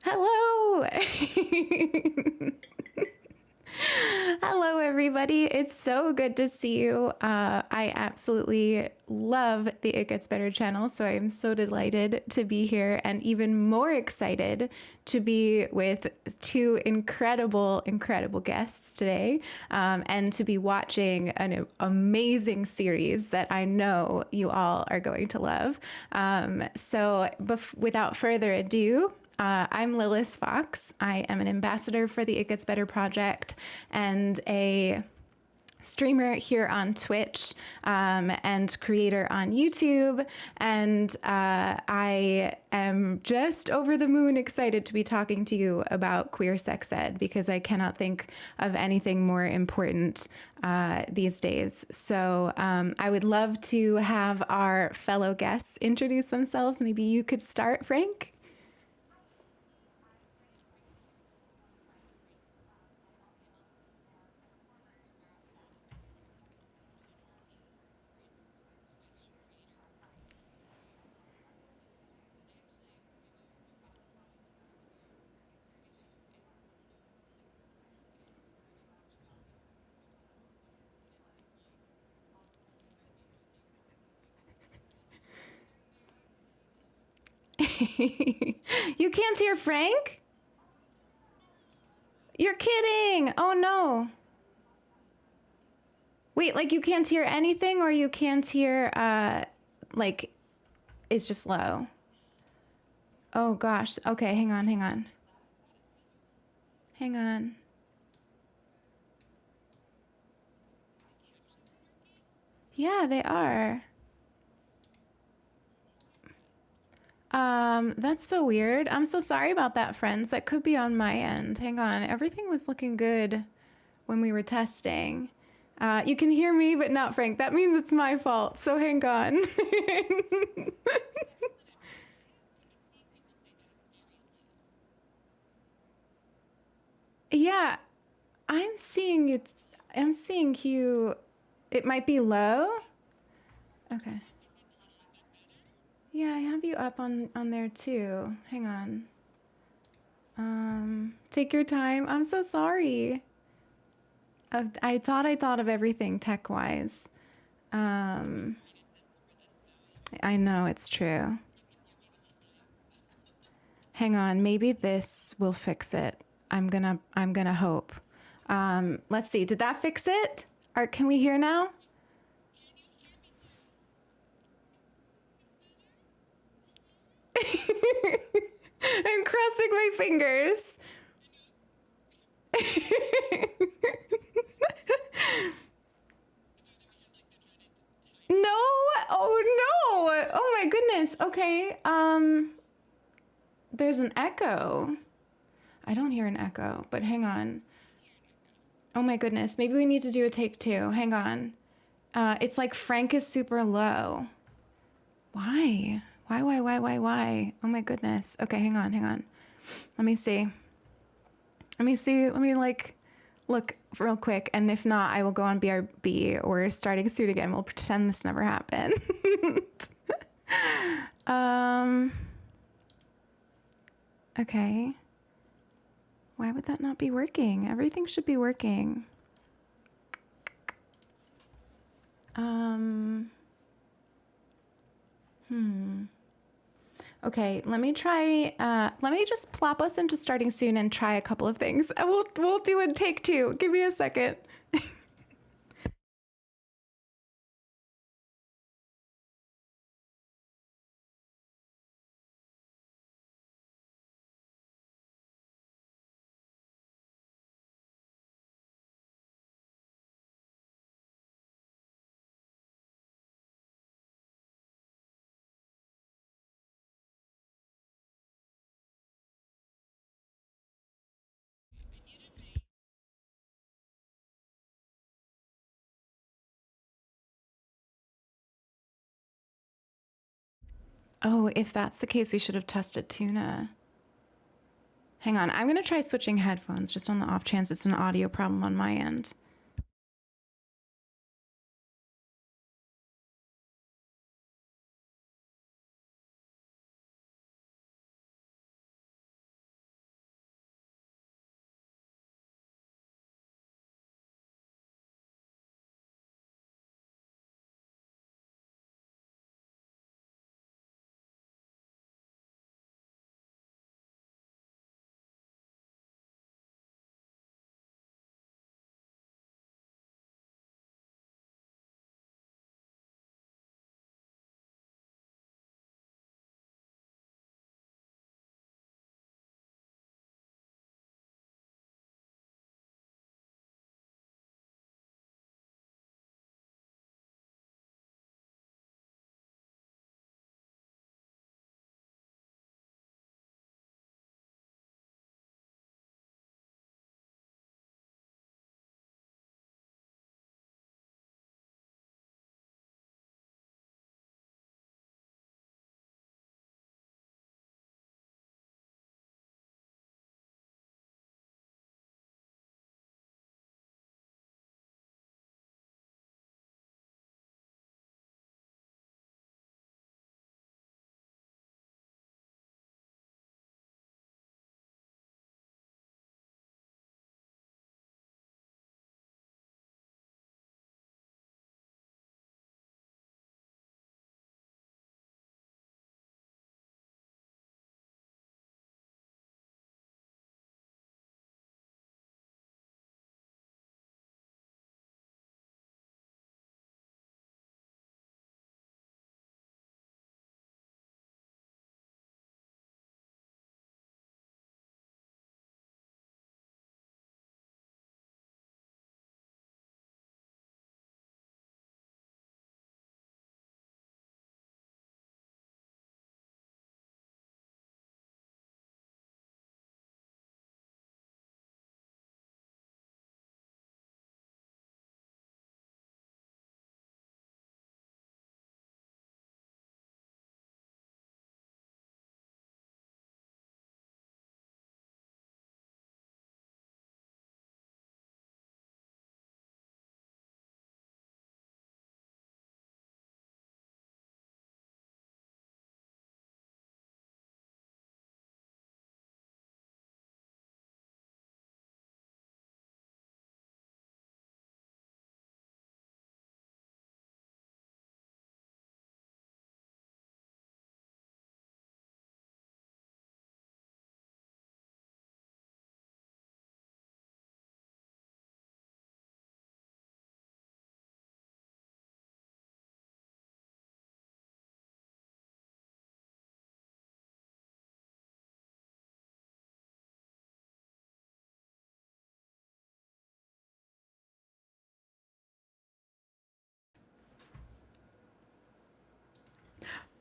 Hello! Hello, everybody. It's so good to see you. I absolutely love the It Gets Better channel, so I am so delighted to be here and even more excited to be with two incredible guests today and to be watching an amazing series that I know you all are going to love. Without further ado, I'm Lilith Fox. I am an ambassador for the It Gets Better project and a streamer here on Twitch and creator on YouTube. And I am just over the moon excited to be talking to you about queer sex ed because I cannot think of anything more important these days. So I would love to have our fellow guests introduce themselves. Maybe you could start, Frank. You can't hear Frank? You're kidding. Oh no. Wait, like you can't hear anything or you can't hear like it's just low. Oh gosh. Okay, hang on. Hang on. Yeah, they are. That's so weird. I'm so sorry about that, friends. That could be on my end. Hang on. Everything was looking good when we were testing. You can hear me, but not Frank. That means it's my fault. So hang on. Yeah, I'm seeing it's. I'm seeing you. It might be low. Okay. Yeah, I have you up on there too. Hang on. Take your time. I'm so sorry. I thought of everything tech wise. Um, I know it's true. Hang on, maybe this will fix it. I'm gonna hope. Let's see. Did that fix it? Or can we hear now? I'm crossing my fingers. No. Oh no. Oh my goodness. Okay. There's an echo. I don't hear an echo, but hang on. Oh my goodness. Maybe we need to do a take two. Hang on. It's like Frank is super low. Why? Why? Oh my goodness. Okay, hang on, hang on. Let me see. Let me see. Let me like look real quick. And if not, I will go on BRB or starting soon again. We'll pretend this never happened. um, okay. Why would that not be working? Everything should be working. Um, hmm. Okay, let me try. Let me just plop us into starting soon and try a couple of things. We'll do a take two. Give me a second. Oh, if that's the case, we should have tested tuna. Hang on, I'm gonna try switching headphones just on the off chance it's an audio problem on my end.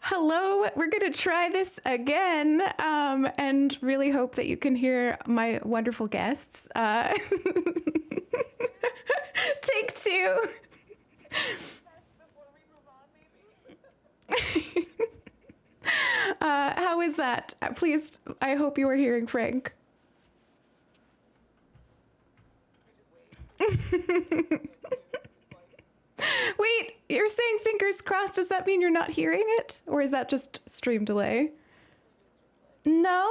Hello, we're going to try this again and really hope that you can hear my wonderful guests. Take two. How is that? Please, I hope you were hearing Frank. Wait, you're saying fingers crossed. Does that mean you're not hearing it? Or is that just stream delay? No?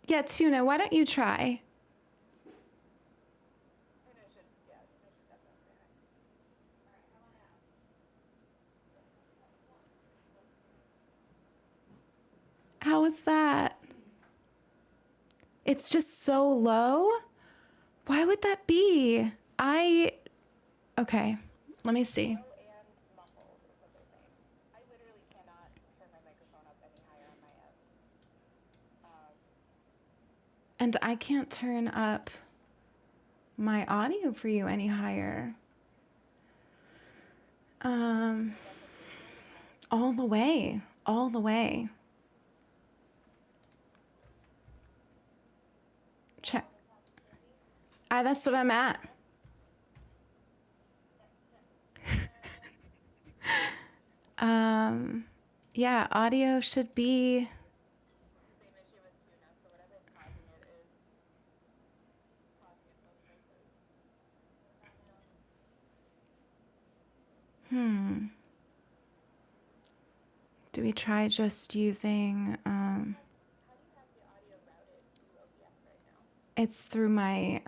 Yeah, Tuna, why don't you try? How is that? It's just so low? Why would that be? Okay, let me see. And I can't turn up my audio for you any higher. All the way, all the way. Check. That's what I'm at. Yeah, audio should be. Do we try just using, it's through my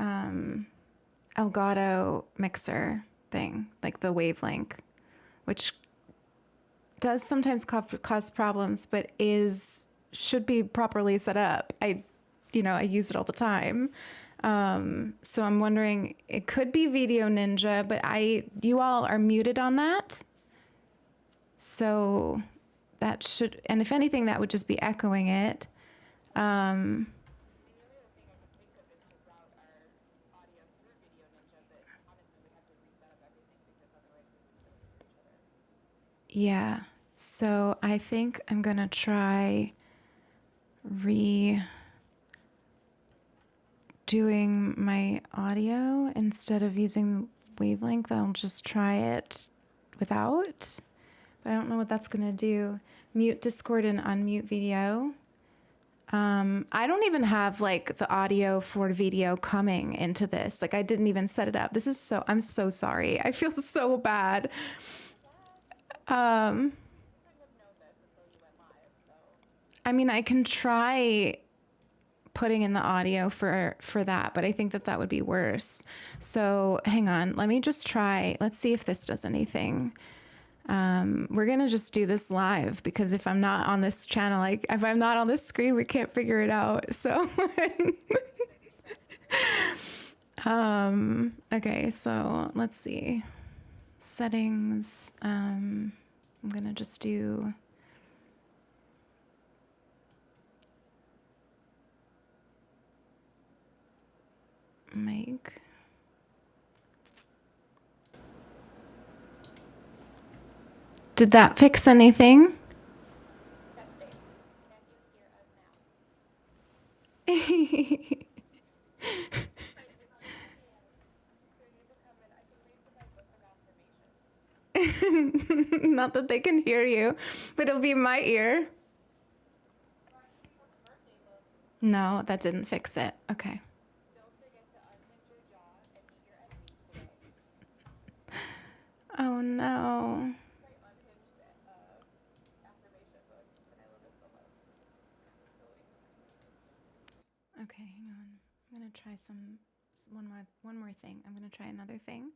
Elgato mixer thing, like the Wavelink, which does sometimes cause problems, but should be properly set up. I use it all the time. So I'm wondering, it could be Video Ninja, but you all are muted on that. So that should, and if anything, that would just be echoing it. Yeah. So I think I'm going to try redoing my audio instead of using Wavelength. I'll just try it without, but I don't know what that's going to do. Mute Discord and unmute video. I don't even have like the audio for video coming into this. Like I didn't even set it up. I'm so sorry. I feel so bad. I mean, I can try putting in the audio for that, but I think that would be worse. So hang on, let me just try. Let's see if this does anything. We're gonna just do this live because if I'm not on this channel, like if I'm not on this screen, we can't figure it out. So, okay, so let's see. Settings. I'm gonna just do. Mic. Did that fix anything? Not that they can hear you, but it'll be my ear. No, that didn't fix it. Okay. Oh no. Okay, hang on. I'm gonna try one more thing. I'm gonna try another thing,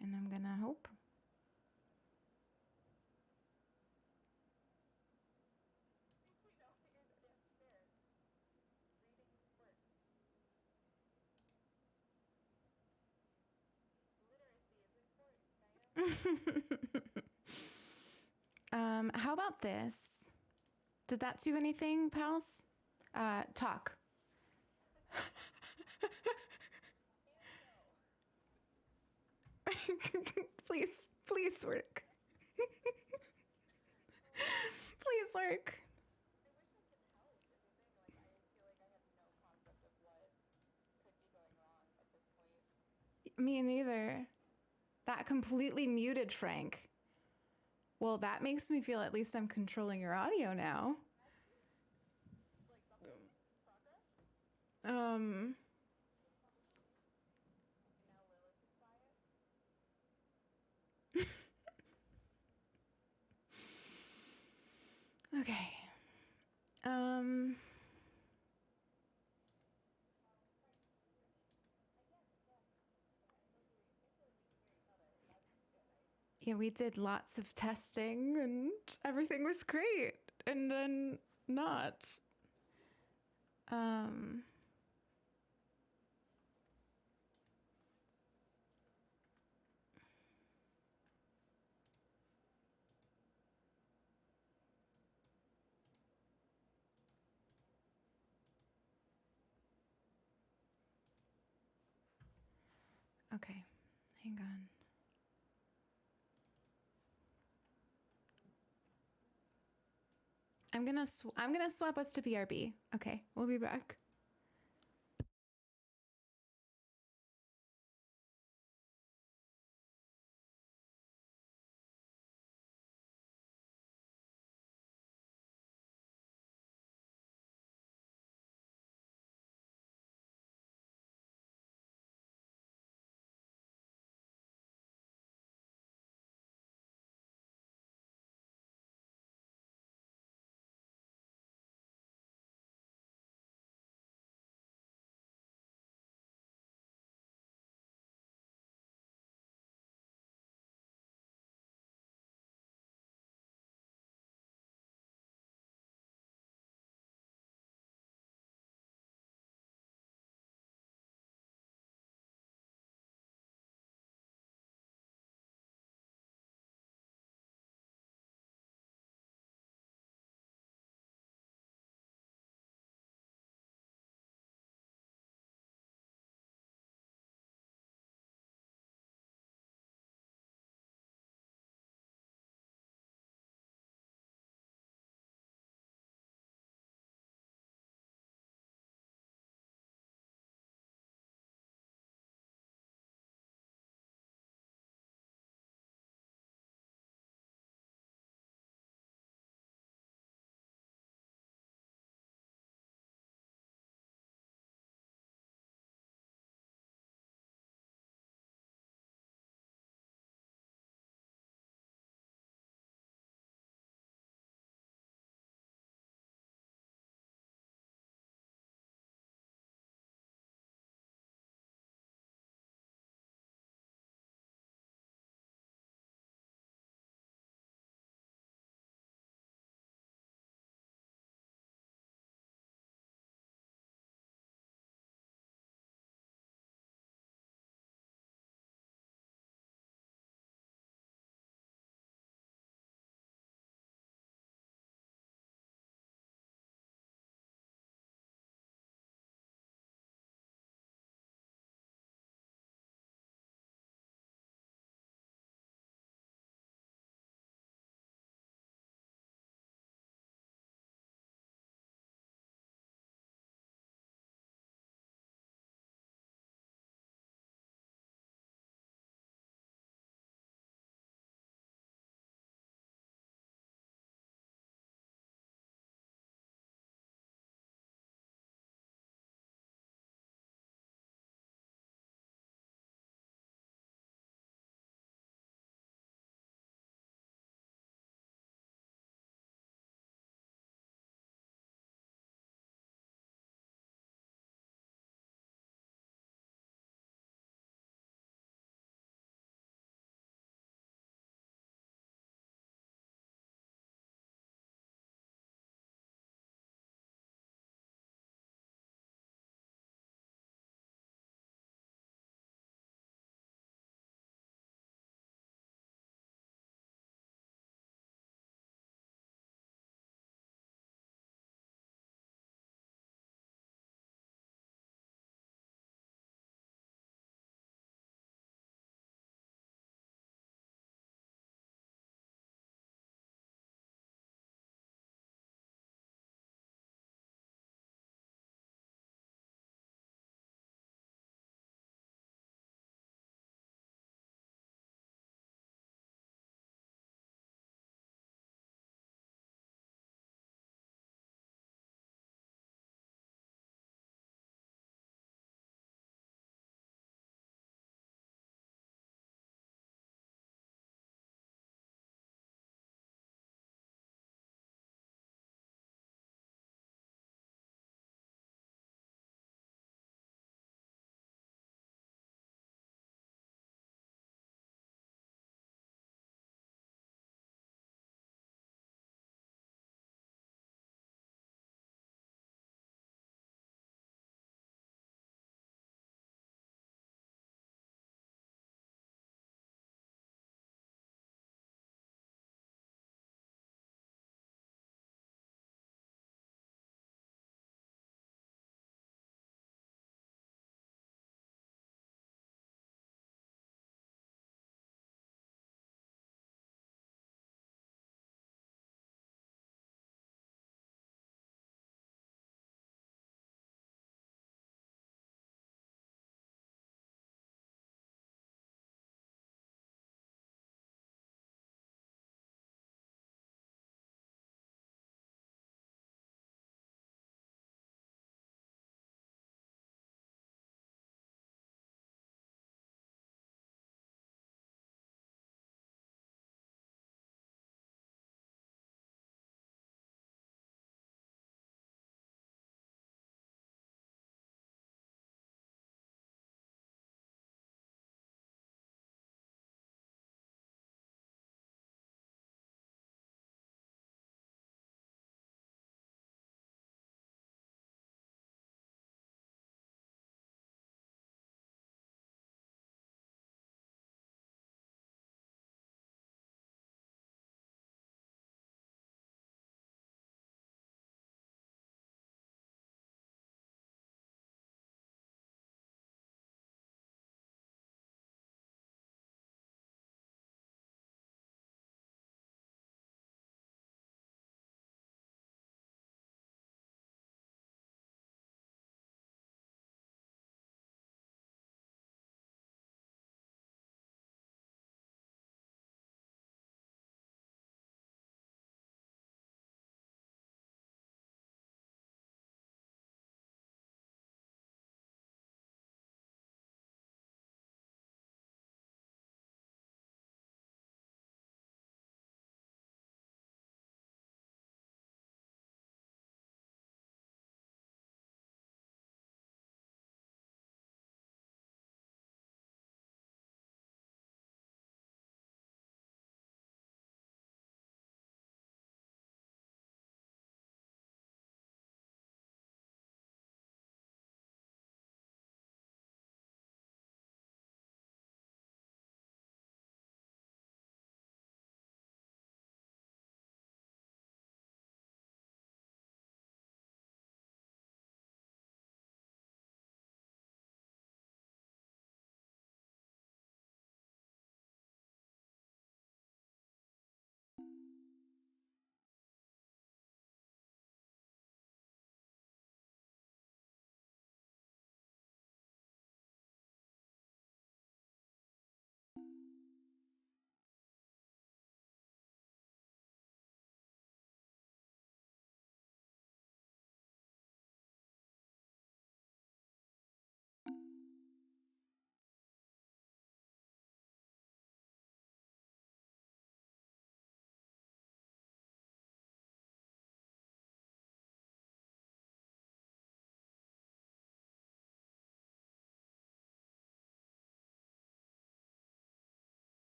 and I'm gonna hope. How about this? Did that do anything, pals? Talk. Please, please work. Please work. Me neither. That completely muted Frank. Well, that makes me feel at least I'm controlling your audio now. Um, okay. Um, yeah, we did lots of testing and everything was great. And then not. Um, okay. Hang on. I'm gonna swap us to BRB. Okay, we'll be back.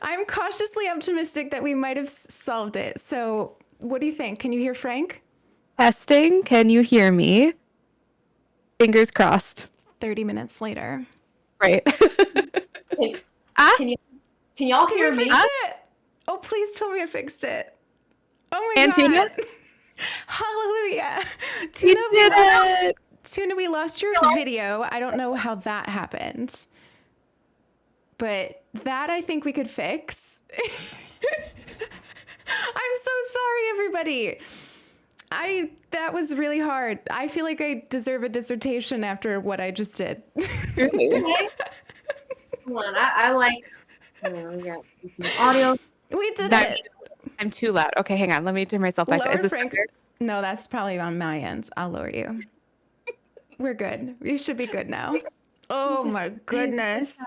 I'm cautiously optimistic that we might have solved it. So, what do you think? Can you hear Frank? Testing. Can you hear me? Fingers crossed. 30 minutes later. Right. Can, Ah, can you can y'all Did hear we me? fix it? Oh, please tell me I fixed it. Oh my and god. Tuna? Hallelujah. We Tuna, did it. Tuna, we lost your video. I don't know how that happened. But that I think we could fix. I'm so sorry, everybody. That was really hard. I feel like I deserve a dissertation after what I just did. Okay. Hold on, I like. We got audio. We did That- it. I'm too loud. Okay, hang on. Let me turn myself back. Lower Is this Frank. better? No, that's probably on my end. I'll lower you. We're good. We should be good now. Oh my goodness.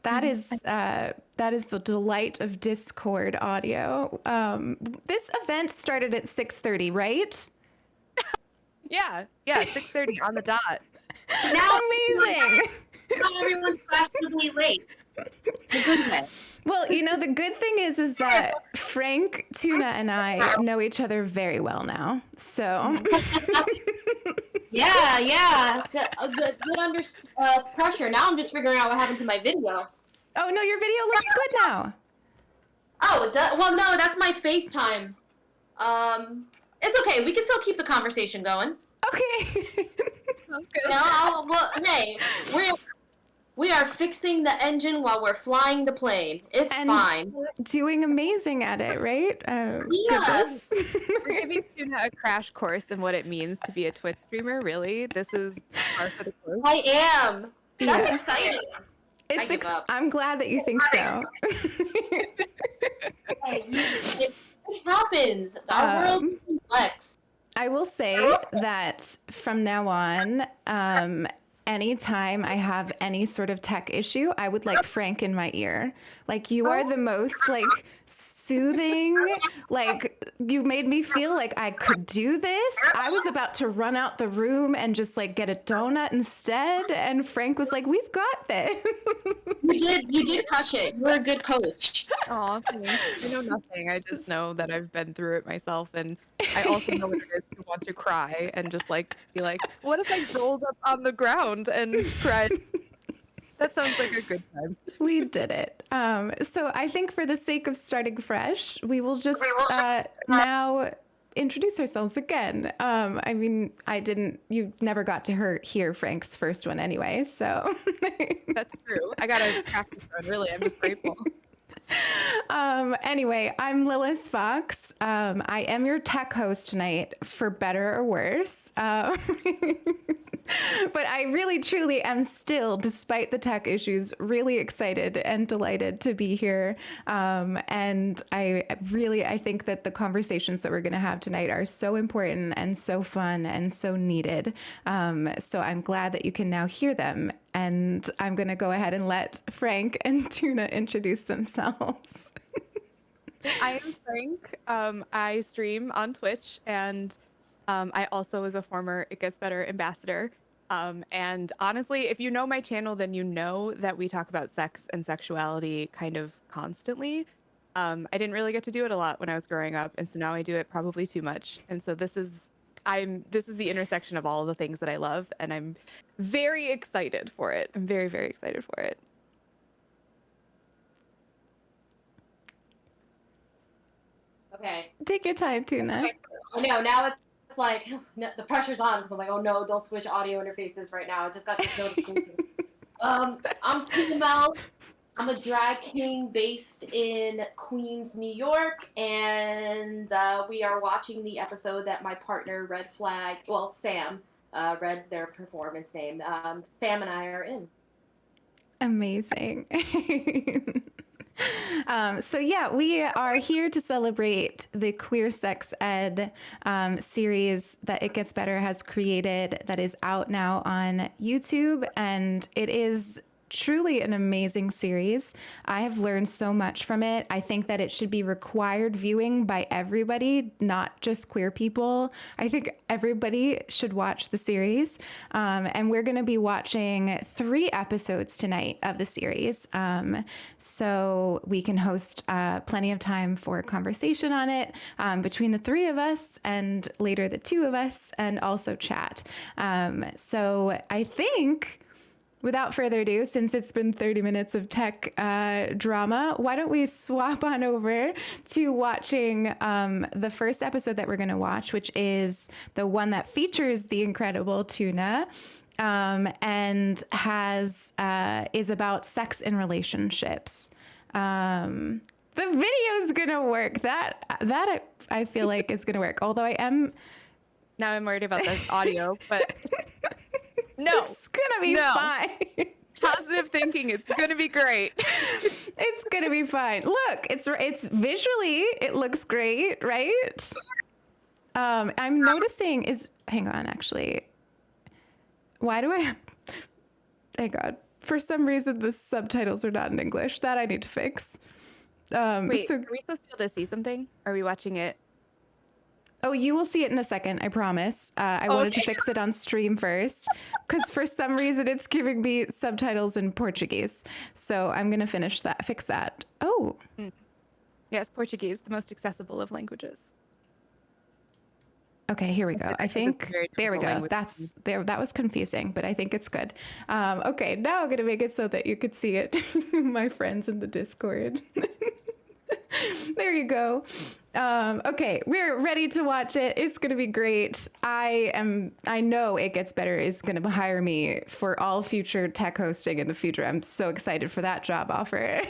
That is the delight of Discord audio. This event started at 6:30, right? Yeah, 6:30 on the dot. Now, Amazing. now everyone's fashionably late. The good way. Well, you know, the good thing is that Frank, Tuna, and I know each other very well now. So Yeah. Good pressure. Now I'm just figuring out what happened to my video. oh no, your video looks good now. Oh, well, no, that's my FaceTime. It's okay. We can still keep the conversation going. Okay. No, well, hey, we are fixing the engine while we're flying the plane. It's And fine. Doing amazing at it, right? Yeah. Goodness. We're giving Tuna a crash course in what it means to be a Twitch streamer. Really, this is par for the course. I am. That's Yeah. exciting. I give up. I'm glad that you think so. Hey, it happens. Our world is complex. I will say that from now on, anytime I have any sort of tech issue, I would like Frank in my ear. Like, you are the most like soothing, like you made me feel like I could do this. I was about to run out the room and just like get a donut instead, and Frank was like, "We've got this." You did crush it. You're a good coach. Aw, thanks. I know nothing. I just know that I've been through it myself, and I also know what it is to want to cry and just like be like, what if I rolled up on the ground and cried? That sounds like a good time. We did it. So I think for the sake of starting fresh, we will just now introduce ourselves again. I mean, you never got to hear Frank's first one anyway, so. That's true. I got a practice run, really. I'm just grateful. Anyway, I'm Lilith Fox. I am your tech host tonight, for better or worse. But I really, truly am still, despite the tech issues, really excited and delighted to be here. And I think that the conversations that we're going to have tonight are so important and so fun and so needed. So I'm glad that you can now hear them. And I'm going to go ahead and let Frank and Tuna introduce themselves. I am Frank. I stream on Twitch, and I also was a former It Gets Better ambassador. And honestly, if you know my channel, then you know that we talk about sex and sexuality kind of constantly. I didn't really get to do it a lot when I was growing up, and so now I do it probably too much. And so this is the intersection of all of the things that I love, and I'm very excited for it. I'm very, very excited for it. Okay. Take your time, Tuna. I know. Now it's like the pressure's on because I'm like, oh no, don't switch audio interfaces right now. I just got this notification. I'm Tuna. I'm a drag king based in Queens, New York, and we are watching the episode that my partner Sam, Red's their performance name. Sam and I are in. Amazing. So yeah, we are here to celebrate the Queer Sex Ed series that It Gets Better has created, that is out now on YouTube, and it is truly an amazing series. I have learned so much from it. I think that it should be required viewing by everybody, not just queer people. I think everybody should watch the series. And we're going to be watching 3 episodes tonight of the series. So we can host plenty of time for conversation on it between the 3 of us and later the 2 of us, and also chat. So I think, without further ado, since it's been 30 minutes of tech drama, why don't we swap on over to watching the first episode that we're going to watch, which is the one that features the incredible Tuna, and is about sex and relationships. The video is going to work. That I feel like is going to work. Although Now I'm worried about the audio, but no, it's gonna be fine. Positive thinking. It's gonna be great. It's gonna be fine. Look, it's visually, it looks great, right? I'm noticing hang on, actually. Why do I? Hang on. For some reason, the subtitles are not in English. That I need to fix. Wait, are we supposed to be able to see something? Are we watching it? Oh, you will see it in a second, I promise. I wanted to fix it on stream first, because for some reason it's giving me subtitles in Portuguese. So I'm going to fix that. Oh. Yes, Portuguese, the most accessible of languages. Okay, here we go. I think, there we go. That was confusing, but I think it's good. Okay, now I'm going to make it so that you could see it, my friends in the Discord. There you go. Okay, we're ready to watch it. It's going to be great. I know It Gets Better is going to hire me for all future tech hosting in the future. I'm so excited for that job offer.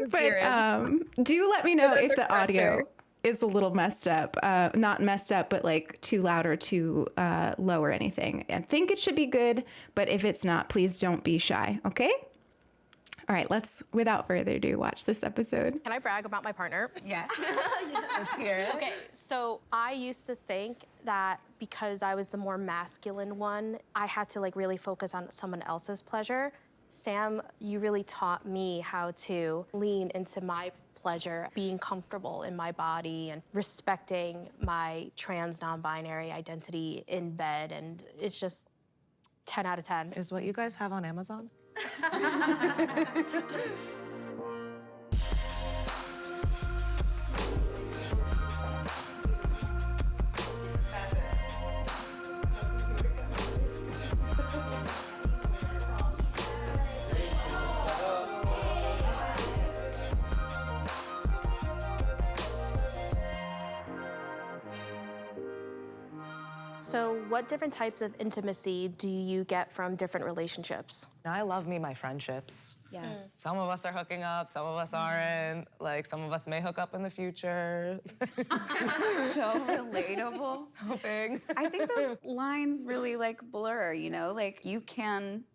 But do let me know if the audio is a little messed up. Not messed up, but like too loud or too low or anything. I think it should be good, but if it's not, please don't be shy, okay? All right, let's, without further ado, watch this episode. Can I brag about my partner? Yes. Let's hear it. Okay, so I used to think that because I was the more masculine one, I had to like really focus on someone else's pleasure. Sam, you really taught me how to lean into my pleasure, being comfortable in my body and respecting my trans non-binary identity in bed, and it's just 10 out of 10. Is what you guys have on Amazon? So what different types of intimacy do you get from different relationships? I love me my friendships. Yes. Some of us are hooking up, some of us aren't. Like, some of us may hook up in the future. So relatable. Hoping. I think those lines really like blur, you know? Like you can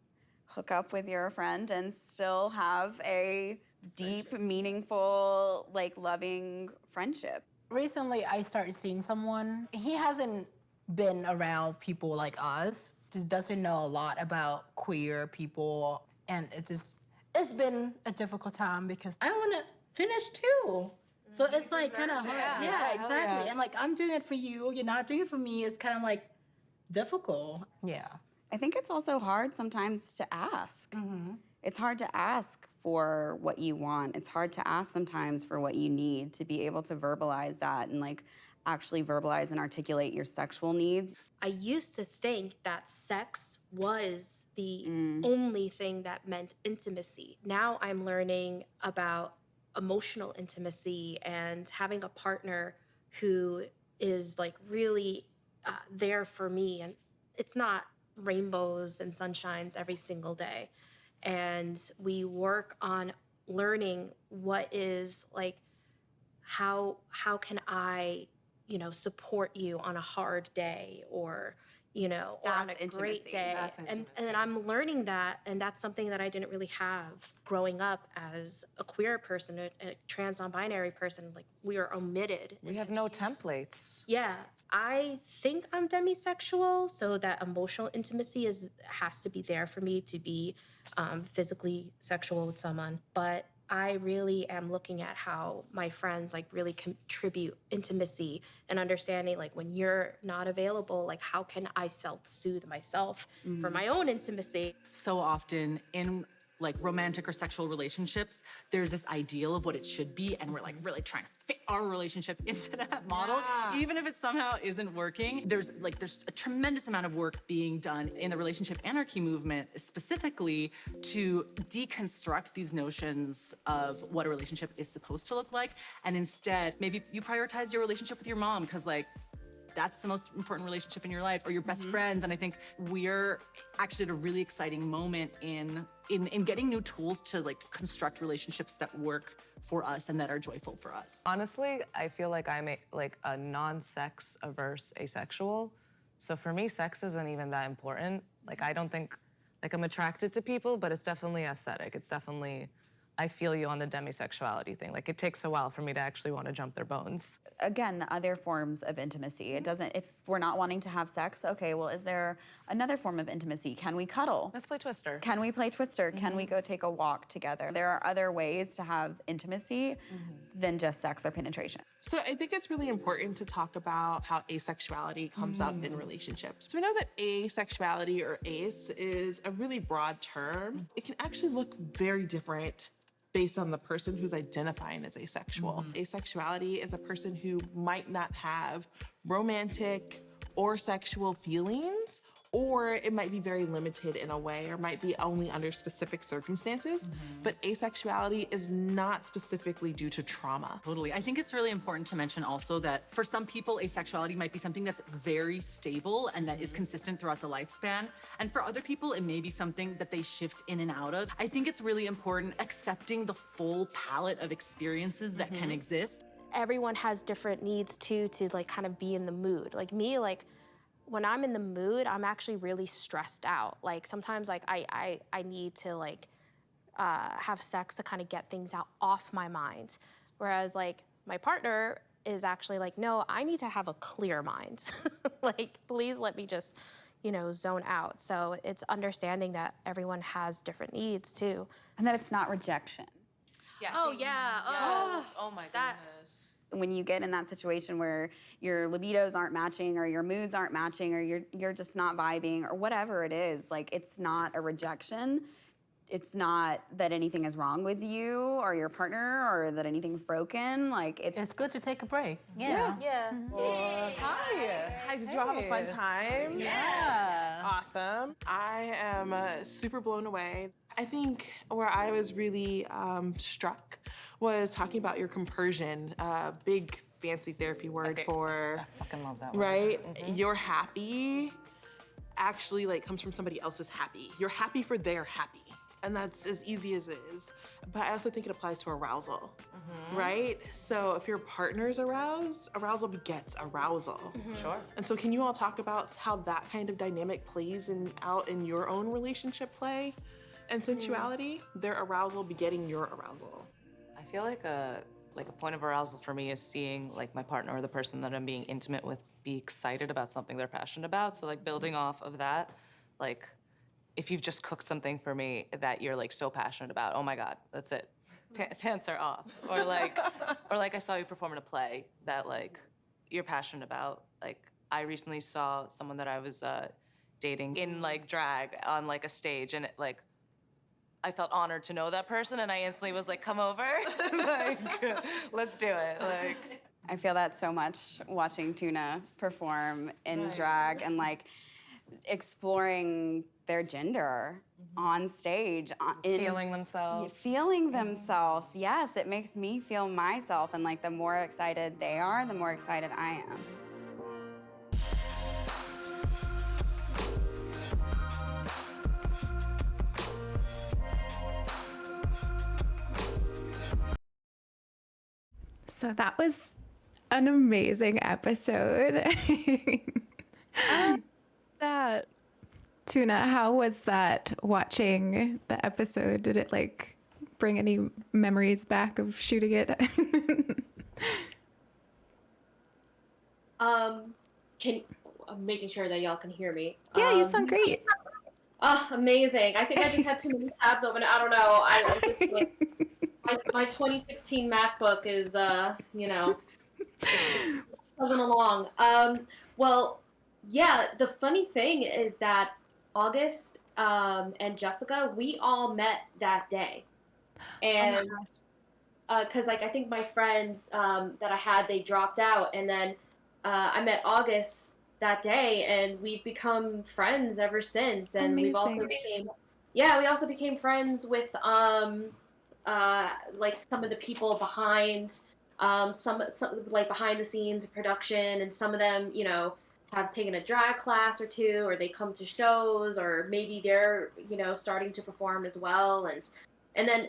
hook up with your friend and still have a deep, meaningful, like loving friendship. Recently, I started seeing someone. He hasn't been around people like us, just doesn't know a lot about queer people. And it's been a difficult time because I want to finish too. So it's like kind of hard. Yeah, exactly. Yeah. And like, I'm doing it for you, you're not doing it for me. It's kind of like difficult. Yeah. I think it's also hard sometimes to ask. Mm-hmm. It's hard to ask for what you want. It's hard to ask sometimes for what you need, to be able to verbalize that and like actually verbalize and articulate your sexual needs. I used to think that sex was the only thing that meant intimacy. Now I'm learning about emotional intimacy and having a partner who is like really there for me. And it's not rainbows and sunshines every single day. And we work on learning what is like, how can I, support you on a hard day, or, you know, or on a That's great intimacy. day. That's And intimacy. I'm learning that, and that's something that I didn't really have growing up as a queer person, a trans non-binary person. Like, we are omitted. We have no templates. Yeah, I think I'm demisexual, so that emotional intimacy has to be there for me to be physically sexual with someone. But I really am looking at how my friends like really contribute intimacy and understanding, like, when you're not available, like, how can I self-soothe myself for my own intimacy? So often in like romantic or sexual relationships, there's this ideal of what it should be, and we're like really trying to fit our relationship into that model, even if it somehow isn't working. There's a tremendous amount of work being done in the relationship anarchy movement, specifically to deconstruct these notions of what a relationship is supposed to look like, and instead maybe you prioritize your relationship with your mom because like that's the most important relationship in your life, or your best friends. And I think we're actually at a really exciting moment in getting new tools to like construct relationships that work for us and that are joyful for us. Honestly, I feel like I'm a non-sex averse asexual. So for me, sex isn't even that important. Like, I don't think, like, I'm attracted to people, but it's definitely aesthetic. It's definitely, I feel you on the demisexuality thing. Like, it takes a while for me to actually want to jump their bones. Again, the other forms of intimacy. It doesn't, if we're not wanting to have sex, okay, well, is there another form of intimacy? Can we cuddle? Let's play Twister. Can we play Twister? Can we go take a walk together? There are other ways to have intimacy than just sex or penetration. So I think it's really important to talk about how asexuality comes up in relationships. So we know that asexuality, or ace, is a really broad term. It can actually look very different based on the person who's identifying as asexual. Asexuality is a person who might not have romantic or sexual feelings, or it might be very limited in a way, or might be only under specific circumstances. But asexuality is not specifically due to trauma. Totally. I think it's really important to mention also that for some people, asexuality might be something that's very stable and that is consistent throughout the lifespan. And for other people, it may be something that they shift in and out of. I think it's really important accepting the full palette of experiences that can exist. Everyone has different needs too, to like kind of be in the mood. Like me, like, when I'm in the mood, I'm actually really stressed out. Like, sometimes like I need to like have sex to kind of get things out off my mind. Whereas like my partner is actually like, no, I need to have a clear mind. Like, please let me just, you know, zone out. So it's understanding that everyone has different needs too. And that it's not rejection. Yes. Oh yeah. Oh, Oh my that- goodness. When you get in that situation where your libidos aren't matching, or your moods aren't matching, or you're just not vibing, or whatever it is, like, it's not a rejection. It's not that anything is wrong with you or your partner, or that anything's broken. Like, It's good to take a break. Yeah. yeah. Hi, did you all have a fun time? Yeah. Awesome. I am super blown away. I think where I was really struck was talking about your compersion, big fancy therapy word for, I fucking love that word. right? You're happy actually like comes from somebody else's happy. You're happy for their happy. And that's as easy as it is. But I also think it applies to arousal, right? So if your partner's aroused, arousal begets arousal. Sure. And so can you all talk about how that kind of dynamic plays out in your own relationship play and sensuality? Their arousal begetting your arousal. I feel like a point of arousal for me is seeing like my partner or the person that I'm being intimate with be excited about something they're passionate about. So like building off of that, like if you've just cooked something for me that you're like so passionate about, oh my God, that's it. Pants are off. Or like I saw you perform in a play that like you're passionate about. Like I recently saw someone that I was dating in like drag on like a stage, and it, like I felt honored to know that person, and I instantly was like, come over, like let's do it. Like I feel that so much watching Tuna perform in drag, and like exploring their gender on stage. feeling themselves. Feeling themselves, yes. It makes me feel myself, and like the more excited they are, the more excited I am. So that was an amazing episode. that. Tuna, how was that watching the episode? Did it like bring any memories back of shooting it? I'm making sure that y'all can hear me. Yeah, you sound great. Oh, amazing. I think I just had too many tabs open. I don't know. I just like my 2016 MacBook is plugging along. Well, yeah, the funny thing is that August and Jessica, we all met that day. And because like I think my friends that I had, they dropped out, and then I met August that day, and we've become friends ever since. And we've also became friends with like some of the people behind some like behind the scenes production, and some of them have taken a drag class or two, or they come to shows, or maybe they're starting to perform as well. And then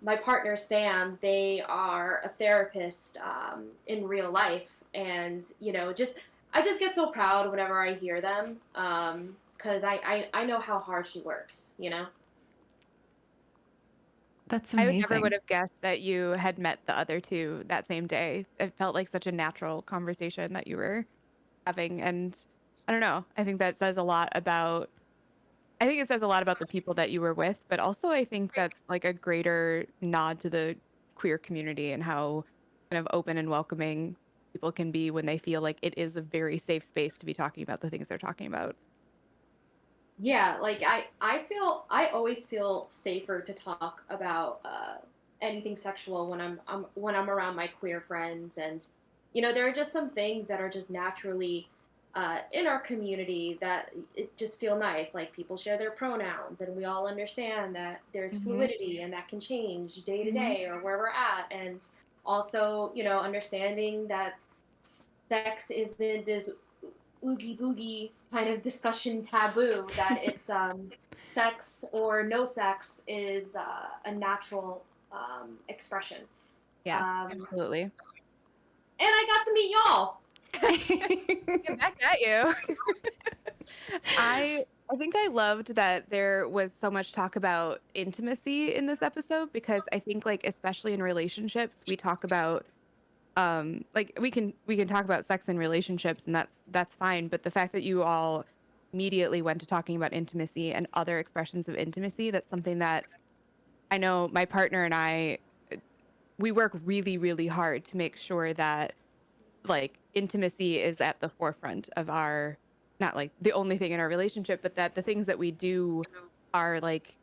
my partner Sam, they are a therapist in real life, and I just get so proud whenever I hear them, because I know how hard she works. That's I amazing. would have guessed that you had met the other two that same day. It felt like such a natural conversation that you were having, and I don't know. I think that says a lot about. I think it says a lot about the people that you were with, but also I think that's like a greater nod to the queer community and how kind of open and welcoming people can be when they feel like it is a very safe space to be talking about the things they're talking about. Yeah, like I always feel safer to talk about anything sexual when I'm around my queer friends. And there are just some things that are just naturally in our community that it just feel nice. Like people share their pronouns, and we all understand that there's fluidity, and that can change day to day or where we're at. And also understanding that sex isn't this oogie boogie kind of discussion taboo, that it's sex or no sex is a natural expression. Yeah, absolutely. And I got to meet y'all. Get back at you. I think I loved that there was so much talk about intimacy in this episode, because I think like especially in relationships we talk about like we can talk about sex and relationships, and that's fine, but the fact that you all immediately went to talking about intimacy and other expressions of intimacy, that's something that I know my partner and I, we work really, really hard to make sure that like intimacy is at the forefront of our, not like the only thing in our relationship, but that the things that we do are like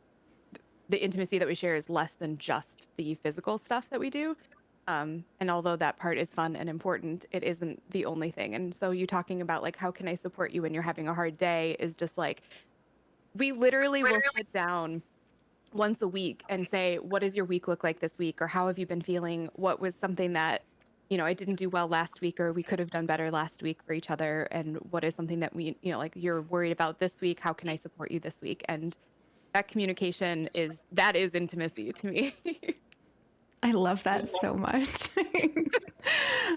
the intimacy that we share is less than just the physical stuff that we do. And although that part is fun and important, it isn't the only thing. And so you talking about like, how can I support you when you're having a hard day, is just like, we literally will sit down once a week and say, what does your week look like this week? Or how have you been feeling? What was something that, I didn't do well last week, or we could have done better last week for each other? And what is something that we, like you're worried about this week? How can I support you this week? And that communication is intimacy to me. I love that so much.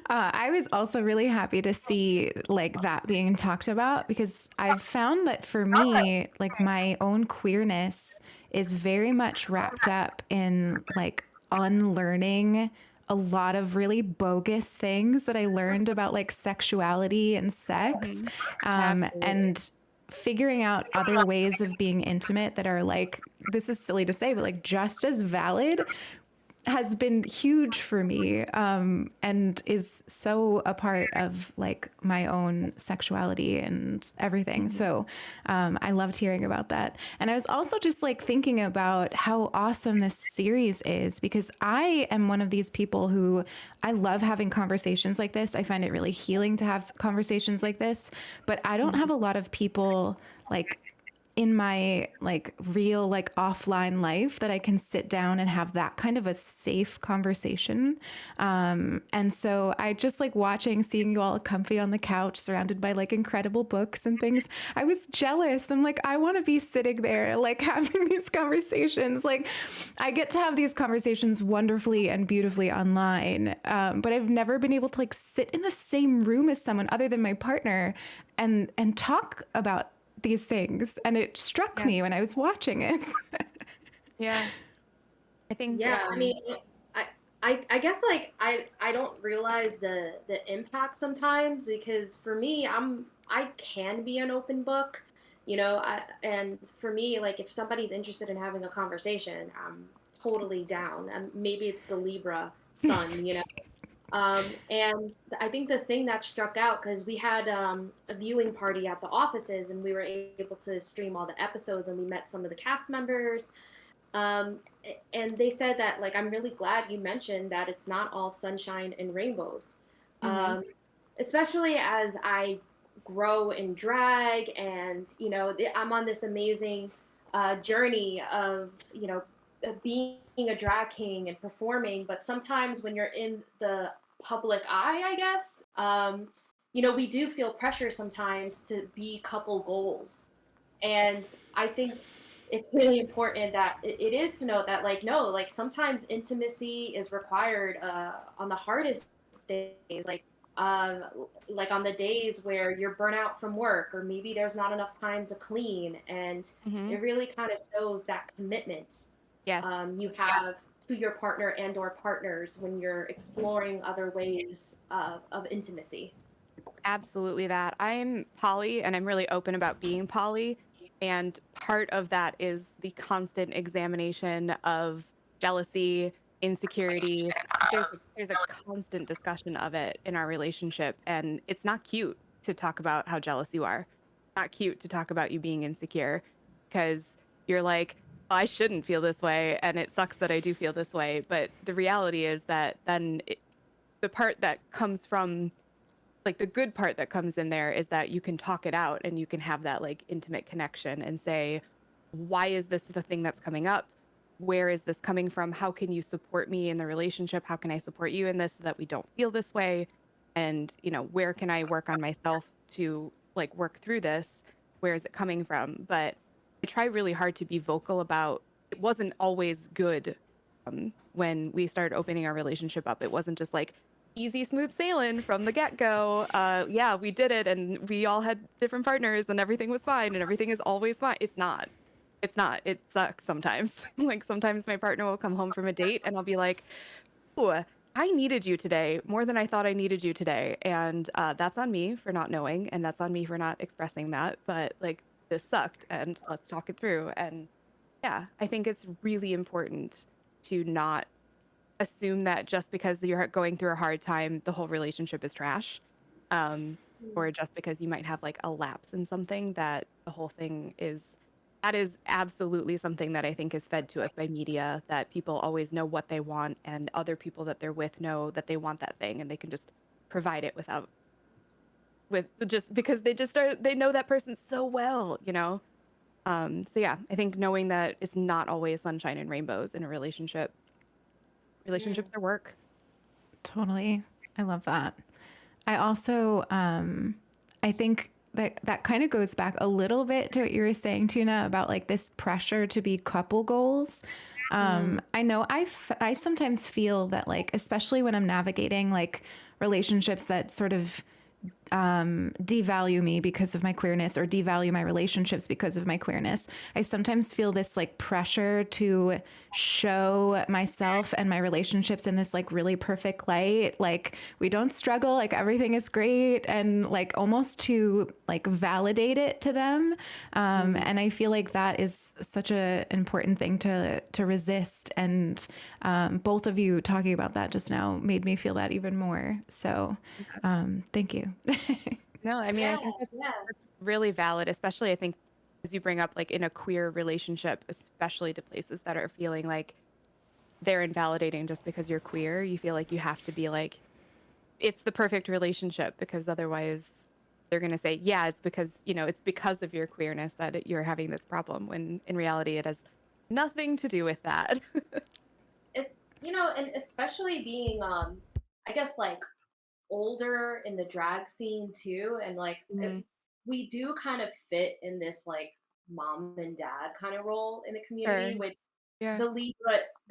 I was also really happy to see like that being talked about, because I've found that for me, like my own queerness is very much wrapped up in like unlearning a lot of really bogus things that I learned about like sexuality and sex, and figuring out other ways of being intimate that are like, this is silly to say, but like just as valid, has been huge for me, and is so a part of like my own sexuality and everything. So I loved hearing about that. And I was also just like thinking about how awesome this series is, because I am one of these people who I love having conversations like this. I find it really healing to have conversations like this, but I don't have a lot of people like in my like real like offline life that I can sit down and have that kind of a safe conversation. And so I just like seeing you all comfy on the couch surrounded by like incredible books and things. I was jealous. I'm like, I want to be sitting there like having these conversations. Like I get to have these conversations wonderfully and beautifully online. But I've never been able to like sit in the same room as someone other than my partner and talk about these things, and it struck me when I was watching it. Yeah. I think Yeah, I mean, I guess like I don't realize the impact sometimes, because for me, I can be an open book, you know. And for me, like if somebody's interested in having a conversation, I'm totally down. And maybe it's the Libra sun, you know. And I think the thing that struck out, because we had a viewing party at the offices, and we were able to stream all the episodes, and we met some of the cast members. And they said that, like, I'm really glad you mentioned that it's not all sunshine and rainbows. Especially as I grow in drag, and, you know, I'm on this amazing journey of, you know, being a drag king and performing. But sometimes when you're in the public eye, I guess, you know, we do feel pressure sometimes to be couple goals. And I think it's really important that it is to note that, like, no, like sometimes intimacy is required on the hardest days, like on the days where you're burnt out from work, or maybe there's not enough time to clean. And it really kind of shows that commitment yes. You have to your partner and or partners when you're exploring other ways of intimacy. Absolutely that. I'm poly, and I'm really open about being poly. And part of that is the constant examination of jealousy, insecurity. There's a constant discussion of it in our relationship. And it's not cute to talk about how jealous you are. Not cute to talk about you being insecure, because you're like, I shouldn't feel this way, and it sucks that I do feel this way. But the reality is that then the part that comes from, like, the good part that comes in there is that you can talk it out, and you can have that like intimate connection and say, why is this the thing that's coming up? Where is this coming from? How can you support me in the relationship? How can I support you in this so that we don't feel this way? And, you know, where can I work on myself to like work through this? Where is it coming from? But I try really hard to be vocal about it wasn't always good when we started opening our relationship up. It wasn't just like easy, smooth sailing from the get-go. Yeah, we did it, and we all had different partners, and everything was fine, and everything is always fine. It's not. It's not. It sucks sometimes. Like sometimes my partner will come home from a date, and I'll be like, "Ooh, I needed you today more than I thought I needed you today," and that's on me for not knowing, and that's on me for not expressing that. But like, this sucked, and let's talk it through. And yeah, I think it's really important to not assume that just because you're going through a hard time, the whole relationship is trash. Or just because you might have like a lapse in something, that the whole thing is, that is absolutely something that I think is fed to us by media, that people always know what they want, and other people that they're with know that they want that thing, and they can just provide it with just because they know that person so well, you know. So yeah, I think knowing that it's not always sunshine and rainbows in a relationship. Relationships are work. Totally. I love that. I also, I think that kind of goes back a little bit to what you were saying, Tuna, about like this pressure to be couple goals. I know I sometimes feel that, like, especially when I'm navigating like relationships that sort of devalue me because of my queerness, or devalue my relationships because of my queerness, I sometimes feel this like pressure to show myself and my relationships in this like really perfect light, like we don't struggle, like everything is great, and like almost to like validate it to them. And I feel like that is such an important thing to resist, and both of you talking about that just now made me feel that even more. So thank you. No, I mean, I think that's really valid, especially I think as you bring up, like in a queer relationship, especially to places that are feeling like they're invalidating just because you're queer. You feel like you have to be like, it's the perfect relationship, because otherwise they're going to say, yeah, it's because, it's because of your queerness that you're having this problem, when in reality it has nothing to do with that. It's, and especially being, I guess, like, older in the drag scene too, and like Mhm. we do kind of fit in this like mom and dad kind of role in the Sure. community, which Yeah. the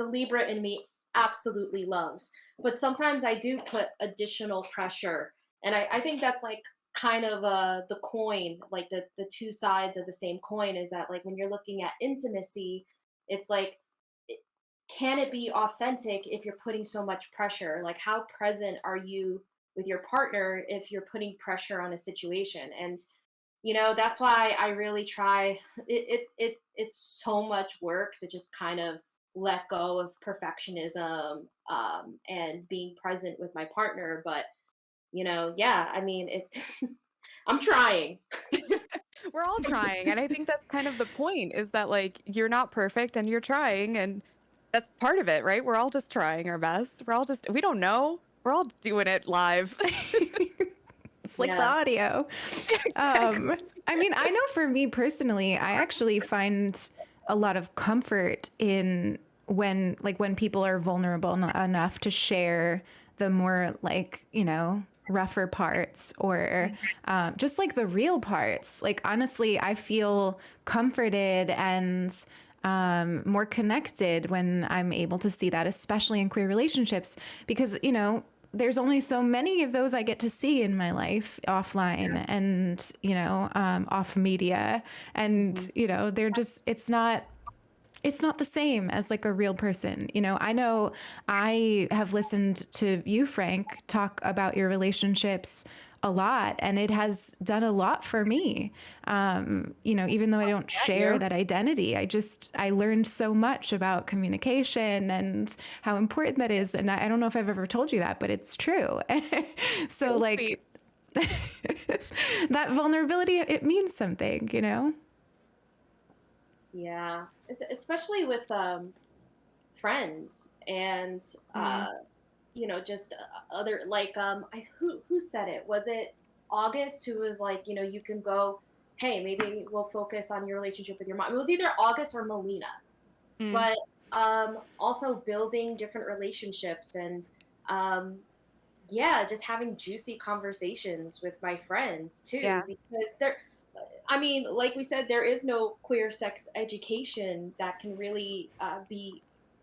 Libra in me absolutely loves. But sometimes I do put additional pressure, and I think that's like kind of the coin, like the two sides of the same coin, is that like when you're looking at intimacy, it's like it- can it be authentic if you're putting so much pressure? Like how present are you with your partner if you're putting pressure on a situation? And that's why I really try. It's so much work to just kind of let go of perfectionism, and being present with my partner. But yeah, I mean it. I'm trying. We're all trying, and I think that's kind of the point, is that like you're not perfect and you're trying, and that's part of it, right? We're all just trying our best. We don't know. We're all doing it live. It's like the Yeah. audio. Exactly. I mean, I know for me personally, I actually find a lot of comfort in when people are vulnerable enough to share the more like, rougher parts, or just like the real parts. Like, honestly, I feel comforted and more connected when I'm able to see that, especially in queer relationships, because, there's only so many of those I get to see in my life offline and, off media. And, they're just, it's not the same as like a real person. I know I have listened to you, Frank, talk about your relationships a lot, and it has done a lot for me. Even though I don't share that identity, I learned so much about communication and how important that is. And I don't know if I've ever told you that, but it's true. So like Sweet. that vulnerability, it means something. Yeah, especially with friends and Mhm. just other, like, who said it? Was it August who was like, you can go, hey, maybe we'll focus on your relationship with your mom. It was either August or Melina. Mm. But also building different relationships, and um yeah, just having juicy conversations with my friends too, Yeah. because I mean, like we said, there is no queer sex education that can really be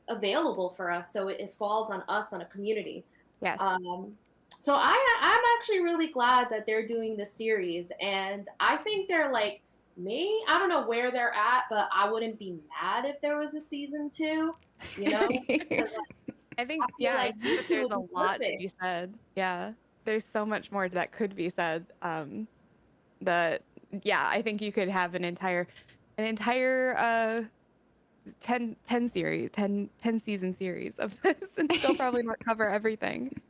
available for us. So it falls on us, on a community. Yes. Um, so I'm actually really glad that they're doing this series, and I think they're like me. I don't know where they're at, but I wouldn't be mad if there was a season two. You know, because I I think, feel yeah, I like think you that two there's would a be lot to perfect. be said. Yeah. There's so much more that could be said. The Yeah, I think you could have an entire 10 season series of this and still probably not cover everything.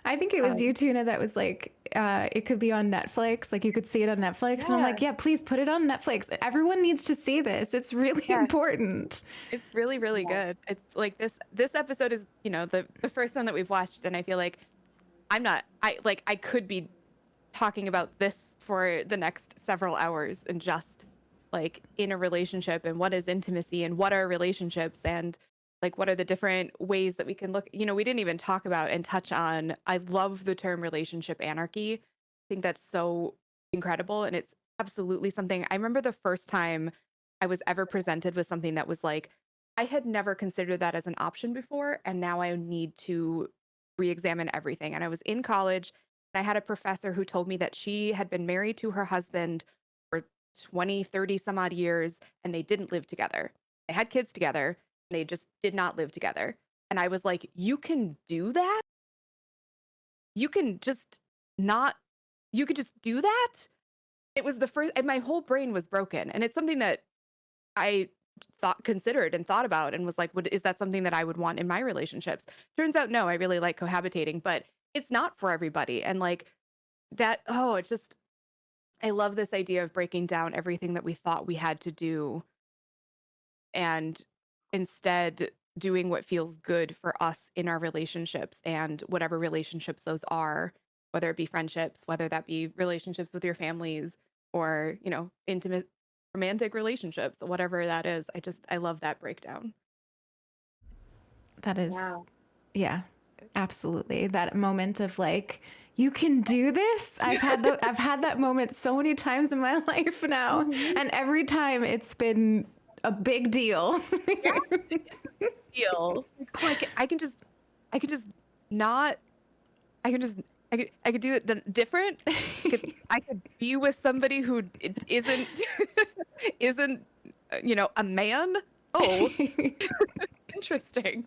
I think it was Um, you, Tuna, that was like, it could be on Netflix. Like you could see it on Netflix. And I'm Yeah. like, yeah, please put it on Netflix. Everyone needs to see this. It's really yeah, important. it's really, really Yeah. good. It's like this episode is, the first one that we've watched, and I feel like I could be talking about this for the next several hours, and just like in a relationship, and what is intimacy, and what are relationships, and like what are the different ways that we can look. We didn't even talk about and touch on, I love the term relationship anarchy. I think that's so incredible, and it's absolutely something. I remember the first time I was ever presented with something that was like, I had never considered that as an option before, and now I need to re-examine everything. And I was in college, and I had a professor who told me that she had been married to her husband for 20, 30 some odd years, and they didn't live together. They had kids together, and they just did not live together. And I was like, you can do that? You can just not, you could just do that? It was the first, and my whole brain was broken. And it's something that I considered and thought about, and was like, is that something that I would want in my relationships? Turns out, no, I really like cohabitating, but it's not for everybody. And like that, oh, it just, I love this idea of breaking down everything that we thought we had to do, and instead doing what feels good for us in our relationships, and whatever relationships those are, whether it be friendships, whether that be relationships with your families, or intimate romantic relationships, whatever that is. I love that breakdown. That is, Wow. yeah, absolutely. That moment of like, you can do this. I've had that moment so many times in my life now, and every time it's been a big deal. Feel like I can just not I could do it different. I could be with somebody who isn't a man. Oh, interesting.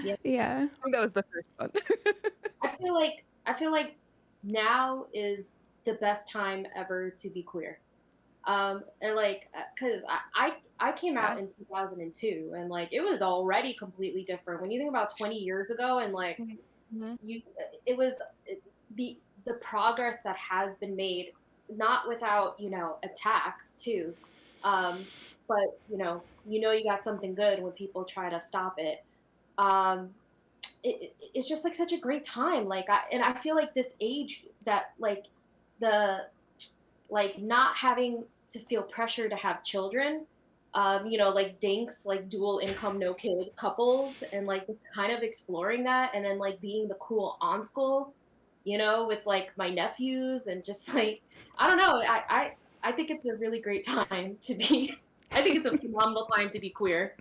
Yeah. I think that was the first one. I feel like now is the best time ever to be queer. And like, cause I came out in 2002, and like it was already completely different. When you think about 20 years ago, and like it was the progress that has been made, not without attack too, but you got something good when people try to stop it. Um, it's just like such a great time. Like I feel like this age that like the like not having to feel pressure to have children, like dinks, like dual income, no kid couples, and like kind of exploring that, and then like being the cool uncle, with like my nephews, and just like, I don't know. I think it's a really great time to be, I think it's a phenomenal time to be queer.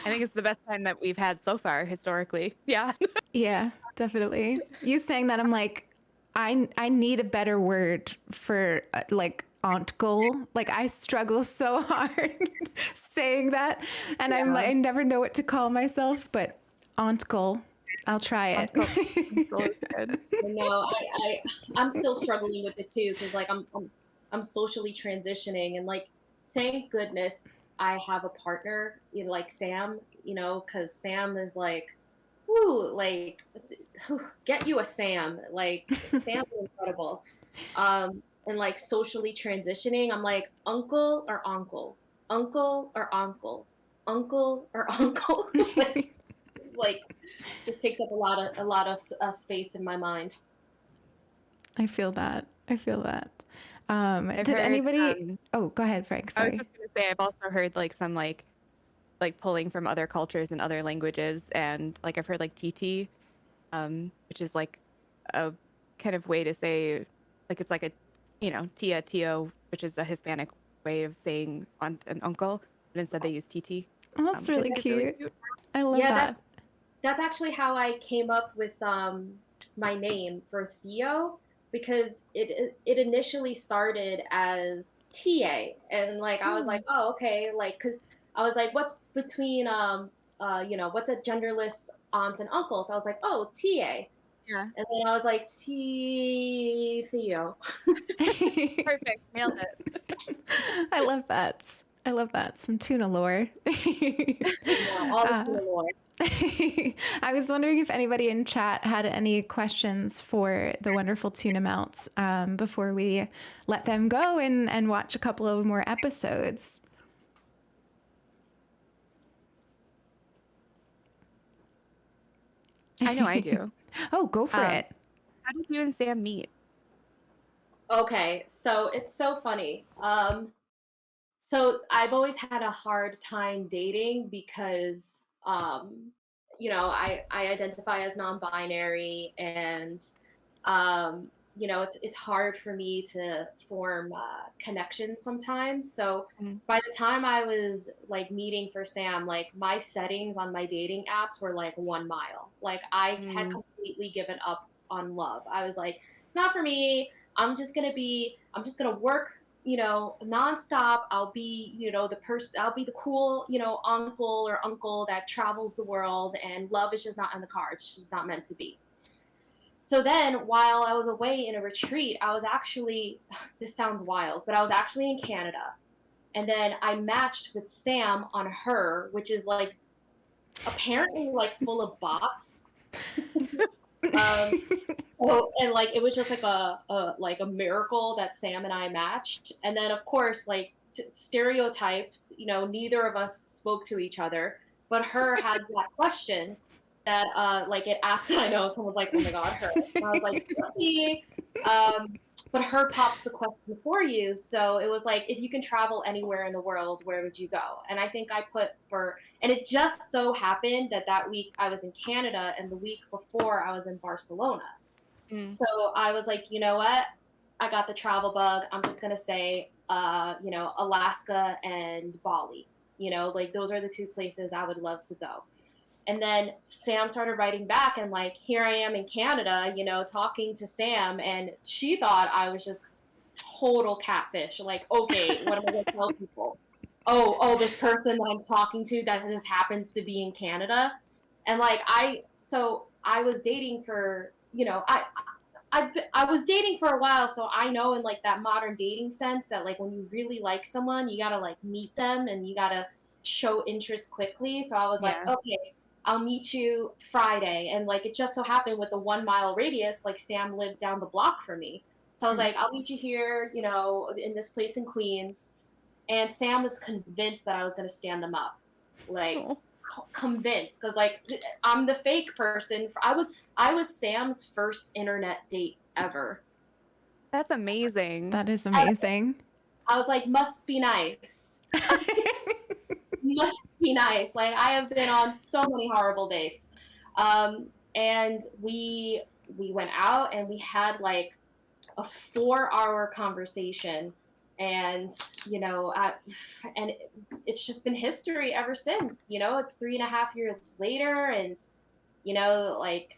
I think it's the best time that we've had so far historically. Yeah. Yeah, definitely. You saying that, I'm like, I need a better word for like auntcle. Like I struggle so hard saying that, and I'm like, I never know what to call myself, but auntcle. I'll try it. No, I'm still struggling with it too, because like I'm socially transitioning, and like thank goodness I have a partner, like Sam, because Sam is like, whoo, like get you a Sam, like Sam's incredible. And like socially transitioning, I'm like uncle or uncle, uncle or uncle, uncle or uncle. Like just takes up a lot of space in my mind. I feel that. I've Did heard, anybody? Oh, go ahead, Frank. I was Sorry. just gonna say I've also heard like some like pulling from other cultures and other languages, and like I've heard like TT, which is like a kind of way to say, like it's like a tia tio, which is a Hispanic way of saying aunt and uncle, but instead they use TT. Oh, that's which I really think is cute. I love Yeah, that. that's actually how I came up with my name for Theo, because it initially started as TA, and like I was like, oh, okay, like because I was like, what's between what's a genderless aunt and uncle? So I was like, oh, TA. Yeah. And then I was like, Theo. Perfect. Nailed it. I love that. Some tuna lore. Yeah, all the lore. I was wondering if anybody in chat had any questions for the wonderful tuna melts before we let them go and watch a couple of more episodes. I know I do. Oh, go for it. How did you and Sam meet? Okay, so it's so funny. So I've always had a hard time dating because, I identify as non-binary, and, it's hard for me to form connections sometimes. So by the time I was like meeting for Sam, like my settings on my dating apps were like 1 mile. Like I had completely given up on love. I was like, it's not for me. I'm just gonna work, nonstop. I'll be, I'll be the cool, uncle that travels the world, and love is just not in the cards. It's just not meant to be. So then while I was away in a retreat, I was actually, this sounds wild, but I was actually in Canada. And then I matched with Sam on Her, which is like apparently like full of bots. And like it was just like a miracle that Sam and I matched. And then of course like stereotypes, neither of us spoke to each other, but Her has that question, that like it asked. I know someone's like, oh my god, her. And I was like, guilty. But her pops the question for you. So it was like, if you can travel anywhere in the world, where would you go? And I think I put and it just so happened that that week I was in Canada, and the week before I was in Barcelona. So I was like, you know what? I got the travel bug. I'm just gonna say, you know, Alaska and Bali. You know, like those are the two places I would love to go. And then Sam started writing back, and like, here I am in Canada, you know, talking to Sam, and she thought I was just total catfish. Like, okay, what am I gonna tell people? Oh, this person that I'm talking to that just happens to be in Canada. And like, so I was dating for, you know, I was dating for a while, so I know in like that modern dating sense that like when you really like someone, you gotta like meet them and you gotta show interest quickly. So I was like, Yeah. okay, I'll meet you Friday. And like it just so happened with the 1 mile radius, like Sam lived down the block from me. So I was like, I'll meet you here, you know, in this place in Queens. And Sam was convinced that I was gonna stand them up. Like convinced, because like I'm the fake person. I was Sam's first internet date ever. That's amazing. That is amazing. I was like, must be nice. Must be nice. Like I have been on so many horrible dates. And we went out and we had like a 4-hour conversation, and you know, and it's just been history ever since. You know, it's 3.5 years later, and you know, like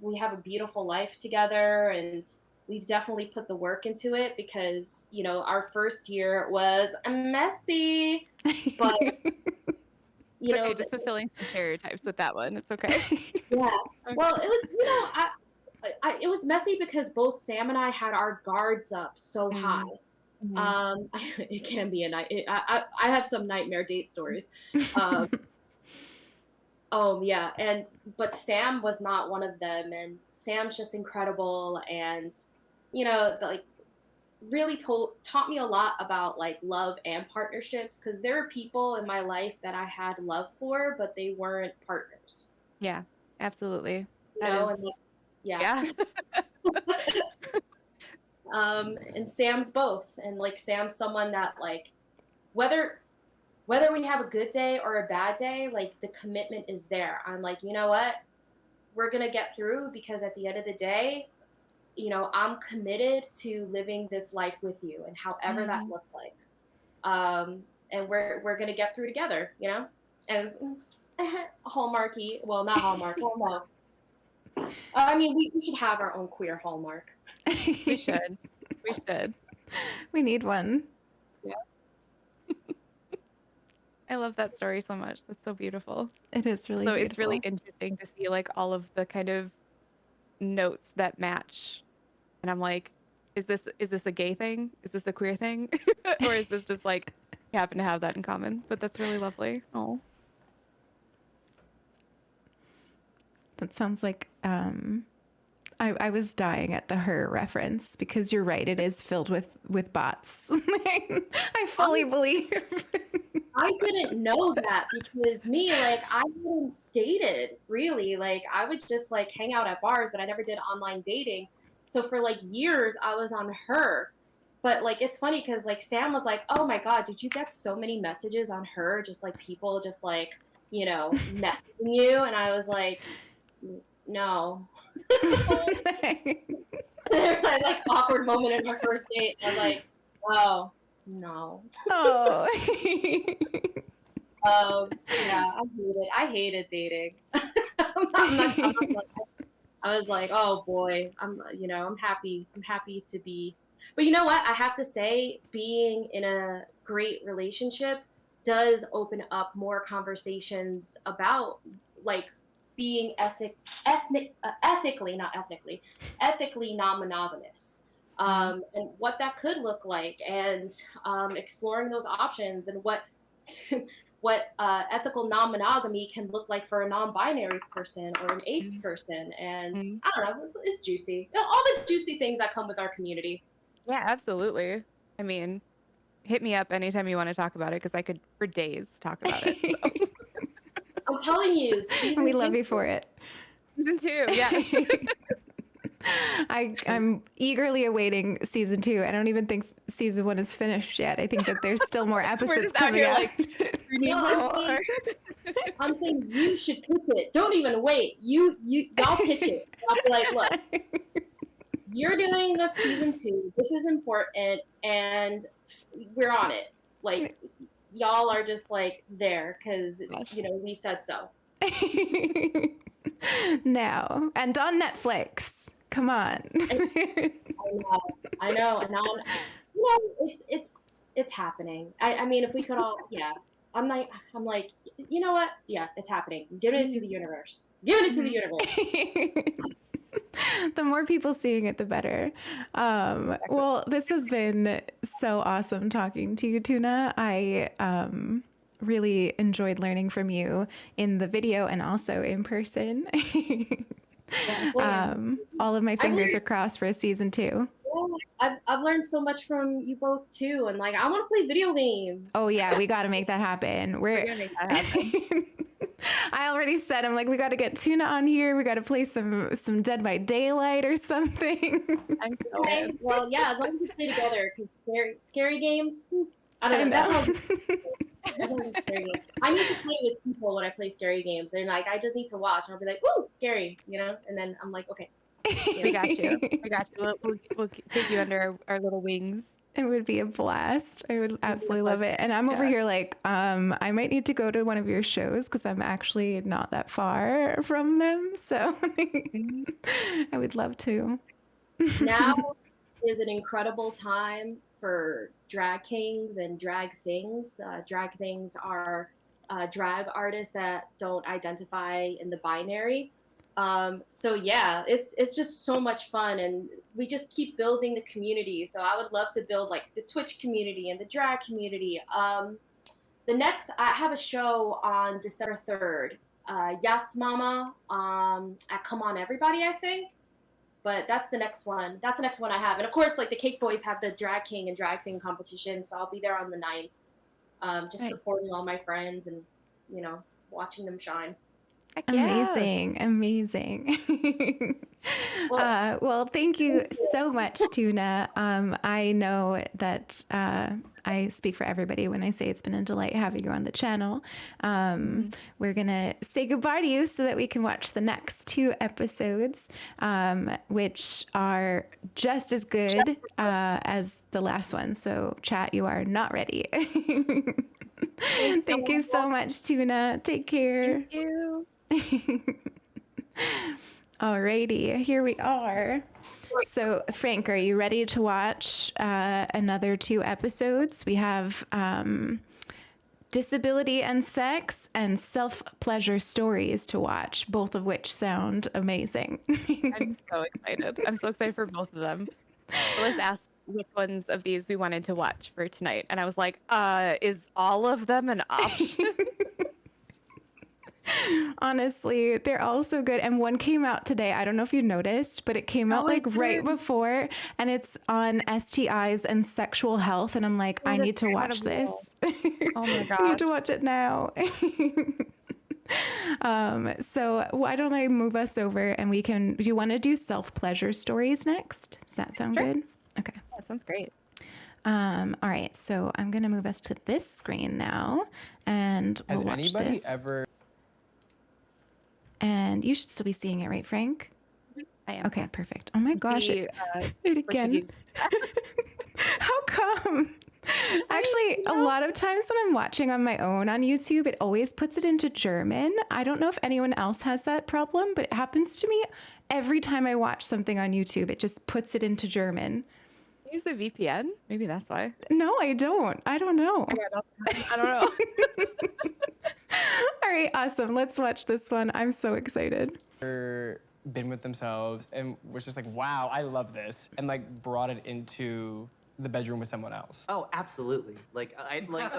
we have a beautiful life together, and we've definitely put the work into it, because you know, our first year was messy, but you know, Okay, just fulfilling some stereotypes with that one. It's okay. yeah. Well, it was, you know, it was messy because both Sam and I had our guards up so high. It can be a night. I have some nightmare date stories. Oh yeah, but Sam was not one of them, and Sam's just incredible, and you know, like really taught me a lot about like love and partnerships, because there were people in my life that I had love for, but they weren't partners. Yeah, absolutely. You That know, is, and like, yeah. yeah. And Sam's both, and like Sam's someone that like whether we have a good day or a bad day, like the commitment is there. I'm like, you know what, we're gonna get through, because at the end of the day, you know, I'm committed to living this life with you, and however that looks like, and we're gonna get through together, you know. And Hallmarky, well, not Hallmark, well, no. I mean, we should have our own queer Hallmark. We should. We should. We need one. I love that story so much. That's so beautiful. It is really So beautiful. it's really interesting to see like all of the kind of notes that match. And I'm like, is this a gay thing? Is this a queer thing? Or is this just like you happen to have that in common? But that's really lovely. Oh. That sounds like I was dying at the Her reference, because you're right, it is filled with bots. I fully believe. I didn't know that, because me, like, I hadn't dated really. Like, I would just like hang out at bars, but I never did online dating. So for like years, I was on Her. But like, it's funny because like Sam was like, "Oh my God, did you get so many messages on Her? Just like people just like, you know, messaging you?" And I was like, no. There's like awkward moment in our first date. I was like, oh no. Oh. Yeah, I hated dating. I was like, oh boy, I'm happy to be. But you know what? I have to say, being in a great relationship does open up more conversations about like being ethically non-monogamous, and what that could look like, and exploring those options, and what ethical non-monogamy can look like for a non-binary person or an ace person. And I don't know, it's juicy. All the juicy things that come with our community. Yeah, absolutely. I mean, hit me up anytime you want to talk about it, because I could for days talk about it. So. I'm telling you, season We 2. love you for it. Season 2, yes. I'm eagerly awaiting season 2. I don't even think season 1 is finished yet. I think that there's still more We're episodes just out coming here out. like, we need No, more. I'm saying you should pitch it. Don't even wait. Y'all pitch it. I'll be like, look, you're doing a season 2. This is important, and we're on it. Like, y'all are just like there because we said so. Now, and on Netflix. Come on. I know, and it's happening. I mean, if we could all, yeah. I'm like, you know what? Yeah, it's happening. Give it to the universe. Give it to the universe. The more people seeing it, the better. Well, this has been so awesome talking to you, Tuna. I really enjoyed learning from you in the video and also in person. All of my fingers are crossed for a season 2. I've learned so much from you both too, and like I want to play video games. Oh yeah, we got to make that happen. We're gonna make that happen. I already said, I'm like, we got to get Tuna on here. We got to play some Dead by Daylight or something. Okay, well, yeah, as long as we play together, because scary games. I don't know. That's all scary games. I need to play with people when I play scary games, and like I just need to watch. I'll be like, "Ooh, scary," and then I'm like, "Okay." We got you. We got you. We'll take you under our little wings. It would be a blast. I would absolutely love it. And I'm over here like, I might need to go to one of your shows because I'm actually not that far from them. So I would love to. Now is an incredible time for drag kings and drag things. Drag things are drag artists that don't identify in the binary. So yeah, it's just so much fun, and we just keep building the community. So I would love to build like the Twitch community and the drag community. I have a show on December 3rd. Yes Mama, at Come On Everybody, I think. But that's the next one. That's the next one I have. And of course, like the Cake Boys have the Drag King and Drag Thing competition, so I'll be there on the 9th. Just supporting all my friends and, watching them shine. Amazing. Well, thank you so much, Tuna. I know that I speak for everybody when I say it's been a delight having you on the channel. We're going to say goodbye to you so that we can watch the next 2 episodes, which are just as good as the last one. So, chat, you are not ready. Thank you so much, Tuna. Take care. Thank you. Alrighty, here we are. So, Frank, are you ready to watch another 2 episodes? We have Disability and Sex and Self-Pleasure Stories to watch, both of which sound amazing. I'm so excited. I'm so excited for both of them. Let's ask which ones of these we wanted to watch for tonight. And I was like, is all of them an option? Honestly, they're all so good. And one came out today. I don't know if you noticed, but it came out like right before, and it's on STIs and sexual health. And I'm like, I need to watch this. Oh my God. I need to watch it now. So why don't I move us over and do you want to do self-pleasure stories next? Does that sound good? Okay. That sounds great. All right. So I'm going to move us to this screen now, and we'll watch this. And you should still be seeing it, right, Frank? I am. Okay, perfect. Oh my gosh. It again. How come? Actually, a lot of times when I'm watching on my own on YouTube, it always puts it into German. I don't know if anyone else has that problem, but it happens to me every time I watch something on YouTube. It just puts it into German. Use a VPN? Maybe that's why. No, I don't. I don't know. I don't know. All right, awesome. Let's watch this one. I'm so excited. Been with themselves and was just like, wow, I love this, and like brought it into the bedroom with someone else. Oh, absolutely. Like I'd like.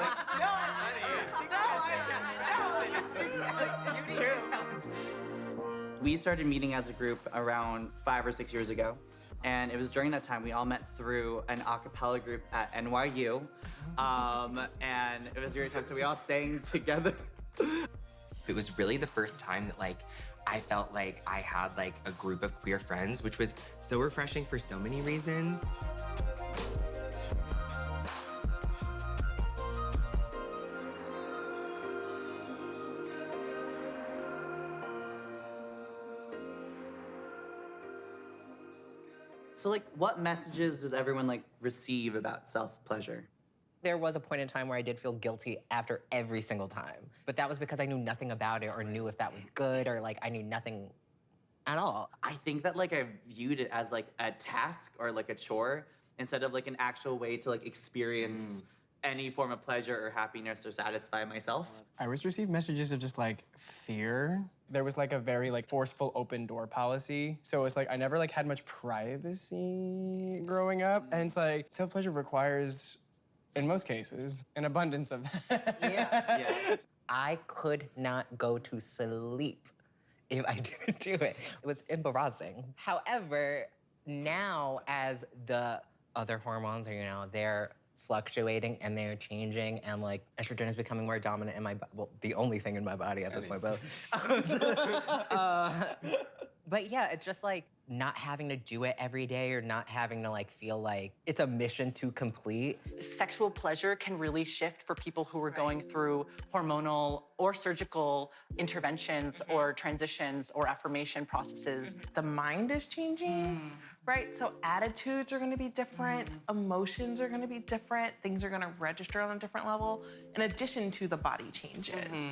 We started meeting as a group around 5 or 6 years ago. And it was during that time we all met through an a cappella group at NYU. And it was a great time. So we all sang together. It was really the first time that like I felt like I had like a group of queer friends, which was so refreshing for so many reasons. So like, what messages does everyone like receive about self-pleasure? There was a point in time where I did feel guilty after every single time, but that was because I knew nothing about it or knew if that was good or like I knew nothing at all. I think that like I viewed it as like a task or like a chore instead of like an actual way to like experience any form of pleasure or happiness or satisfy myself. I always received messages of just like fear. There was like a very like forceful open door policy. So it's like I never like had much privacy growing up. And it's like self-pleasure requires, in most cases, an abundance of that. Yeah. I could not go to sleep if I didn't do it. It was embarrassing. However, now as the other hormones are, you know, they're fluctuating and they're changing and like estrogen is becoming more dominant in my well, the only thing in my body at this point, but but yeah, it's just like not having to do it every day or not having to like feel like it's a mission to complete. Sexual pleasure can really shift for people who are going through hormonal or surgical interventions or transitions or affirmation processes. The mind is changing, right? So attitudes are gonna be different, emotions are gonna be different, things are gonna register on a different level, in addition to the body changes.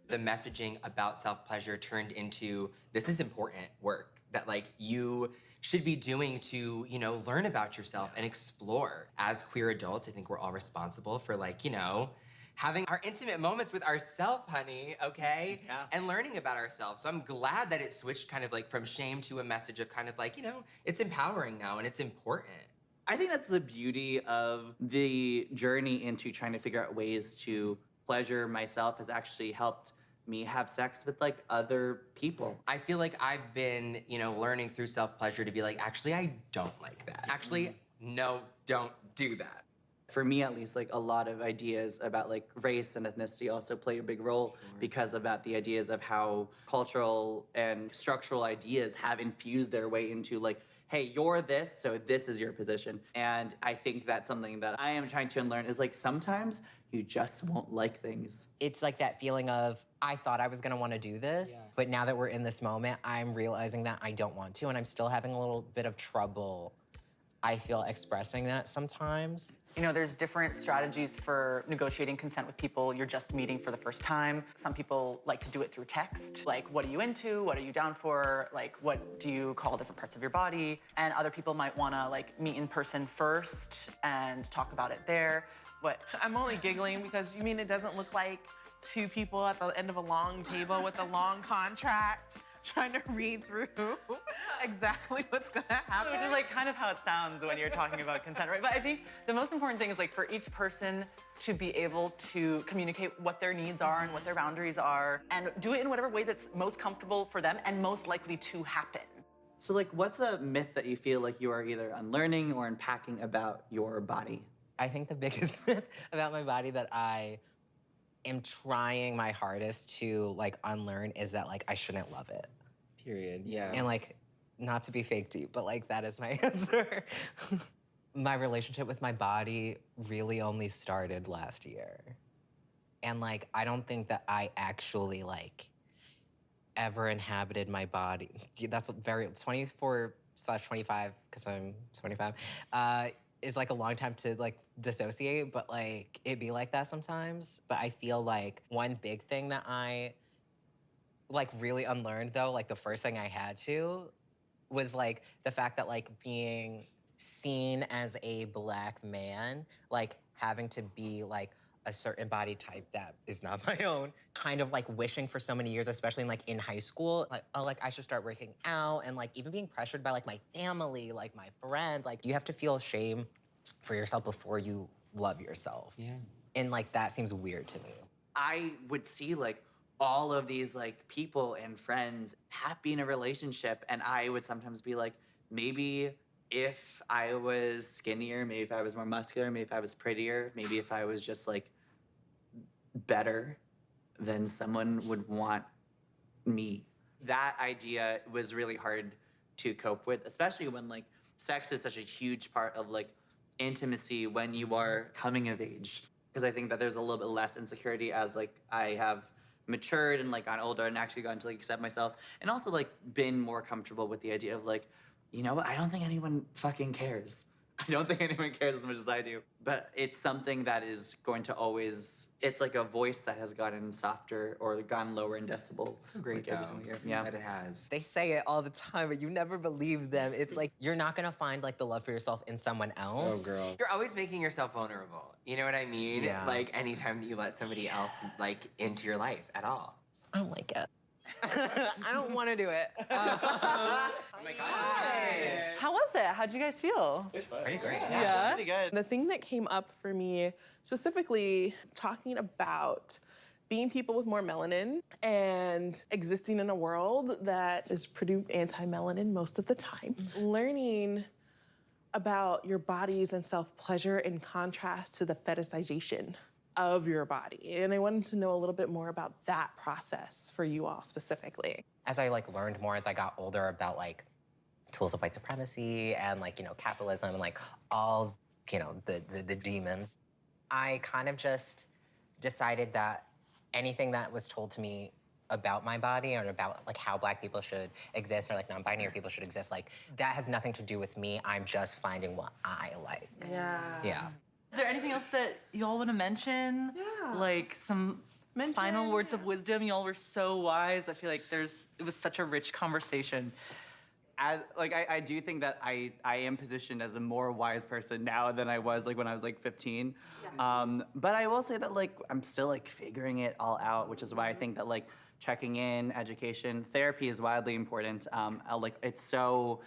The messaging about self-pleasure turned into, this is important work that like you should be doing to, you know, learn about yourself and explore. As queer adults, I think we're all responsible for like, you know, having our intimate moments with ourselves, honey, okay? Yeah. And learning about ourselves. So I'm glad that it switched kind of like from shame to a message of kind of like, you know, it's empowering now and it's important. I think that's the beauty of the journey into trying to figure out ways to pleasure myself has actually helped me have sex with like other people. I feel like I've been, you know, learning through self-pleasure to be like, actually, I don't like that. Actually, no, don't do that. For me, at least, like a lot of ideas about like race and ethnicity also play a big role because about the ideas of how cultural and structural ideas have infused their way into like, hey, you're this, so this is your position. And I think that's something that I am trying to unlearn is like sometimes you just won't like things. It's like that feeling of, I thought I was gonna wanna do this, but now that we're in this moment, I'm realizing that I don't want to, and I'm still having a little bit of trouble, I feel, expressing that sometimes. You know, there's different strategies for negotiating consent with people you're just meeting for the first time. Some people like to do it through text, like, what are you into? What are you down for? Like, what do you call different parts of your body? And other people might wanna like meet in person first and talk about it there. But I'm only giggling because you mean it doesn't look like two people at the end of a long table with a long contract trying to read through exactly what's gonna happen. which is like kind of how it sounds when you're talking about consent, right? But I think the most important thing is like for each person to be able to communicate what their needs are and what their boundaries are and do it in whatever way that's most comfortable for them and most likely to happen. So like, what's a myth that you feel like you are either unlearning or unpacking about your body? I think the biggest myth about my body that I am trying my hardest to like unlearn is that like I shouldn't love it. Period. Yeah. And like, not to be fake deep, but like that is my answer. My relationship with my body really only started last year. And like, I don't think that I actually like ever inhabited my body. That's a very 24/25, because I'm 25. Is like a long time to like dissociate, but like it be like that sometimes. But I feel like one big thing that I like really unlearned though, like the first thing I had to was like the fact that like being seen as a Black man, like having to be like a certain body type that is not my own, kind of like wishing for so many years, especially in high school, like, oh, like I should start working out and like even being pressured by like my family, like my friends, like you have to feel shame for yourself before you love yourself. Yeah. And like that seems weird to me. I would see like all of these like people and friends happy in a relationship, and I would sometimes be like, maybe if I was skinnier, maybe if I was more muscular, maybe if I was prettier, maybe if I was just like better, then someone would want me. That idea was really hard to cope with, especially when like sex is such a huge part of like intimacy when you are coming of age. Because I think that there's a little bit less insecurity as like I have matured and like gotten older and actually gotten to like accept myself, and also like been more comfortable with the idea of like, you know what, I don't think anyone fucking cares. I don't think anyone cares as much as I do. But it's something that is going to always, it's like a voice that has gotten softer or gone lower in decibels. So great, like, every single year. Yeah. that it has. They say it all the time, but you never believe them. It's like you're not gonna find like the love for yourself in someone else. Oh, girl. You're always making yourself vulnerable. You know what I mean? Yeah. Like anytime you let somebody else like into your life at all. I don't like it. I don't want to do it. Oh my God. How was it? How'd you guys feel? It's fun. Pretty great. Yeah. Pretty good. The thing that came up for me, specifically talking about being people with more melanin and existing in a world that is pretty anti-melanin most of the time, learning about your bodies and self-pleasure in contrast to the fetishization of your body. And I wanted to know a little bit more about that process for you all specifically. As I like learned more as I got older about like tools of white supremacy and like, you know, capitalism and like all, you know, the demons, I kind of just decided that anything that was told to me about my body or about like how Black people should exist or like non-binary people should exist, like that has nothing to do with me. I'm just finding what I like. Yeah. Yeah. Is there anything else that y'all want to mention? Yeah. Like some final words of wisdom? Y'all were so wise. I feel like it was such a rich conversation. As like I do think that I am positioned as a more wise person now than I was like when I was like 15. But I will say that like I'm still like figuring it all out, which is why I think that like checking in, education, therapy is wildly important. Like it's so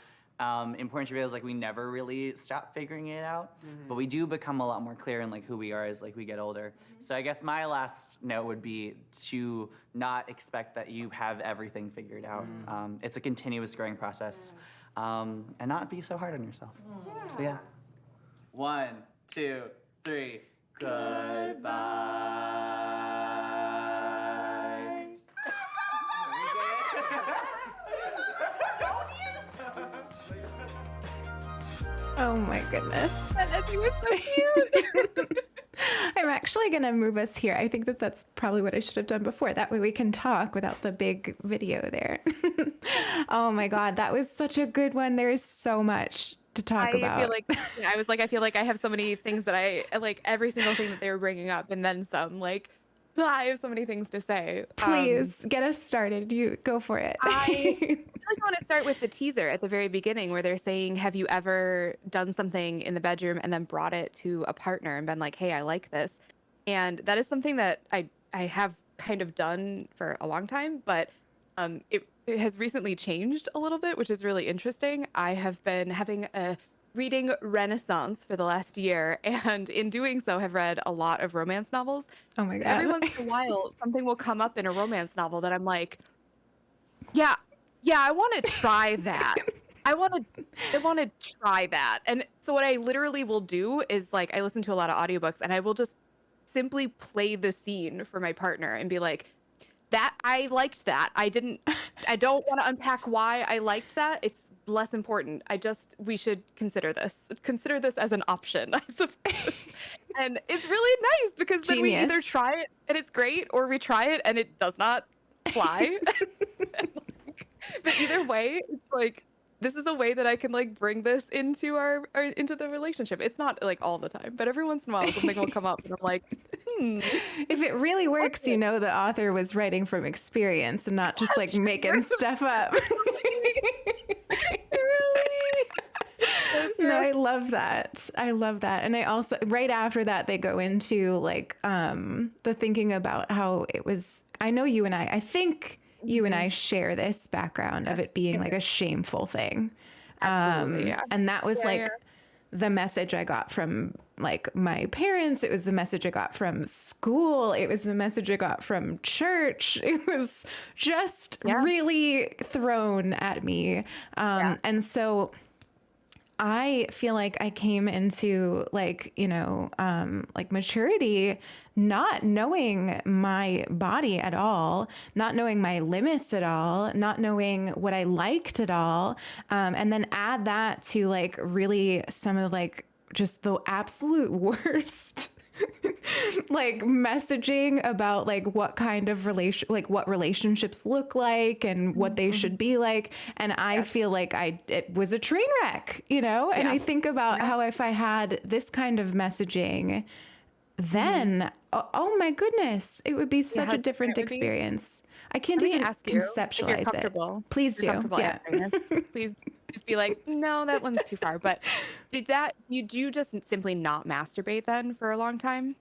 important to realize like we never really stop figuring it out, but we do become a lot more clear in like who we are as like we get older. So I guess my last note would be to not expect that you have everything figured out. It's a continuous growing process, and not be so hard on yourself. So yeah. 1, 2, 3. Goodbye. Oh my goodness. That ending was so cute. I'm actually going to move us here. I think that that's probably what I should have done before. That way we can talk without the big video there. Oh my God, that was such a good one. There is so much to talk about. I feel like I have so many things that I like, every single thing that they were bringing up and then some. Like, I have so many things to say. Please get us started. You go for it. I want to start with the teaser at the very beginning where they're saying, have you ever done something in the bedroom and then brought it to a partner and been like, hey, I like this? And that is something that I have kind of done for a long time, but it has recently changed a little bit, which is really interesting. I have been having a reading renaissance for the last year, and in doing so have read a lot of romance novels. Oh my God. Every once in a while, something will come up in a romance novel that I'm like, yeah, I want to try that. I want to try that. And so what I literally will do is like, I listen to a lot of audiobooks and I will just simply play the scene for my partner and be like, that I liked that. I don't want to unpack why I liked that. It's less important. We should consider this as an option, I suppose. And it's really nice because then we either try it and it's great, or we try it and it does not fly. But either way, it's like, this is a way that I can like bring this into into the relationship. It's not like all the time, but every once in a while something will come up and I'm like, If it really works, you know the author was writing from experience and not just like making stuff up. No, I love that. And I also, right after that, they go into like the thinking about how it was, I know you and I think you and I share this background of it being like a shameful thing. Absolutely, yeah. And that was the message I got from like my parents. It was the message I got from school. It was the message I got from church. It was just really thrown at me. And so I feel like I came into like, like maturity, not knowing my body at all, not knowing my limits at all, not knowing what I liked at all. And then add that to like really some of like just the absolute worst like messaging about like what kind of like what relationships look like and what they should be like. And I feel like it was a train wreck, and I think about how if I had this kind of messaging, then oh my goodness, it would be such a different experience. I can't Let me even ask you, if you're conceptualize it. comfortable. Please If you're do. comfortable Yeah. answering this, please just be like, no, that one's too far. But you just simply not masturbate then for a long time?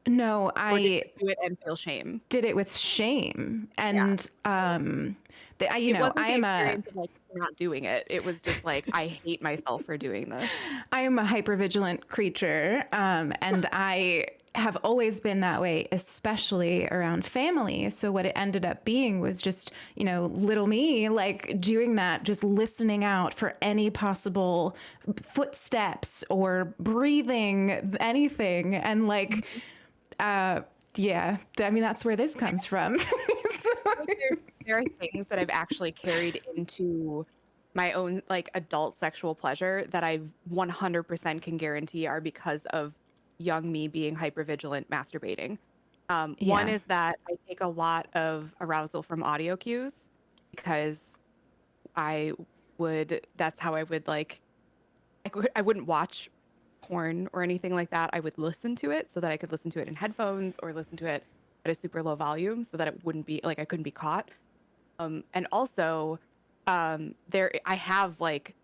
No, Or did I you do it and feel shame? did it with shame. And It wasn't I the am experience of like not doing it. It was just like, I hate myself for doing this. I am a hypervigilant creature, and I have always been that way, especially around family. So what it ended up being was just, little me, like doing that, just listening out for any possible footsteps or breathing, anything. And like, yeah, I mean, that's where this comes from. Like, there are things that I've actually carried into my own like adult sexual pleasure that I 100% can guarantee are because of young me being hypervigilant masturbating. One Yeah. is that I take a lot of arousal from audio cues because that's how I would like, I wouldn't watch porn or anything like that. I would listen to it so that I could listen to it in headphones or listen to it at a super low volume so that it wouldn't be like I couldn't be caught. And also, I have like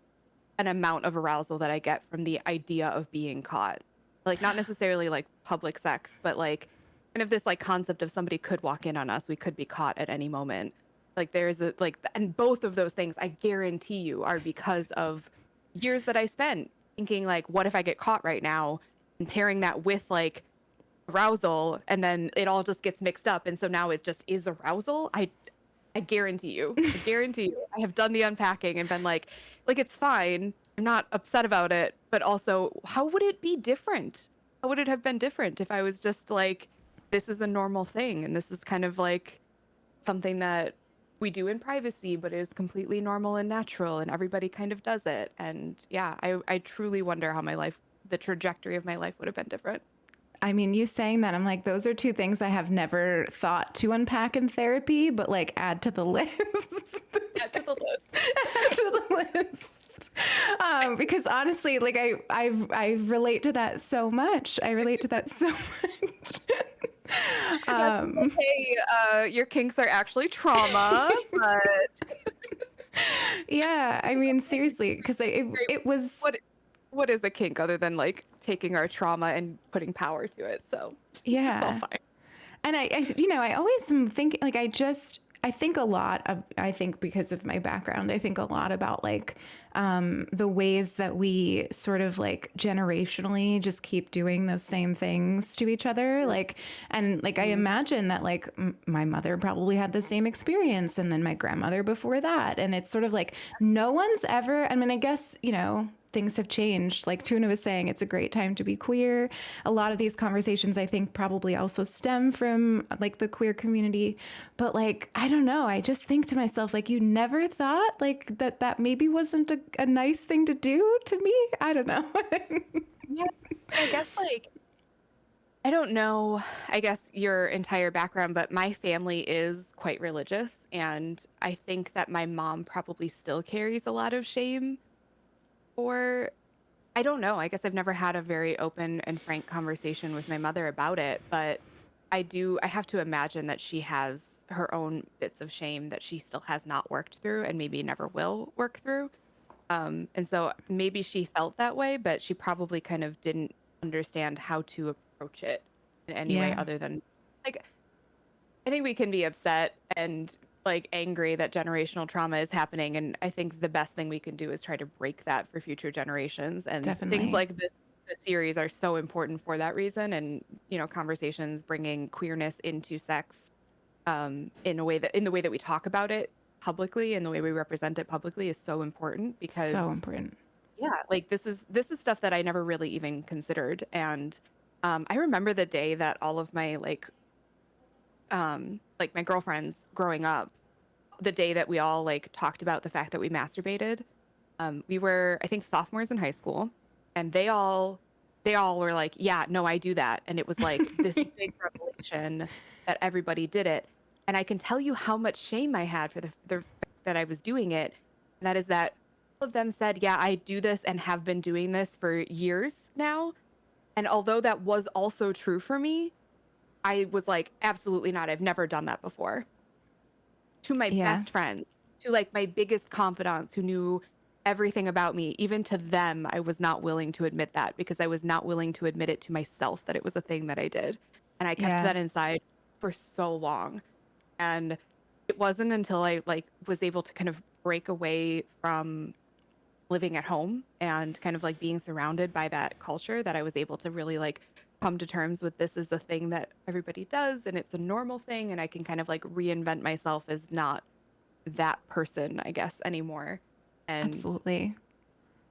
an amount of arousal that I get from the idea of being caught. Like not necessarily like public sex, but like kind of this like concept of somebody could walk in on us, we could be caught at any moment. Like there's a like, and both of those things I guarantee you are because of years that I spent thinking like, what if I get caught right now? And pairing that with like arousal, and then it all just gets mixed up, and so now it just is arousal. I guarantee you, I have done the unpacking and been like it's fine. I'm not upset about it, but also, how would it be different? How would it have been different if I was just like, this is a normal thing, and this is kind of like something that we do in privacy, but is completely normal and natural, and everybody kind of does it. And yeah, I truly wonder how the trajectory of my life would have been different. I mean, you saying that, I'm like, those are two things I have never thought to unpack in therapy, but like add to the list. Add to the list. Add to the list. Because honestly, like I relate to that so much. I relate to that so much. Okay, your kinks are actually trauma, but yeah, I mean, seriously, because it was. What is a kink other than like taking our trauma and putting power to it? So yeah, it's all fine. And I always am thinking like I think a lot of, I think because of my background, I think a lot about like the ways that we sort of like generationally just keep doing those same things to each other. Like, and like, I imagine that like my mother probably had the same experience, and then my grandmother before that. And it's sort of like, no one's ever, I mean, I guess, things have changed. Like Tuna was saying, it's a great time to be queer. A lot of these conversations, I think, probably also stem from like the queer community. But like, I don't know. I just think to myself, like, you never thought like that maybe wasn't a nice thing to do to me. I don't know. Yeah, I guess like, I don't know, I guess your entire background, but my family is quite religious. And I think that my mom probably still carries a lot of shame. Or I don't know. I guess I've never had a very open and frank conversation with my mother about it, but I have to imagine that she has her own bits of shame that she still has not worked through and maybe never will work through. And so maybe she felt that way, but she probably kind of didn't understand how to approach it in any way Yeah. other than like, I think we can be upset and like angry that generational trauma is happening, and I think the best thing we can do is try to break that for future generations. And Definitely. things like this series are so important for that reason. And conversations bringing queerness into sex in the way that we talk about it publicly and the way we represent it publicly is so important, because So important. yeah, like this is stuff that I never really even considered. And I remember the day that all of my like my girlfriends growing up, the day that we all like talked about the fact that we masturbated. We were, I think, sophomores in high school, and they all were like, "Yeah, no, I do that," and it was like this big revelation that everybody did it. And I can tell you how much shame I had for the fact that I was doing it. And that is that all of them said, "Yeah, I do this and have been doing this for years now." And although that was also true for me, I was like, "Absolutely not. I've never done that before." To my Yeah. best friends, to like my biggest confidants who knew everything about me, even to them, I was not willing to admit that because I was not willing to admit it to myself that it was a thing that I did. And I kept Yeah. that inside for so long. And it wasn't until I like was able to kind of break away from living at home and kind of like being surrounded by that culture that I was able to really like come to terms with this is the thing that everybody does and it's a normal thing and I can kind of like reinvent myself as not that person, I guess, anymore. And Absolutely.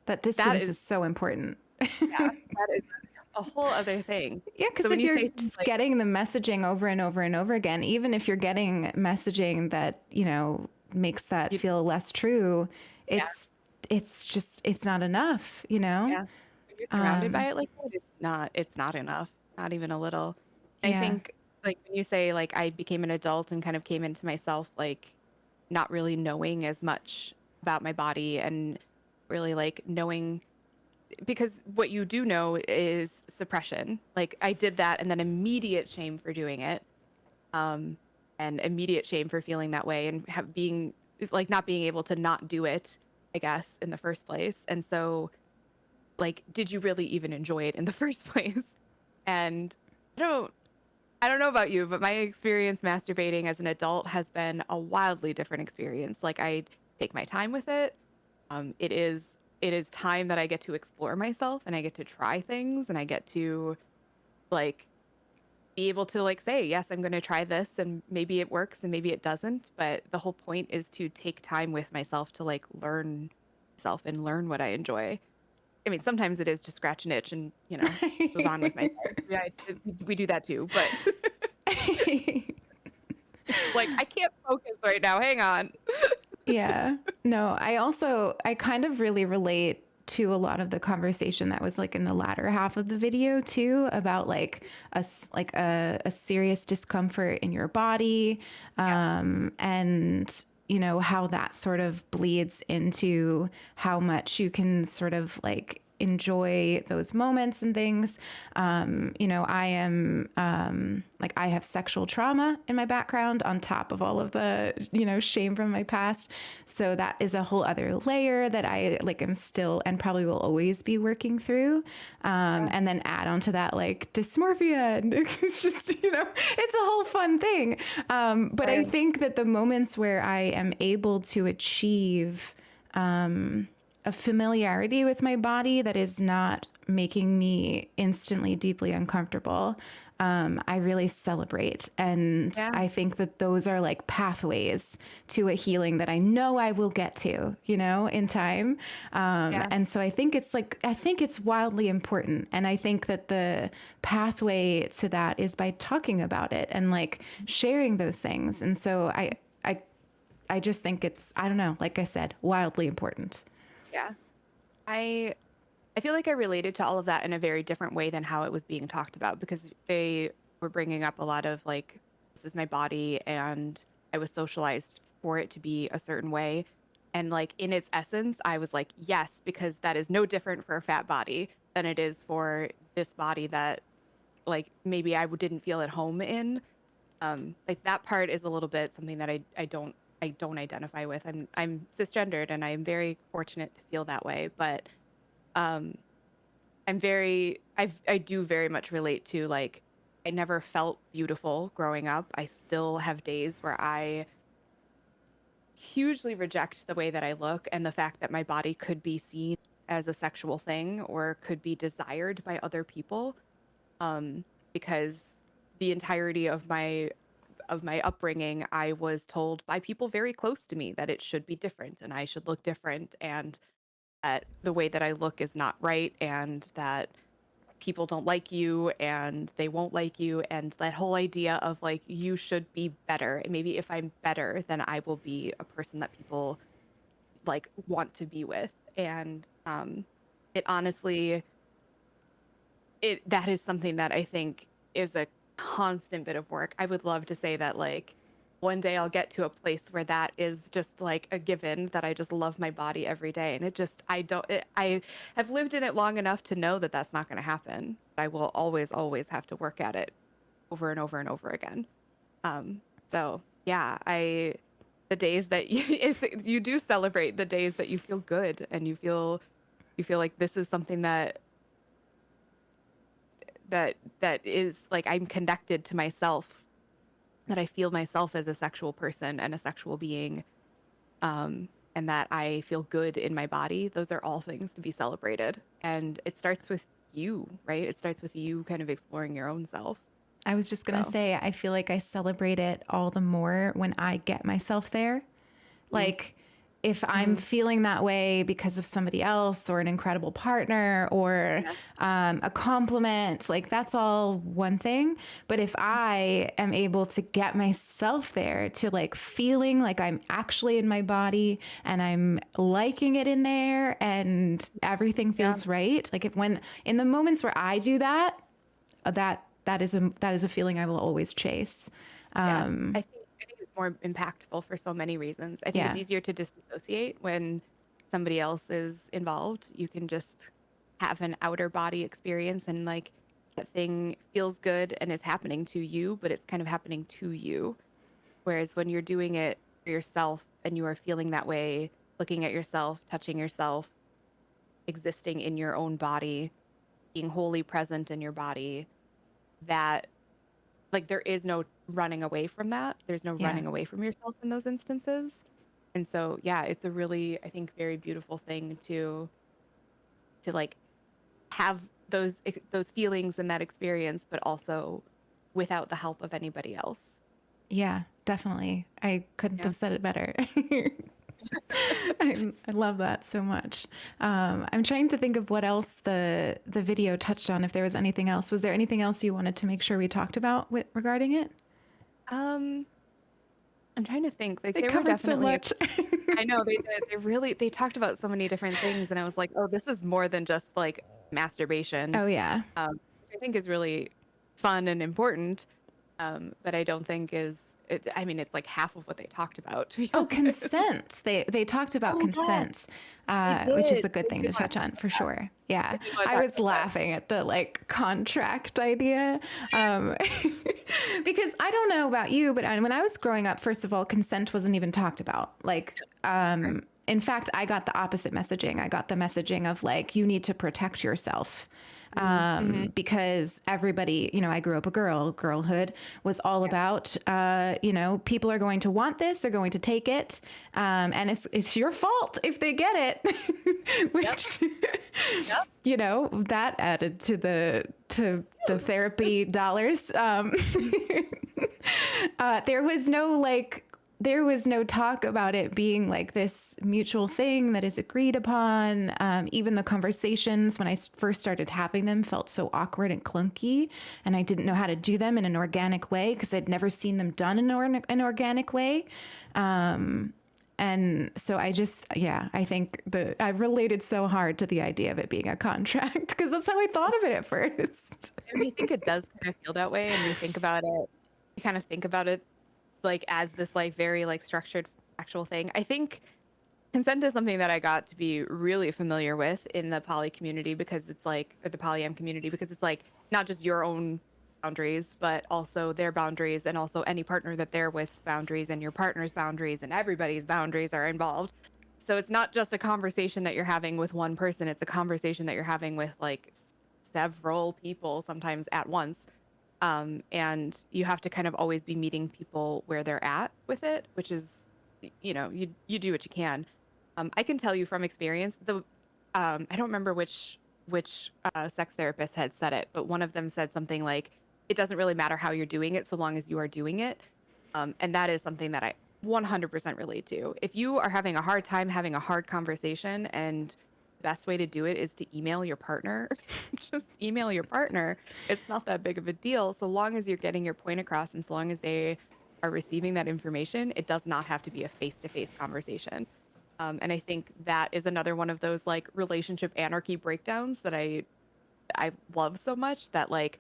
That that distance is, is so important. yeah, that is a whole other thing. Yeah, because So when if you you're say things just like, getting the messaging over and over and over again, even if you're getting messaging that, makes that you, feel less true, yeah, it's just it's not enough, you know? yeah, when you're surrounded by Um, it like that, it's not enough, not even a little. I yeah. think like when you say like I became an adult and kind of came into myself like not really knowing as much about my body and really like knowing because what you do know is suppression. Like I did that and then immediate shame for doing it. Um and immediate shame for feeling that way and being like not being able to not do it, I guess, in the first place. And so like did you really even enjoy it in the first place? And I don't I don't know about you, but my experience masturbating as an adult has been a wildly different experience. Like I take my time with it. It is time that I get to explore myself and I get to try things and I get to like be able to like say, yes, I'm going to try this and maybe it works and maybe it doesn't. But the whole point is to take time with myself to like learn myself and learn what I enjoy. I mean, sometimes it is just scratch an itch and, move on with my day. Yeah, we do that too. But like, I can't focus right now. Hang on. Yeah. No, I kind of really relate to a lot of the conversation that was like in the latter half of the video too about like a serious discomfort in your body, and how that sort of bleeds into how much you can sort of like enjoy those moments and things. I am like I have sexual trauma in my background on top of all of the, shame from my past. So that is a whole other layer that I like am still and probably will always be working through. And then add onto that like dysmorphia. And it's just, it's a whole fun thing. But I think that the moments where I am able to achieve a familiarity with my body that is not making me instantly deeply uncomfortable, I really celebrate. And I think that those are like pathways to a healing that I know I will get to, in time. And so I think it's wildly important. And I think that the pathway to that is by talking about it and like sharing those things. And so I just think it's, I don't know, like I said, wildly important. Yeah. I feel like I related to all of that in a very different way than how it was being talked about because they were bringing up a lot of like, this is my body and I was socialized for it to be a certain way. And like in its essence, I was like, yes, because that is no different for a fat body than it is for this body that like maybe I didn't feel at home in. Like that part is a little bit something that I don't identify with. I'm cisgendered and I'm very fortunate to feel that way, but I do very much relate to like I never felt beautiful growing up. I still have days where I hugely reject the way that I look and the fact that my body could be seen as a sexual thing or could be desired by other people. Because the entirety of my upbringing, I was told by people very close to me that it should be different and I should look different. And that the way that I look is not right and that people don't like you and they won't like you, and that whole idea of like you should be better, and maybe if I'm better then I will be a person that people like want to be with. And it honestly, that is something that I think is a constant bit of work. I would love to say that like one day I'll get to a place where that is just like a given, that I just love my body every day. And it just, I have lived in it long enough to know that that's not going to happen. I will always, always have to work at it over and over and over again. So yeah, the days that you do celebrate the days that you feel good and you feel like this is something that is like I'm connected to myself, that I feel myself as a sexual person and a sexual being, and that I feel good in my body. Those are all things to be celebrated. And it starts with you, right? It starts with you kind of exploring your own self. I was just going to say, I feel like I celebrate it all the more when I get myself there. Like, if I'm feeling that way because of somebody else or an incredible partner or a compliment, like that's all one thing. But if I am able to get myself there to like feeling like I'm actually in my body and I'm liking it in there and everything feels right. Like when in the moments where I do that, that is a feeling I will always chase. I think it's more impactful for so many reasons. I think it's easier to disassociate when somebody else is involved. You can just have an outer body experience and like that thing feels good and is happening to you, but it's kind of happening to you. Whereas when you're doing it for yourself and you are feeling that way, looking at yourself, touching yourself, existing in your own body, being wholly present in your body, that like there is no running away from that. There's no running away from yourself in those instances. And so, yeah, it's a really, I think, very beautiful thing to like have those feelings and that experience, but also without the help of anybody else. Yeah, definitely. I couldn't have said it better. I love that so much. I'm trying to think of what else the video touched on, if there was anything else. Was there anything else you wanted to make sure we talked about regarding it? I'm trying to think. Like They there were covered so definitely much. I know they did. They talked about so many different things, and I was like, oh, this is more than just like masturbation. Oh yeah. I think is really fun and important, but I don't think is. I mean, it's like half of what they talked about. To be honest. Consent. They talked about consent, which is a good thing to touch on for sure. Yeah, I was laughing at the like contract idea because I don't know about you, but when I was growing up, first of all, consent wasn't even talked about. Like, in fact, I got the opposite messaging. I got the messaging of like, you need to protect yourself. Because everybody, I grew up a girl. Girlhood was all about, people are going to want this, they're going to take it, and it's your fault if they get it. Which, that added to the therapy dollars. There was no talk about it being like this mutual thing that is agreed upon. Even the conversations when I first started having them felt so awkward and clunky, and I didn't know how to do them in an organic way because I'd never seen them done in an organic way. And so I think I related so hard to the idea of it being a contract because that's how I thought of it at first. And you think it does kind of feel that way, and you think about it, you kind of think about it like as this like very like structured actual thing. I think consent is something that I got to be really familiar with in the poly community because it's like, or the polyam community, because it's like not just your own boundaries, but also their boundaries, and also any partner that they're with's boundaries, and your partner's boundaries, and everybody's boundaries are involved. So it's not just a conversation that you're having with one person, it's a conversation that you're having with like several people, sometimes at once. And you have to kind of always be meeting people where they're at with it, which is, you do what you can. I can tell you from experience, I don't remember which sex therapist had said it, but one of them said something like, it doesn't really matter how you're doing it so long as you are doing it. And that is something that I 100% relate to. If you are having a hard time having a hard conversation and best way to do it is to email your partner. Just email your partner. It's not that big of a deal. So long as you're getting your point across and so long as they are receiving that information, it does not have to be a face-to-face conversation. And I think that is another one of those like relationship anarchy breakdowns that I love so much, that like,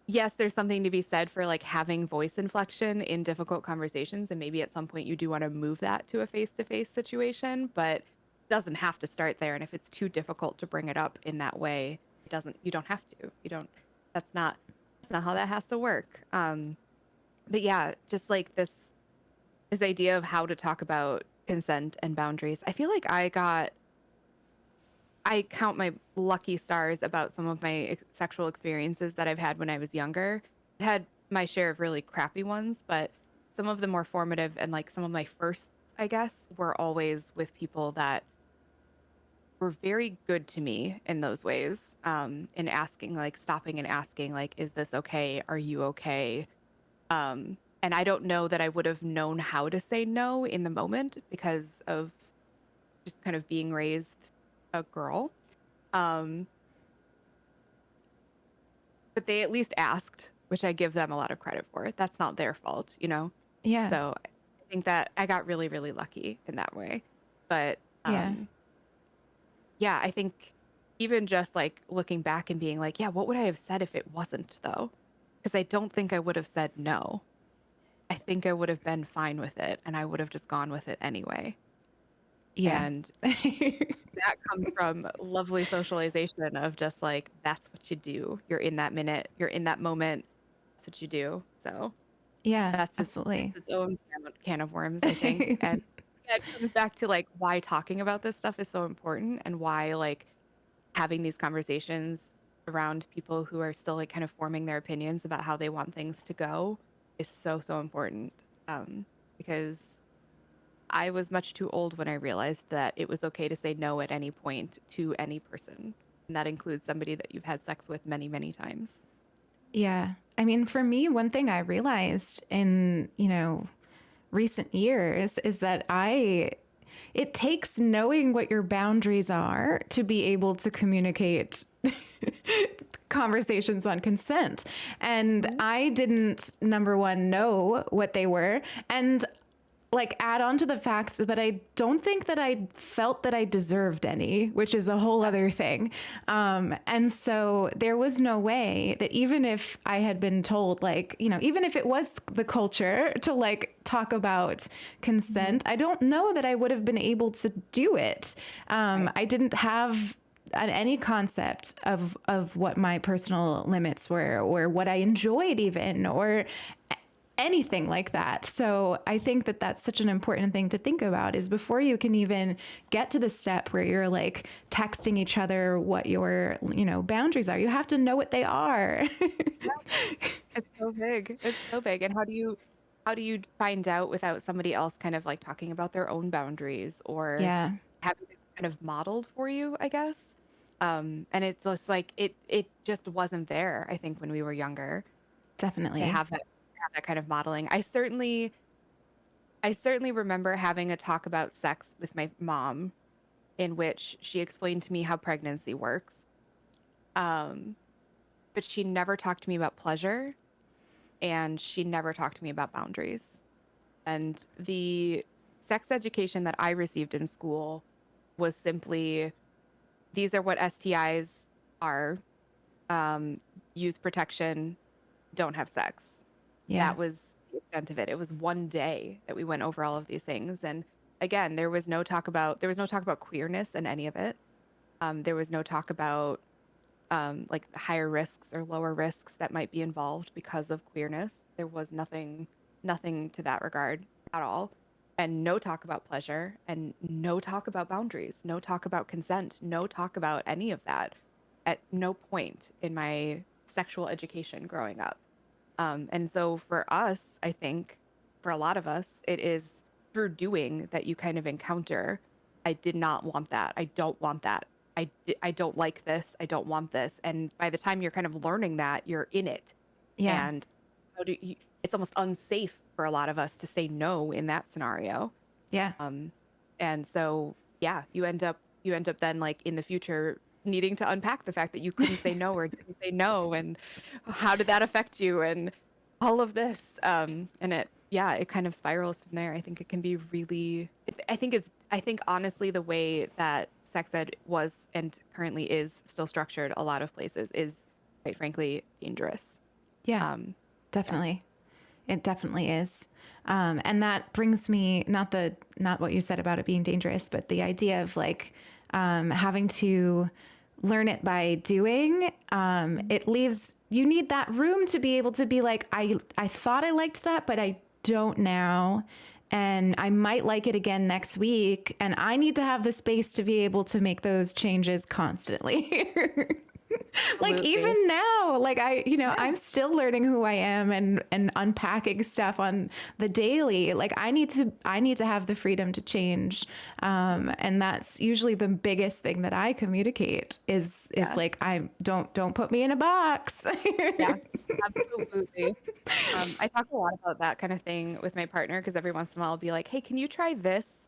yes, there's something to be said for like having voice inflection in difficult conversations. And maybe at some point you do want to move that to a face-to-face situation, but it doesn't have to start there. And if it's too difficult to bring it up in that way, you don't have to. That's not how that has to work. But yeah, just like this idea of how to talk about consent and boundaries. I feel like I count my lucky stars about some of my sexual experiences that I've had when I was younger. I've had my share of really crappy ones, but some of the more formative and like some of my firsts, I guess, were always with people that were very good to me in those ways. In asking, like stopping and asking, like, is this okay? Are you okay? And I don't know that I would have known how to say no in the moment because of just kind of being raised a girl. But they at least asked, which I give them a lot of credit for. That's not their fault, you know? Yeah. So I think that I got really, really lucky in that way. But Yeah. yeah, I think even just like looking back and being like, yeah, what would I have said if it wasn't though? Because I don't think I would have said no. I think I would have been fine with it and I would have just gone with it anyway. Yeah. And that comes from lovely socialization of just like, that's what you do. You're in that minute, you're in that moment. That's what you do. So Yeah, that's absolutely. its own can of worms, I think. And yeah, it comes back to like why talking about this stuff is so important and why like having these conversations around people who are still like kind of forming their opinions about how they want things to go is so, so important. Because I was much too old when I realized that it was okay to say no at any point to any person. And that includes somebody that you've had sex with many, many times. Yeah. I mean, for me, one thing I realized in, recent years is that it takes knowing what your boundaries are to be able to communicate conversations on consent. And I didn't, number one, know what they were. And like add on to the fact that I don't think that I felt that I deserved any, which is a whole other thing. And so there was no way that even if I had been told, like, even if it was the culture to like talk about consent, I don't know that I would have been able to do it. I didn't have any concept of what my personal limits were or what I enjoyed even, or anything like that. So I think that that's such an important thing to think about is before you can even get to the step where you're like texting each other what your, boundaries are, you have to know what they are. It's so big. It's so big. And how do you find out without somebody else kind of like talking about their own boundaries or Yeah. having it kind of modeled for you, I guess? And it's just like it just wasn't there, I think, when we were younger. Definitely. To have that kind of modeling. I certainly remember having a talk about sex with my mom in which she explained to me how pregnancy works. But she never talked to me about pleasure and she never talked to me about boundaries. And the sex education that I received in school was simply, these are what STIs are. Use protection, don't have sex. Yeah. That was the extent of it. It was one day that we went over all of these things. And again, there was no talk about queerness in any of it. There was no talk about like higher risks or lower risks that might be involved because of queerness. There was nothing to that regard at all. And no talk about pleasure and no talk about boundaries, no talk about consent, no talk about any of that at no point in my sexual education growing up. And so for us, I think for a lot of us, it is through doing that you kind of encounter, I did not want that. I don't want that. I don't like this. I don't want this. And by the time you're kind of learning that, you're in it. Yeah. And it's almost unsafe for a lot of us to say no in that scenario. Yeah. And so, yeah, you end up you end up then like in the future needing to unpack the fact that you couldn't say no or didn't say no, and how did that affect you, and all of this. And it kind of spirals from there. I think it can be really, I think honestly the way that sex ed was and currently is still structured a lot of places is quite frankly dangerous. Yeah, definitely. It definitely is. And that brings me, not what you said about it being dangerous, but the idea of like having to learn it by doing. It leaves, you need that room to be able to be like, I thought I liked that, but I don't now. And I might like it again next week. And I need to have the space to be able to make those changes constantly. Like even now, like I'm still learning who I am and unpacking stuff on the daily. Like I need to have the freedom to change. And that's usually the biggest thing that I communicate is like, I don't put me in a box. Yeah, absolutely. I talk a lot about that kind of thing with my partner because every once in a while I'll be like, hey, can you try this?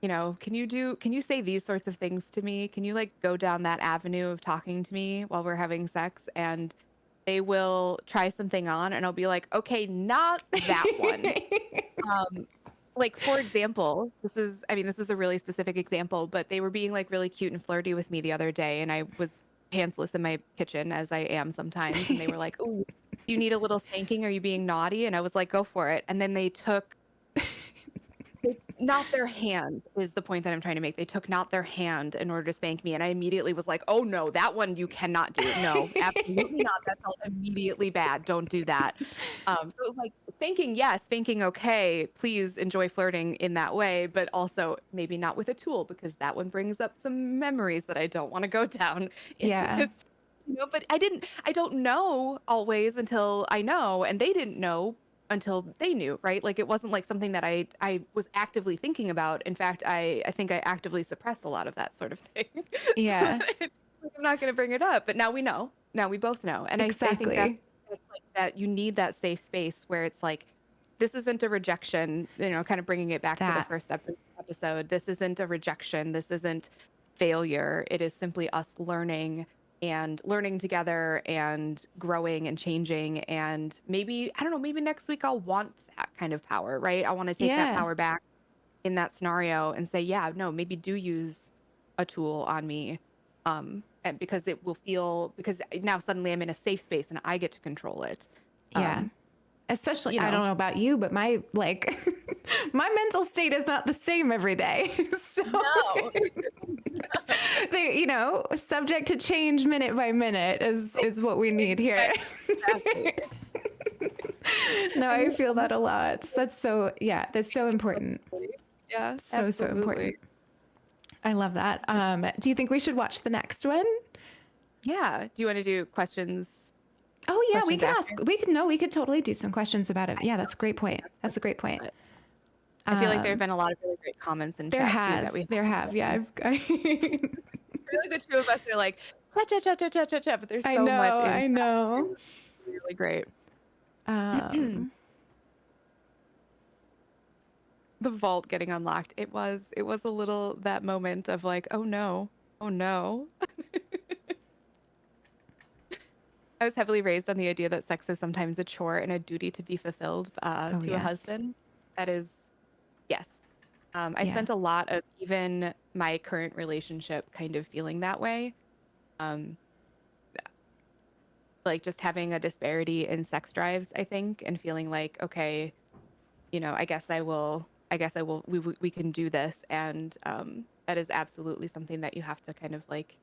Can you say these sorts of things to me? Can you like go down that avenue of talking to me while we're having sex? And they will try something on and I'll be like, okay, not that one. Like for example, this is a really specific example, but they were being like really cute and flirty with me the other day and I was pantsless in my kitchen as I am sometimes. And they were like, oh, do you need a little spanking? Are you being naughty? And I was like, go for it. And then they took not their hand is the point that I'm trying to make. They took not their hand in order to spank me. And I immediately was like, oh no, that one you cannot do. No, absolutely not. That felt immediately bad. Don't do that. So it was like spanking, yes, spanking, okay. Please enjoy flirting in that way, but also maybe not with a tool because that one brings up some memories that I don't want to go down. Yeah. But I don't know always until I know, and they didn't know until they knew, right? Like it wasn't like something that I was actively thinking about. In fact, I think I actively suppress a lot of that sort of thing. Yeah. I'm not going to bring it up, but now we know. Now we both know. And exactly. I think that's like that you need that safe space where it's like, this isn't a rejection, kind of bringing it back to the first episode. This isn't a rejection. This isn't failure. It is simply us learning together and growing and changing. And maybe, I don't know, maybe next week I'll want that kind of power, right? I want to take that power back in that scenario and say, yeah, no, maybe do use a tool on me. And because it will feel, because now suddenly I'm in a safe space and I get to control it. Yeah. Especially, I don't know about you, but my my mental state is not the same every day. So No. they, subject to change minute by minute is what we need here. Exactly. No, I feel that a lot. That's so important. Yeah. So important. I love that. Do you think we should watch the next one? Yeah. Do you want to do questions? Oh yeah, we questions could after? we could totally do some questions about it. Yeah, that's a great point. That's a great point. I feel like there have been a lot of really great comments in chat too There have. Yeah. I feel like the two of us are like, cha, cha, cha, cha, cha, cha, but there's so much. I know. It's really great. The vault getting unlocked. It was a little that moment of like, oh no. I was heavily raised on the idea that sex is sometimes a chore and a duty to be fulfilled to a husband. That is, yes. I spent a lot of even my current relationship kind of feeling that way. Like just having a disparity in sex drives, I think, and feeling like, okay, I guess I will, we can do this. And that is absolutely something that you have to kind of like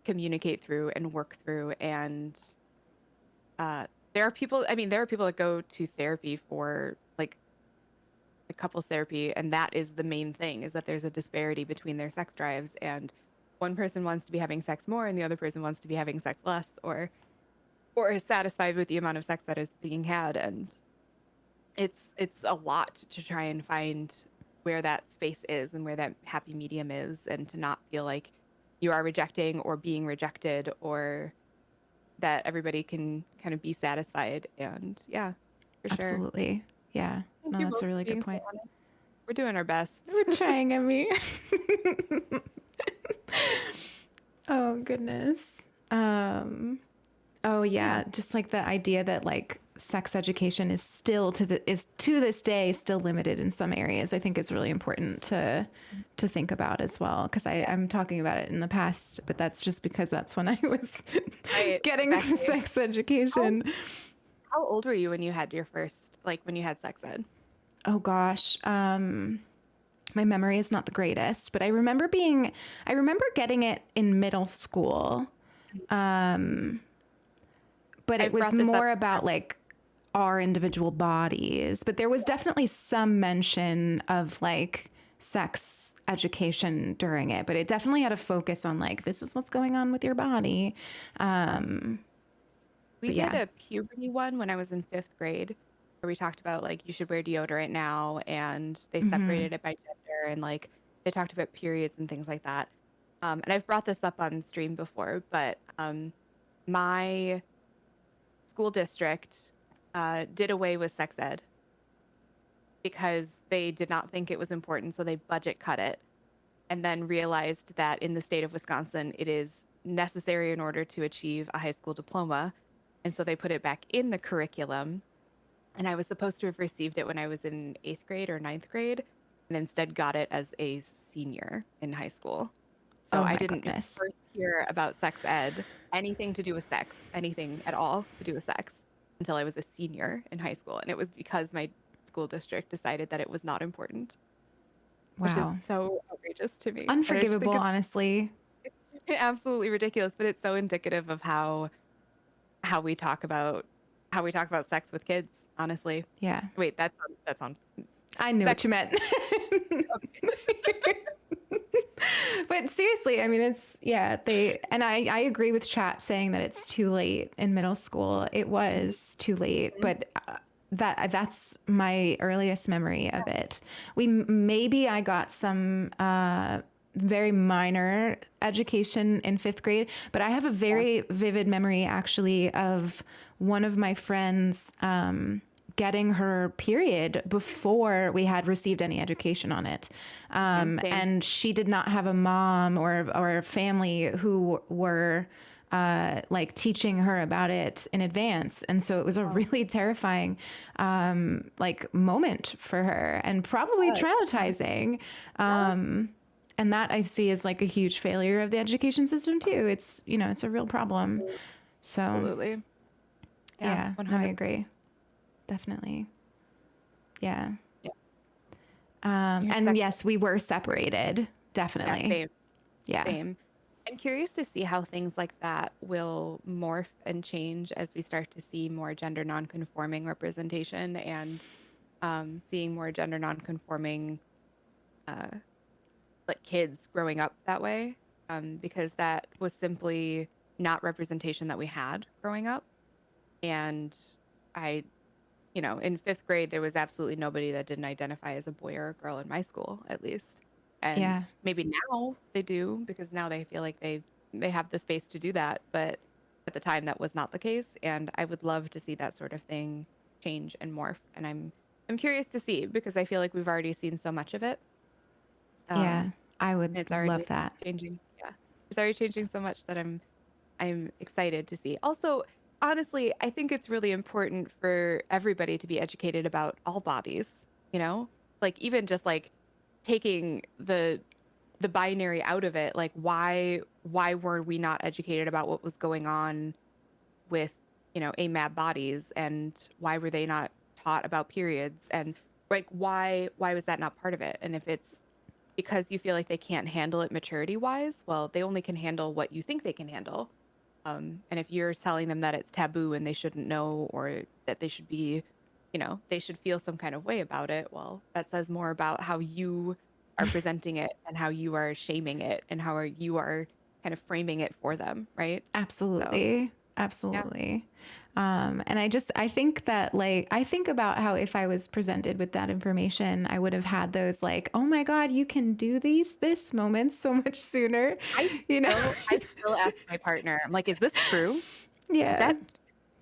communicate through and work through. And there are people that go to therapy for like couples therapy, and that is the main thing, is that there's a disparity between their sex drives, and one person wants to be having sex more and the other person wants to be having sex less, or is satisfied with the amount of sex that is being had. And it's a lot to try and find where that space is and where that happy medium is, and to not feel like you are rejecting or being rejected, or that everybody can kind of be satisfied. And yeah, for sure. Absolutely. Yeah. No, that's a really good point. We're doing our best. We're trying, Emmy. Oh goodness. Oh yeah, just like the idea that like sex education is still to this day still limited in some areas, I think is really important to think about as well. Because I'm talking about it in the past, but that's just because that's when I was Right, getting exactly. sex education. How old were you when you had your first, like when you had sex ed? Oh gosh. My memory is not the greatest, but I remember getting it in middle school. But it I've was brought this up more about like our individual bodies. But there was definitely some mention of like sex education during it, but it definitely had a focus on like, this is what's going on with your body. We But did yeah. a puberty one when I was in 5th grade, where we talked about like you should wear deodorant now, and they separated it by gender, and like they talked about periods and things like that. And I've brought this up on stream before, but my school district did away with sex ed because they did not think it was important, so they budget cut it, and then realized that in the state of Wisconsin, it is necessary in order to achieve a high school diploma. And so they put it back in the curriculum. And I was supposed to have received it when I was in 8th grade or 9th grade, and instead got it as a senior in high school. So Oh I my didn't goodness. first hear about sex ed, anything to do with sex, anything at all to do with sex, until I was a senior in high school. And it was because my school district decided that it was not important, which is Wow. so outrageous to me. And I just think Unforgivable, honestly. it's absolutely ridiculous, but it's so indicative of how we talk about sex with kids, honestly. Yeah. Wait, that's on I knew what sex. you meant. But seriously, I mean, I agree with chat saying that it's too late in middle school. It was too late, but that's my earliest memory of it. Maybe I got some very minor education in 5th grade, but I have a very vivid memory actually of one of my friends getting her period before we had received any education on it. And she did not have a mom or a family who were like teaching her about it in advance. And so it was a really terrifying like moment for her and probably traumatizing. And that I see as like a huge failure of the education system too. It's, it's a real problem. So Absolutely. yeah, no, I 100%. agree. Definitely. Yeah. Your And second- yes, we were separated. Definitely. Same. Yeah. Same. I'm curious to see how things like that will morph and change as we start to see more gender nonconforming representation and seeing more gender nonconforming like kids growing up that way, because that was simply not representation that we had growing up. And I, in 5th grade, there was absolutely nobody that didn't identify as a boy or a girl in my school, at least. And Yeah. maybe now they do because now they feel like they have the space to do that. But at the time, that was not the case. And I would love to see that sort of thing change and morph. And I'm curious to see because I feel like we've already seen so much of it. Yeah. I would It's already love that. changing. Yeah, it's already changing so much that I'm excited to see. Also, honestly, I think it's really important for everybody to be educated about all bodies. Like even just like taking the binary out of it. Like why were we not educated about what was going on with AMAB bodies, and why were they not taught about periods, and like why was that not part of it? And if it's because you feel like they can't handle it maturity wise, well, they only can handle what you think they can handle. And if you're telling them that it's taboo and they shouldn't know, or that they should be, they should feel some kind of way about it, well, that says more about how you are presenting it and how you are shaming it and how you are kind of framing it for them, right? Absolutely. Absolutely. And I think that I think about how if I was presented with that information, I would have had those like, oh my God, you can do this moments so much sooner. I still ask my partner, I'm like, is this true? Yeah. Is that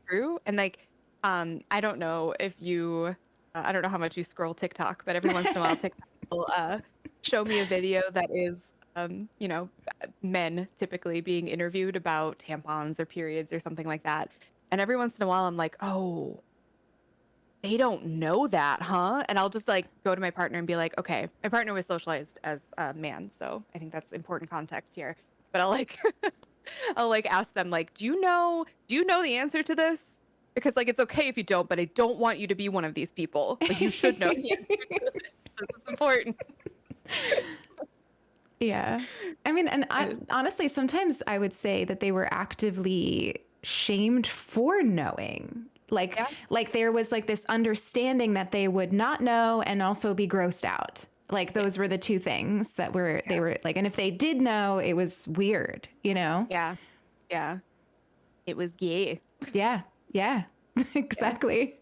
true? And like, I don't know if you, I don't know how much you scroll TikTok, but every once in a while TikTok will show me a video that is you know, men typically being interviewed about tampons or periods or something like that. And every once in a while, I'm like, oh, they don't know that, huh? And I'll just like go to my partner and be like, okay, my partner was socialized as a man, so I think that's important context here. But I'll like, I'll like ask them like, do you know the answer to this? Because like it's okay if you don't, but I don't want you to be one of these people. Like you should know the answer to this. This is important. Yeah. I mean, and honestly, sometimes I would say that they were actively shamed for knowing. Like there was like this understanding that they would not know and also be grossed out. Like those were the two things that they were like, and if they did know, it was weird, you know? Yeah. Yeah. It was gay. Yeah. Yeah. Exactly.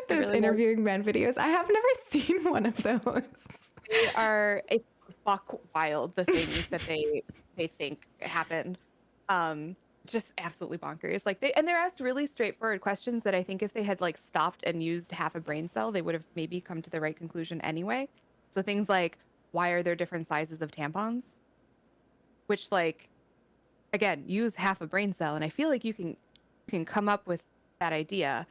Those really interviewing men videos. I have never seen one of those. It's buck wild, the things that they think happened. Just absolutely bonkers. Like they're asked really straightforward questions that I think if they had like stopped and used half a brain cell, they would have maybe come to the right conclusion anyway. So things like, why are there different sizes of tampons? Which like, again, use half a brain cell, and I feel like you can come up with that idea.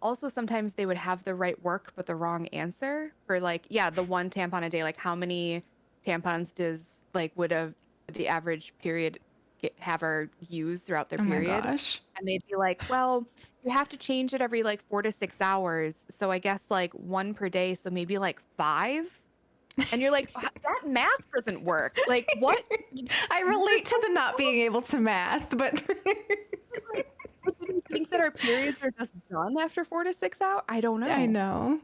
Also, sometimes they would have the right work but the wrong answer for like, yeah, the one tampon a day. Like, how many tampons would the average period haver use throughout their period? My gosh. And they'd be like, well, you have to change it every like 4 to 6 hours. So I guess like 1 per day. So maybe like 5. And you're like, that math doesn't work. Like, what? I relate to the not being able to math, but do you think that our periods are just done after 4 to 6 hours? I don't know. I know.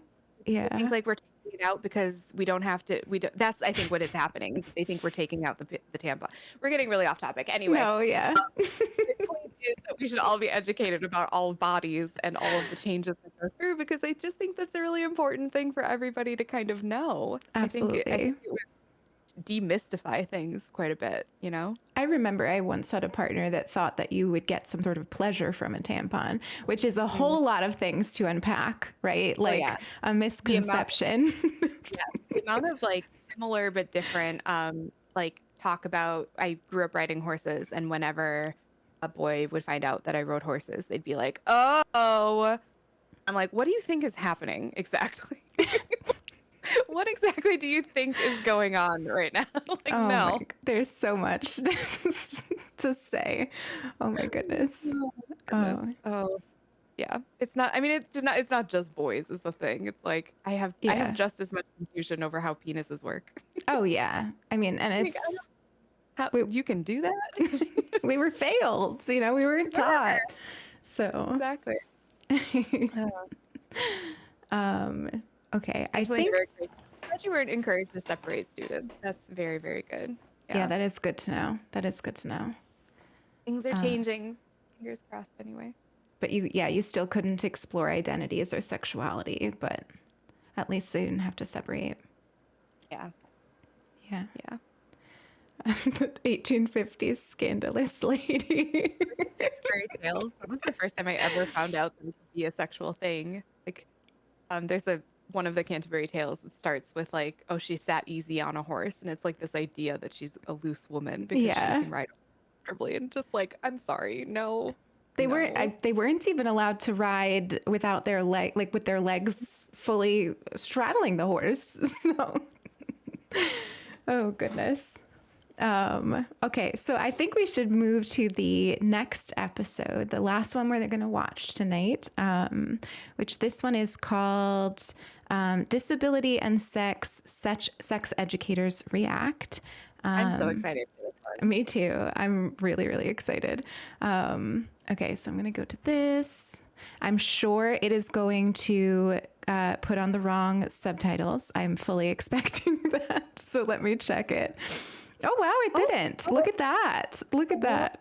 Yeah. I think like we're taking it out because we don't have to. That's I think what is happening. They think we're taking out the tampon. We're getting really off topic. Anyway. No, yeah. The point is that we should all be educated about all bodies and all of the changes that go through, because I just think that's a really important thing for everybody to kind of know. Absolutely. I think it would demystify things quite a bit, you know? I remember I once had a partner that thought that you would get some sort of pleasure from a tampon, which is a whole lot of things to unpack, right? Like a misconception. The amount of like similar but different like talk about, I grew up riding horses, and whenever a boy would find out that I rode horses, they'd be like, oh, I'm like, what do you think is happening exactly? What exactly do you think is going on right now? Like, no. There's so much to say. Oh my goodness. Oh, yeah. It's not. I mean, it's not just boys is the thing. It's like I have just as much confusion over how penises work. Oh yeah. I mean, and Like, it's how you can do that. we were failed. You know, we weren't taught. So Exactly. Okay. I Definitely think. very great. I'm glad you weren't encouraged to separate students. That's very, very good. Yeah, that is good to know. That is good to know. Things are changing. Fingers crossed, anyway. But you still couldn't explore identities or sexuality, but at least they didn't have to separate. Yeah. Yeah. Yeah. 1850s scandalous lady. Fairy tales. That was the first time I ever found out that it could be a sexual thing. Like, there's one of the Canterbury Tales that starts with like, oh, she sat easy on a horse, and it's like this idea that she's a loose woman because she can ride comfortably, and just like, I'm sorry, no. They weren't even allowed to ride without their with their legs fully straddling the horse. So, oh goodness. Okay, so I think we should move to the next episode, the last one we're going to watch tonight, which this one is called Disability and Sex Educators React. I'm so excited for this one. Me too. I'm really, really excited. Okay, so I'm going to go to this. I'm sure it is going to put on the wrong subtitles. I'm fully expecting that, so let me check it. Oh, wow, it didn't. Look at that. Look at that.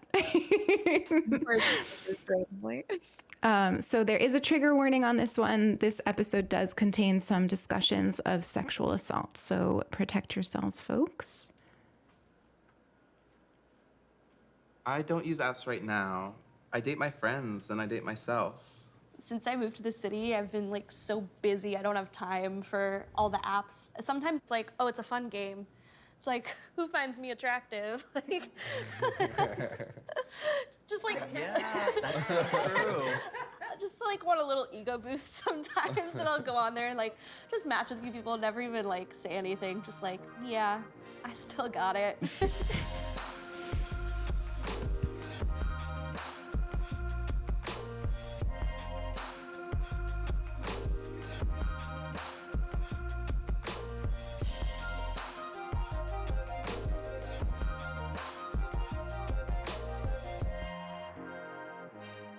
So there is a trigger warning on this one. This episode does contain some discussions of sexual assault, so protect yourselves, folks. I don't use apps right now. I date my friends and I date myself. Since I moved to the city, I've been like so busy. I don't have time for all the apps. Sometimes it's like, oh, it's a fun game. It's like, who finds me attractive? Like, just like, Yeah, that's so true. just like want a little ego boost sometimes, and I'll go on there and like just match with a few people, never even like say anything, just like, yeah, I still got it.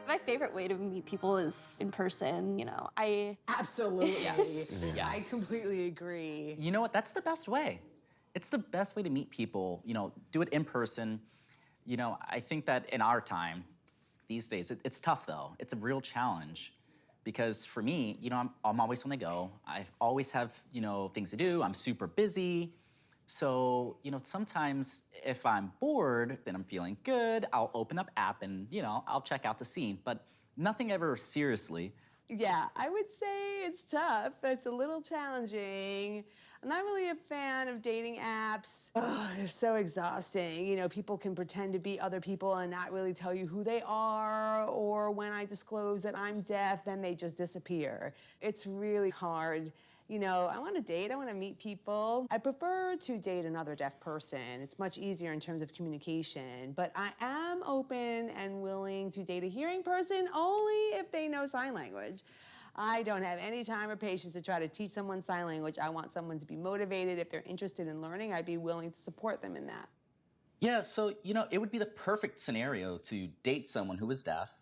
My favorite way to meet people is in person. You know, Absolutely. Yes. I completely agree. You know what? That's the best way. It's the best way to meet people. You know, do it in person. You know, I think that in our time, these days, it's tough though. It's a real challenge because for me, you know, I'm always on the go. I always have, you know, things to do. I'm super busy. So, you know, sometimes if I'm bored, then I'm feeling good, I'll open up app and, you know, I'll check out the scene, but nothing ever seriously. Yeah, I would say it's tough. It's a little challenging. I'm not really a fan of dating apps. Oh, they're so exhausting. You know, people can pretend to be other people and not really tell you who they are, or when I disclose that I'm deaf, then they just disappear. It's really hard. You know, I want to date, I want to meet people. I prefer to date another deaf person. It's much easier in terms of communication, but I am open and willing to date a hearing person only if they know sign language. I don't have any time or patience to try to teach someone sign language. I want someone to be motivated. If they're interested in learning, I'd be willing to support them in that. Yeah, so, you know, it would be the perfect scenario to date someone who was deaf.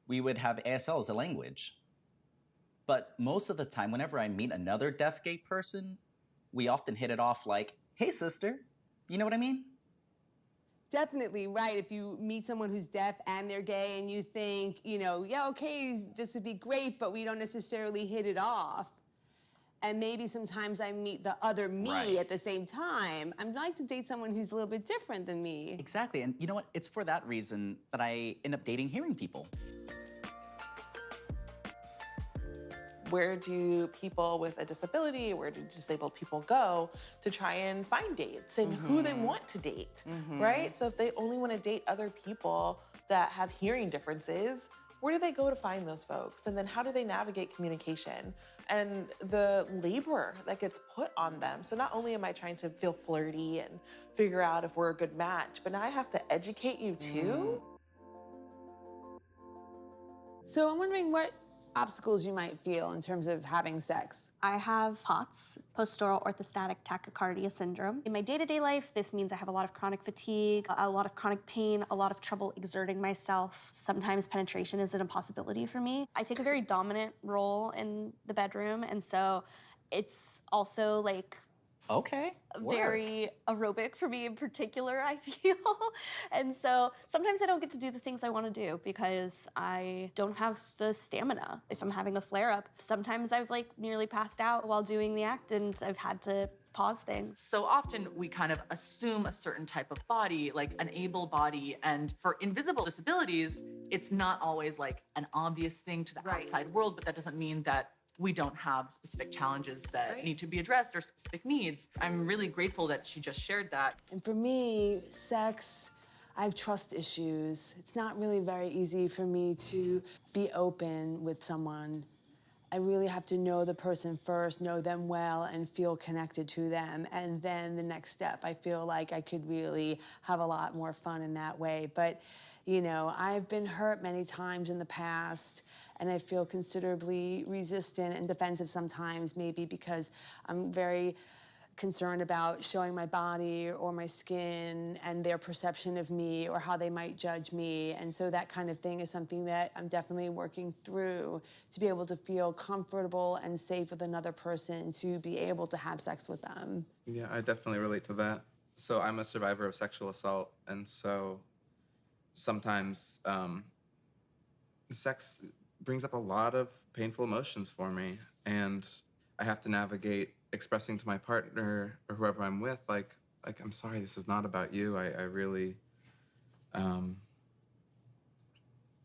We would have ASL as a language. But most of the time, whenever I meet another deaf gay person, we often hit it off like, hey, sister. You know what I mean? Definitely, right. If you meet someone who's deaf and they're gay and you think, you know, yeah, okay, this would be great, but we don't necessarily hit it off. And maybe sometimes I meet the other me at the same time. I'd like to date someone who's a little bit different than me. Exactly. And you know what? It's for that reason that I end up dating hearing people. Where do people with a disability, where do disabled people go to try and find dates and who they want to date, right? So if they only want to date other people that have hearing differences, where do they go to find those folks? And then how do they navigate communication and the labor that gets put on them? So not only am I trying to feel flirty and figure out if we're a good match, but now I have to educate you too. So I'm wondering what obstacles you might feel in terms of having sex. I have POTS, post-oral orthostatic tachycardia syndrome. In my day-to-day life, this means I have a lot of chronic fatigue, a lot of chronic pain, a lot of trouble exerting myself. Sometimes penetration is an impossibility for me. I take a very dominant role in the bedroom, and so it's also like very aerobic for me in particular, I feel. And so sometimes I don't get to do the things I want to do because I don't have the stamina. If I'm having a flare-up, sometimes I've like nearly passed out while doing the act and I've had to pause things. So often we kind of assume a certain type of body, like an able body, and for invisible disabilities, it's not always like an obvious thing to the outside world, but that doesn't mean that we don't have specific challenges that need to be addressed or specific needs. I'm really grateful that she just shared that. And for me, sex, I have trust issues. It's not really very easy for me to be open with someone. I really have to know the person first, know them well, and feel connected to them. And then the next step, I feel like I could really have a lot more fun in that way. But, you know, I've been hurt many times in the past, and I feel considerably resistant and defensive sometimes, maybe because I'm very concerned about showing my body or my skin and their perception of me or how they might judge me. And so that kind of thing is something that I'm definitely working through to be able to feel comfortable and safe with another person, to be able to have sex with them. Yeah, I definitely relate to that. So I'm a survivor of sexual assault, and so sometimes sex brings up a lot of painful emotions for me, and I have to navigate expressing to my partner or whoever I'm with, like I'm sorry, this is not about you. I really,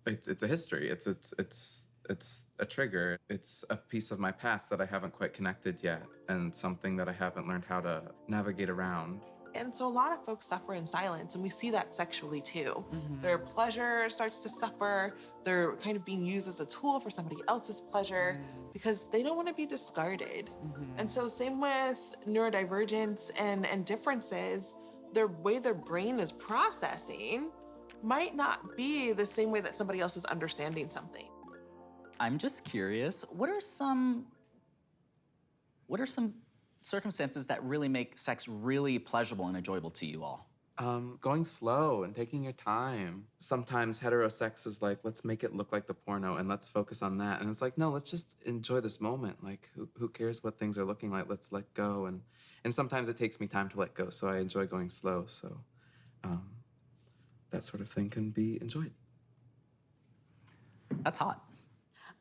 it's a history. It's a trigger. It's a piece of my past that I haven't quite connected yet, and something that I haven't learned how to navigate around. And so a lot of folks suffer in silence, and we see that sexually too. Their pleasure starts to suffer. They're kind of being used as a tool for somebody else's pleasure because they don't want to be discarded. And so same with neurodivergence and differences, their way their brain is processing might not be the same way that somebody else is understanding something. I'm just curious, what are some circumstances that really make sex really pleasurable and enjoyable to you all? Going slow and taking your time. Sometimes heterosex is like, let's make it look like the porno and let's focus on that. And it's like, no, let's just enjoy this moment. Like, who cares what things are looking like? Let's let go. And sometimes it takes me time to let go, so I enjoy going slow. So that sort of thing can be enjoyed. That's hot.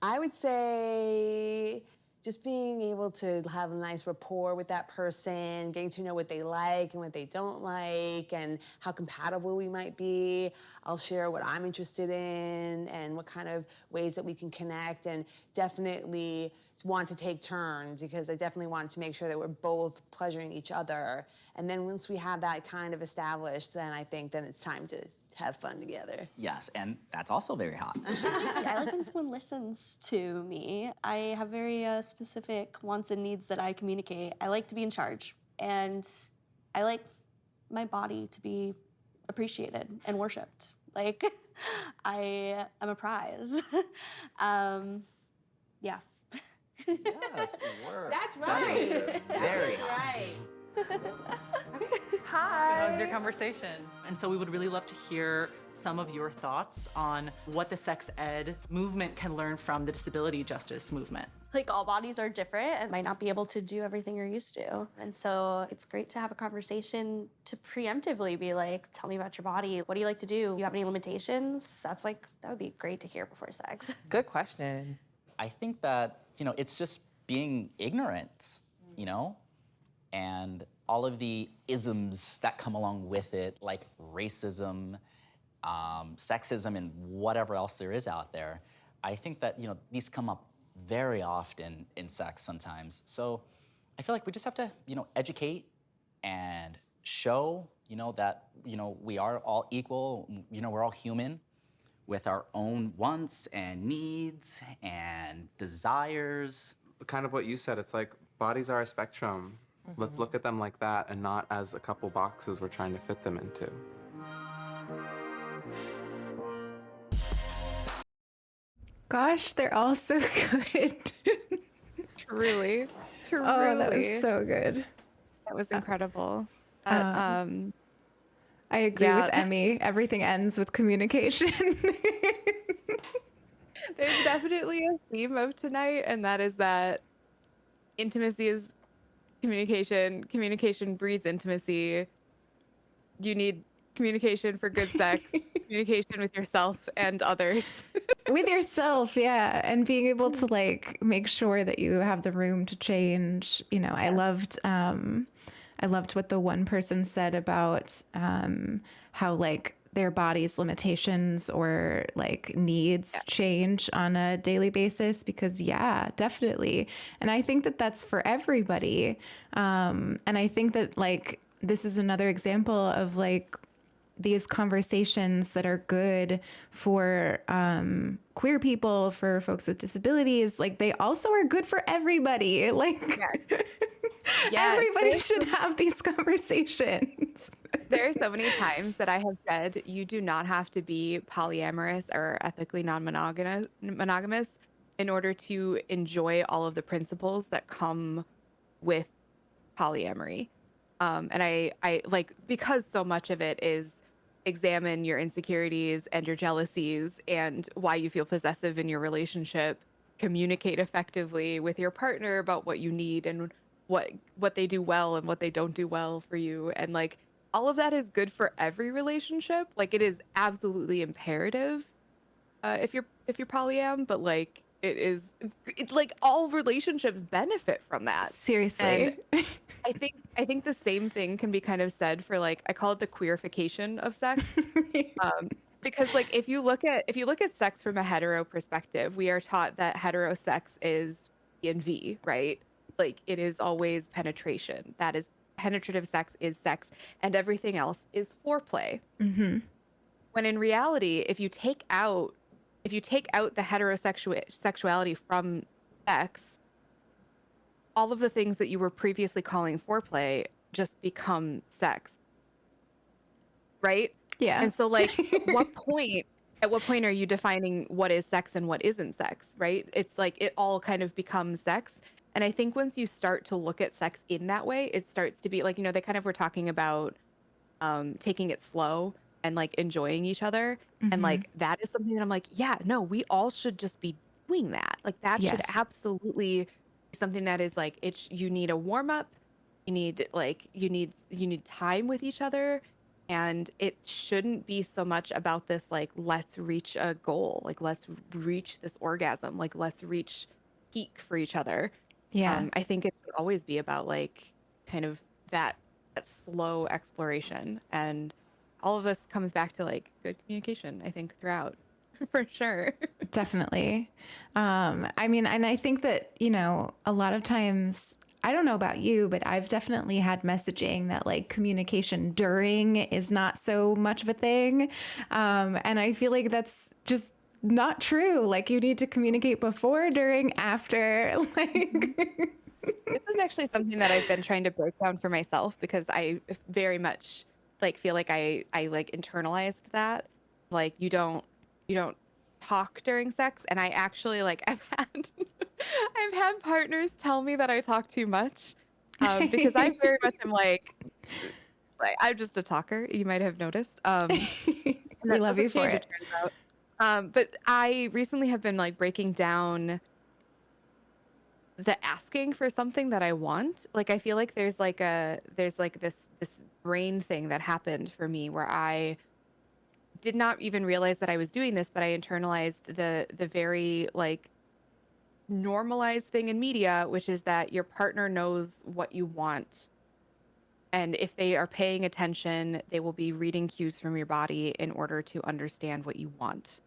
I would say just being able to have a nice rapport with that person, getting to know what they like and what they don't like, and how compatible we might be. I'll share what I'm interested in and what kind of ways that we can connect, and definitely want to take turns, because I definitely want to make sure that we're both pleasuring each other. And then once we have that kind of established, then I think then it's time to have fun together. Yes, and that's also very hot. I like when someone listens to me. I have very specific wants and needs that I communicate. I like to be in charge, and I like my body to be appreciated and worshipped. Like, I am a prize. Yeah. Yes, word. That's right. Very That's right. How was your conversation? And so we would really love to hear some of your thoughts on what the sex ed movement can learn from the disability justice movement. Like, all bodies are different and might not be able to do everything you're used to. And so it's great to have a conversation to preemptively be like, tell me about your body. What do you like to do? You have any limitations? That would be great to hear before sex. Good question. I think that, it's just being ignorant, and all of the isms that come along with it, like racism, sexism, and whatever else there is out there. I think that, these come up very often in sex sometimes. So I feel like we just have to, educate and show, that, we are all equal, we're all human with our own wants and needs and desires. Kind of what you said, it's like bodies are a spectrum. Let's look at them like that and not as a couple boxes we're trying to fit them into. Gosh, they're all so good. Truly. Oh, that was so good. That was incredible. I agree with Emmy. Everything ends with communication. There's definitely a theme of tonight, and that is that intimacy is communication. Communication breeds intimacy. You need communication for good sex, communication with yourself and others. With yourself, yeah. And being able to make sure that you have the room to change. I loved what the one person said about how their body's limitations or needs change on a daily basis, because definitely. And I think that that's for everybody. And I think that this is another example of these conversations that are good for queer people, for folks with disabilities. They also are good for everybody. Everybody should have these conversations. There are so many times that I have said, you do not have to be polyamorous or ethically non-monogamous in order to enjoy all of the principles that come with polyamory. And I because so much of it is examine your insecurities and your jealousies and why you feel possessive in your relationship, communicate effectively with your partner about what you need and what they do well and what they don't do well for you. And all of that is good for every relationship. It is absolutely imperative if you're polyam, but it's all relationships benefit from that. Seriously. And I think the same thing can be kind of said for I call it the queerification of sex. Because if you look at sex from a hetero perspective, we are taught that hetero sex is P and V, right? It is always penetration. That is penetrative sex is sex and everything else is foreplay. Mm-hmm. When in reality, if you take out the heterosexuality from sex, all of the things that you were previously calling foreplay just become sex. Right? Yeah. And so like at what point are you defining what is sex and what isn't sex, right? It's like it all kind of becomes sex. And I think once you start to look at sex in that way, it starts to be like, they kind of were talking about taking it slow and like enjoying each other. And Mhm. like that is something that I'm like, yeah, no, we all should just be doing that. Like that should Yes. absolutely be something that is like you need a warm up, you need time with each other. And it shouldn't be so much about this like let's reach a goal, like let's reach this orgasm, like let's reach peak for each other. Yeah. I think it should always be about like kind of that slow exploration, and all of this comes back to like good communication, I think, throughout. For sure. Definitely. I mean, and I think that, a lot of times, I don't know about you, but I've definitely had messaging that like communication during is not so much of a thing. And I feel like that's just not true. Like you need to communicate before, during, after. Like This is actually something that I've been trying to break down for myself, because I very much like feel like I like internalized that. Like you don't talk during sex, and I actually like I've had partners tell me that I talk too much, because I very much am like I'm just a talker. You might have noticed. And we that love doesn't you for change, it. turns out. But I recently have been like breaking down the asking for something that I want. Like I feel like there's this brain thing that happened for me where I did not even realize that I was doing this, but I internalized the very like normalized thing in media, which is that your partner knows what you want. And if they are paying attention, they will be reading cues from your body in order to understand what you want.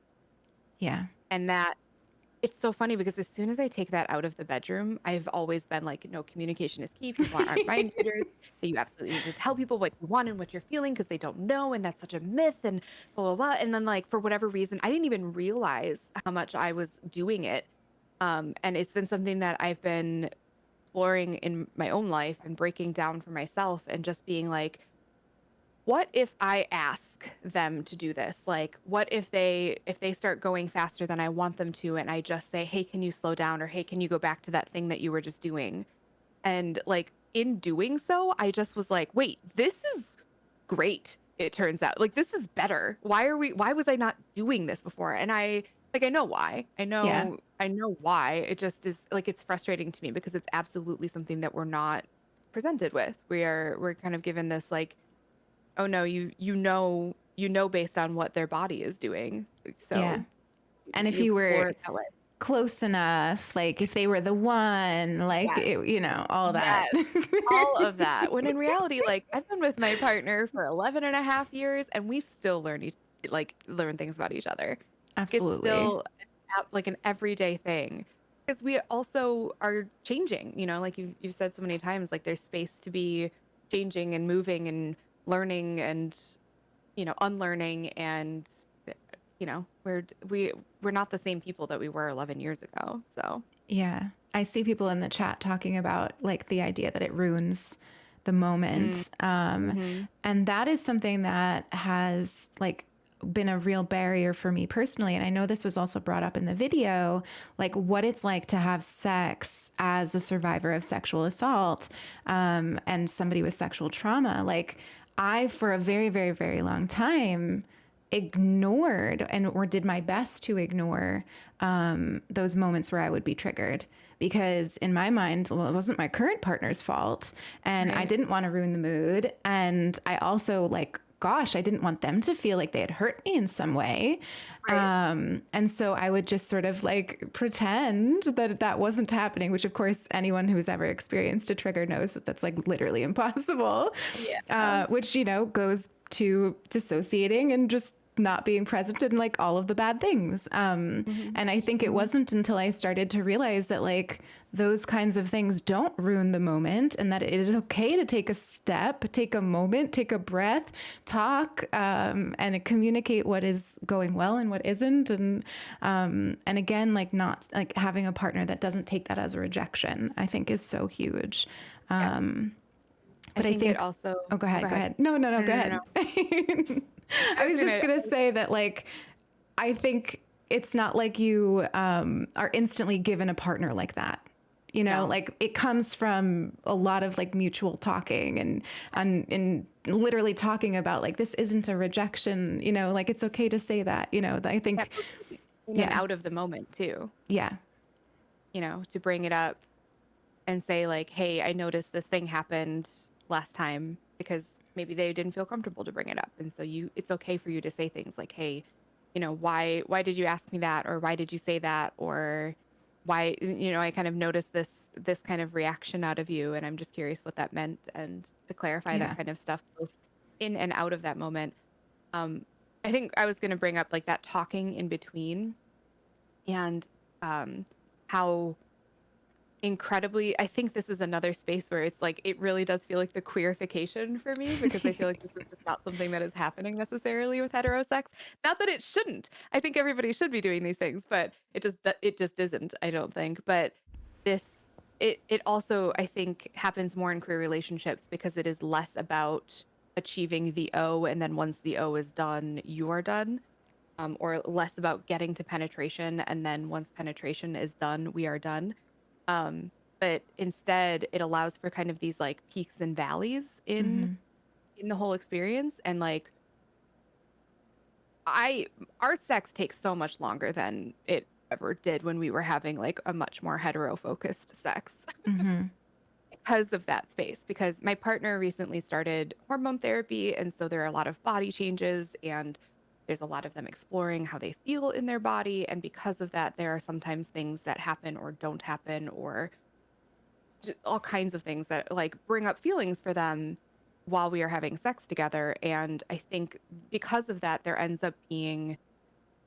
Yeah. And that it's so funny because as soon as I take that out of the bedroom, I've always been like, no, communication is key. People aren't mind readers. That you absolutely need to tell people what you want and what you're feeling because they don't know. And that's such a myth and blah, blah, blah. And then like, for whatever reason, I didn't even realize how much I was doing it. And it's been something that I've been exploring in my own life and breaking down for myself and just being like, what if I ask them to do this? Like, what if they start going faster than I want them to, and I just say, hey, can you slow down? Or hey, can you go back to that thing that you were just doing? And like in doing so, I just was like, wait, this is great. It turns out like this is better. Why was I not doing this before? And I know why. I know why. It just is like, it's frustrating to me because it's absolutely something that we're not presented with. We're kind of given this like, oh no, you know based on what their body is doing. So Yeah. And if you explore were it that way. close enough, like if they were the one, like, all that. Yes, all of that. When in reality, like I've been with my partner for 11 and a half years and we still learn things about each other. Absolutely. It's still like an everyday thing because we also are changing, like you've said so many times, like there's space to be changing and moving and learning and, unlearning. And, we're not the same people that we were 11 years ago. So Yeah. I see people in the chat talking about like the idea that it ruins the moment. Mhm. And that is something that has like been a real barrier for me personally. And I know this was also brought up in the video, like what it's like to have sex as a survivor of sexual assault, and somebody with sexual trauma. Like I, for a very, very, very long time, ignored or did my best to ignore those moments where I would be triggered, because in my mind, well, it wasn't my current partner's fault and I Right. didn't want to ruin the mood. And I also I didn't want them to feel like they had hurt me in some way. And so I would just sort of like pretend that wasn't happening, which of course anyone who's ever experienced a trigger knows that that's like literally impossible. Yeah. Which, goes to dissociating and just not being present in like all of the bad things. And I think it wasn't until I started to realize that like those kinds of things don't ruin the moment, and that it is okay to take a step, take a moment, take a breath, talk, and communicate what is going well and what isn't. And again, like not like having a partner that doesn't take that as a rejection, I think is so huge. But I think it also. Oh, go ahead. Go ahead. No, go ahead. I was just gonna say that like I think it's not like you are instantly given a partner like that. You know, like it comes from a lot of like mutual talking and literally talking about like, this isn't a rejection, you know, like it's okay to say that, you know, I think. In and out of the moment too. Yeah. You know, to bring it up and say like, hey, I noticed this thing happened last time, because maybe they didn't feel comfortable to bring it up. And so it's okay for you to say things like, hey, you know, why did you ask me that? Or why did you say that? Or why, you know, I kind of noticed this kind of reaction out of you, and I'm just curious what that meant, and to clarify that kind of stuff both in and out of that moment. I think I was going to bring up like that talking in between, and how incredibly, I think this is another space where it's like it really does feel like the queerification for me, because I feel like this is just not something that is happening necessarily with heterosex. Not that it shouldn't. I think everybody should be doing these things, but it just isn't, I don't think. But it also, I think, happens more in queer relationships, because it is less about achieving the O, and then once the O is done, you are done. Or less about getting to penetration, and then once penetration is done, we are done. But instead it allows for kind of these like peaks and valleys in the whole experience. And like our sex takes so much longer than it ever did when we were having like a much more hetero focused sex. Because of that space, because my partner recently started hormone therapy, and so there are a lot of body changes, and there's a lot of them exploring how they feel in their body. And because of that, there are sometimes things that happen or don't happen, or all kinds of things that like bring up feelings for them while we are having sex together. And I think because of that, there ends up being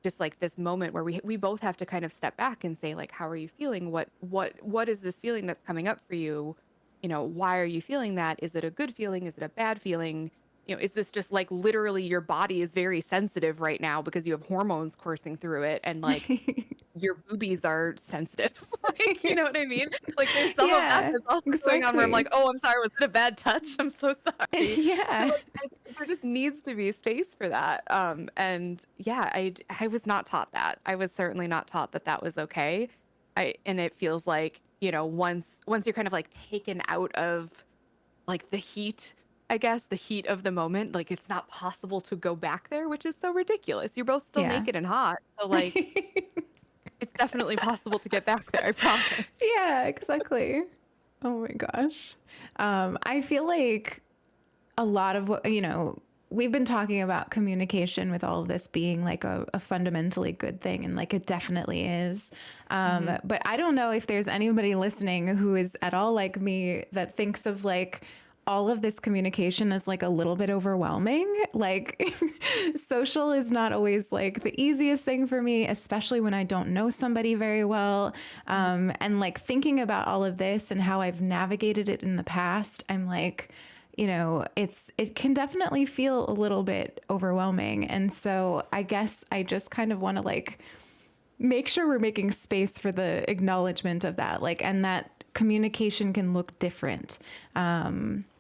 just like this moment where we both have to kind of step back and say like, how are you feeling? What is this feeling that's coming up for you? You know, why are you feeling that? Is it a good feeling? Is it a bad feeling? You know, is this just like literally your body is very sensitive right now because you have hormones coursing through it, and like your boobies are sensitive? Like, you know what I mean? Like there's some of that that's also going on where I'm like, oh, I'm sorry, was it a bad touch? I'm so sorry. Yeah. So, like, there just needs to be space for that. And yeah, I was not taught that. I was certainly not taught that that was okay. And it feels like, you know, once you're kind of like taken out of like the heat, I guess, the heat of the moment, like it's not possible to go back there, which is so ridiculous. You're both still naked and hot. So like it's definitely possible to get back there, I promise. Yeah, exactly. Oh my gosh. I feel like a lot of what, you know, we've been talking about communication with all of this being like a fundamentally good thing, and like it definitely is. But I don't know if there's anybody listening who is at all like me that thinks of like all of this communication as like a little bit overwhelming. Like social is not always like the easiest thing for me, especially when I don't know somebody very well. And like thinking about all of this and how I've navigated it in the past, I'm like, you know, it can definitely feel a little bit overwhelming. And so I guess I just kind of want to like make sure we're making space for the acknowledgement of that, like, and that communication can look different.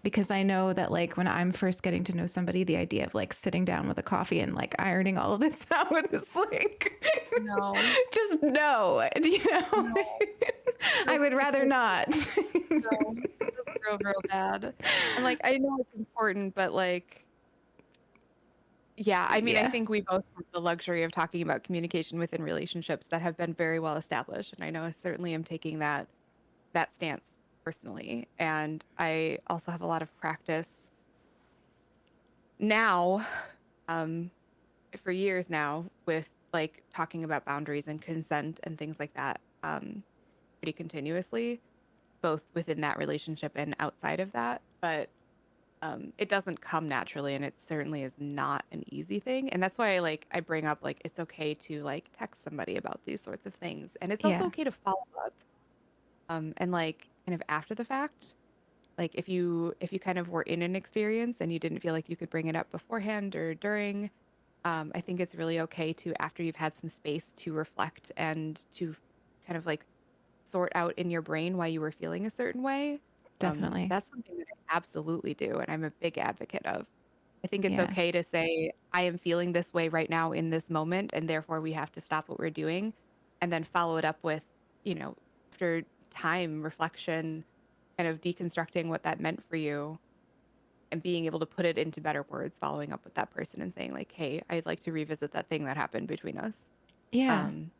Because I know that like when I'm first getting to know somebody, the idea of like sitting down with a coffee and like ironing all of this out is like, no, just no, you know, no. I would rather not. No, it's real bad. And like, I know it's important, but like, yeah, I mean, I think we both have the luxury of talking about communication within relationships that have been very well established. And I know I certainly am taking that stance personally. And I also have a lot of practice now, for years now, with like talking about boundaries and consent and things like that, pretty continuously, both within that relationship and outside of that. But it doesn't come naturally, and it certainly is not an easy thing. And that's why I bring up like it's okay to like text somebody about these sorts of things, and it's also Yeah. okay to follow up. And like kind of after the fact, like if you kind of were in an experience and you didn't feel like you could bring it up beforehand or during, I think it's really okay to, after you've had some space to reflect and to kind of like sort out in your brain why you were feeling a certain way. Definitely. That's something that I absolutely do, and I'm a big advocate of. I think it's Yeah. okay to say, I am feeling this way right now in this moment, and therefore we have to stop what we're doing, and then follow it up with, after time, reflection, kind of deconstructing what that meant for you and being able to put it into better words, following up with that person and saying, like, hey, I'd like to revisit that thing that happened between us. Yeah. It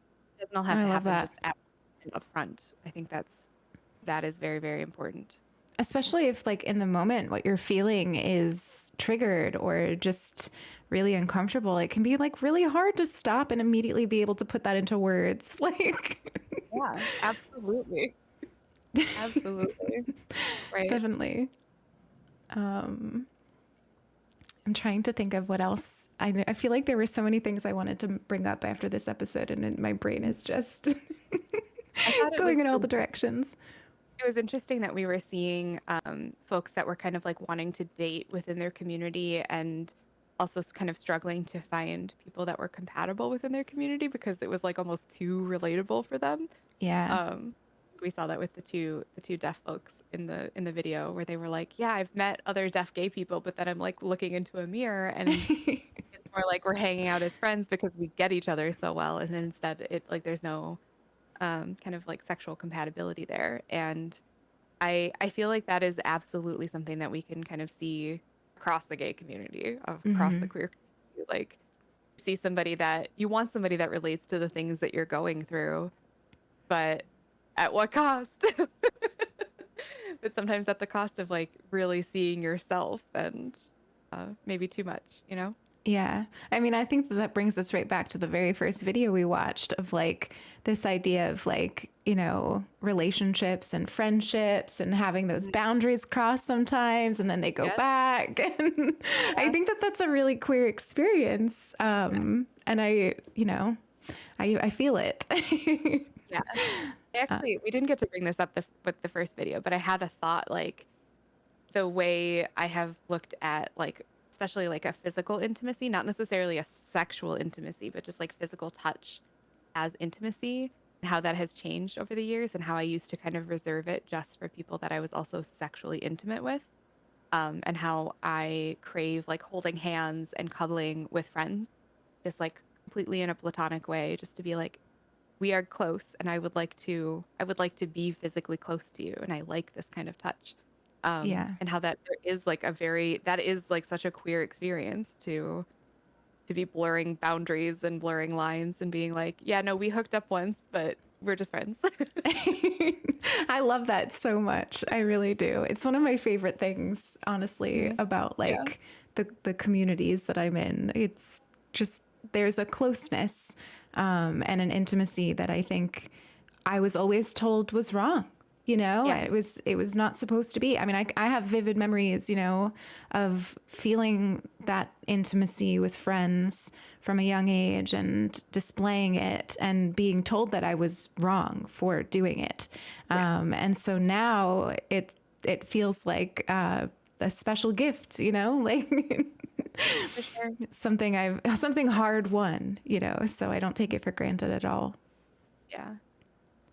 doesn't all have I to love happen that. just up front. I think that is very, very important. Especially if like in the moment what you're feeling is triggered or just really uncomfortable, it can be like really hard to stop and immediately be able to put that into words. Like Yeah, absolutely. Absolutely. Right. definitely. I'm trying to think of what else. I feel like there were so many things I wanted to bring up after this episode, and my brain is just I thought it going was in all the directions. it was interesting that we were seeing folks that were kind of like wanting to date within their community and also kind of struggling to find people that were compatible within their community because it was like almost too relatable for them. Yeah. We saw that with the two deaf folks in the video where they were like, yeah, I've met other deaf gay people, but then I'm like looking into a mirror and it's more like we're hanging out as friends because we get each other so well, and then instead it like there's no kind of like sexual compatibility there. And I feel like that is absolutely something that we can kind of see across the gay community, across the Mhm. queer community. Like see somebody that you want, somebody that relates to the things that you're going through, but at what cost? But sometimes at the cost of like really seeing yourself and maybe too much. Yeah. I mean, I think that brings us right back to the very first video we watched of like this idea of like, relationships and friendships and having those boundaries crossed sometimes and then they go back. And I think that that's a really queer experience. And I feel it. Yeah. Actually, we didn't get to bring this up with the first video, but I had a thought like the way I have looked at like especially like a physical intimacy, not necessarily a sexual intimacy, but just like physical touch as intimacy and how that has changed over the years and how I used to kind of reserve it just for people that I was also sexually intimate with. And how I crave like holding hands and cuddling with friends, just like completely in a platonic way, just to be like, we are close and I would like to be physically close to you and I like this kind of touch. Yeah. And how that there is like that is like such a queer experience to be blurring boundaries and blurring lines and being like, yeah, no, we hooked up once, but we're just friends. I love that so much. I really do. It's one of my favorite things, honestly, about like the communities that I'm in. It's just there's a closeness and an intimacy that I think I was always told was wrong. It was not supposed to be. I mean, I have vivid memories, of feeling that intimacy with friends from a young age and displaying it and being told that I was wrong for doing it. And so now it feels like a special gift, like For sure. something hard won, so I don't take it for granted at all. Yeah.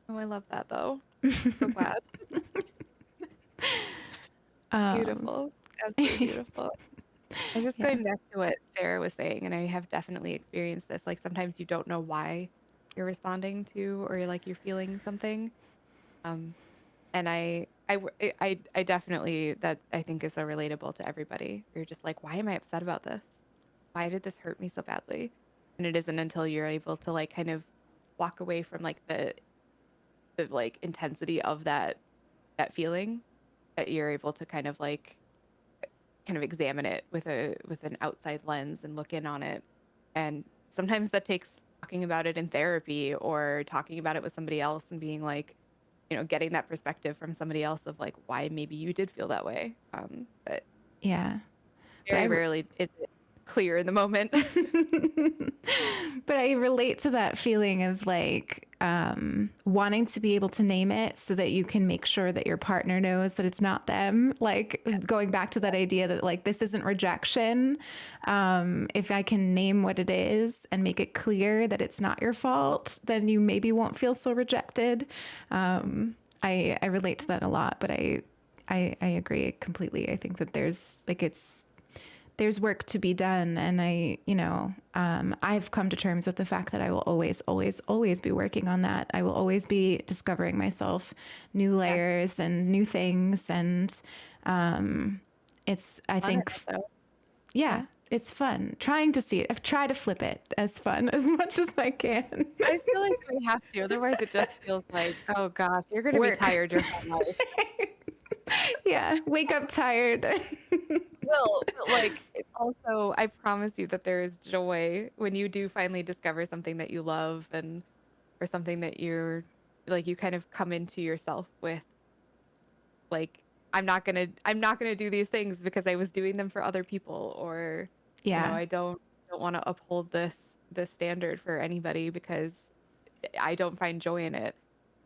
Oh, I love that though. So glad. Beautiful. Absolutely beautiful. I was just going back to what Sarah was saying, and I have definitely experienced this. Like sometimes you don't know why you're responding to or like you're feeling something. And I definitely that I think is so relatable to everybody. You're just like, why am I upset about this? Why did this hurt me so badly? And it isn't until you're able to like kind of walk away from like the like intensity of that feeling that you're able to kind of examine it with an outside lens and look in on it. And sometimes that takes talking about it in therapy or talking about it with somebody else and being like, getting that perspective from somebody else of like why maybe you did feel that way. But Yeah. Very rarely is it clear in the moment. But I relate to that feeling of like wanting to be able to name it so that you can make sure that your partner knows that it's not them. Like going back to that idea that like this isn't rejection. If I can name what it is and make it clear that it's not your fault, then you maybe won't feel so rejected. I relate to that a lot, but I agree completely. I think that there's work to be done. And I've come to terms with the fact that I will always, always, always be working on that. I will always be discovering myself, new layers and new things. And it's fun trying to see it. I've tried to flip it as fun as much as I can. I feel like we have to. Otherwise, it just feels like, oh gosh, you're going to be tired your whole life. Yeah, wake up tired. Well, but like it's also, I promise you that there is joy when you do finally discover something that you love or something that you're like you kind of come into yourself with. Like I'm not gonna do these things because I was doing them for other people, or I don't want to uphold this standard for anybody because I don't find joy in it.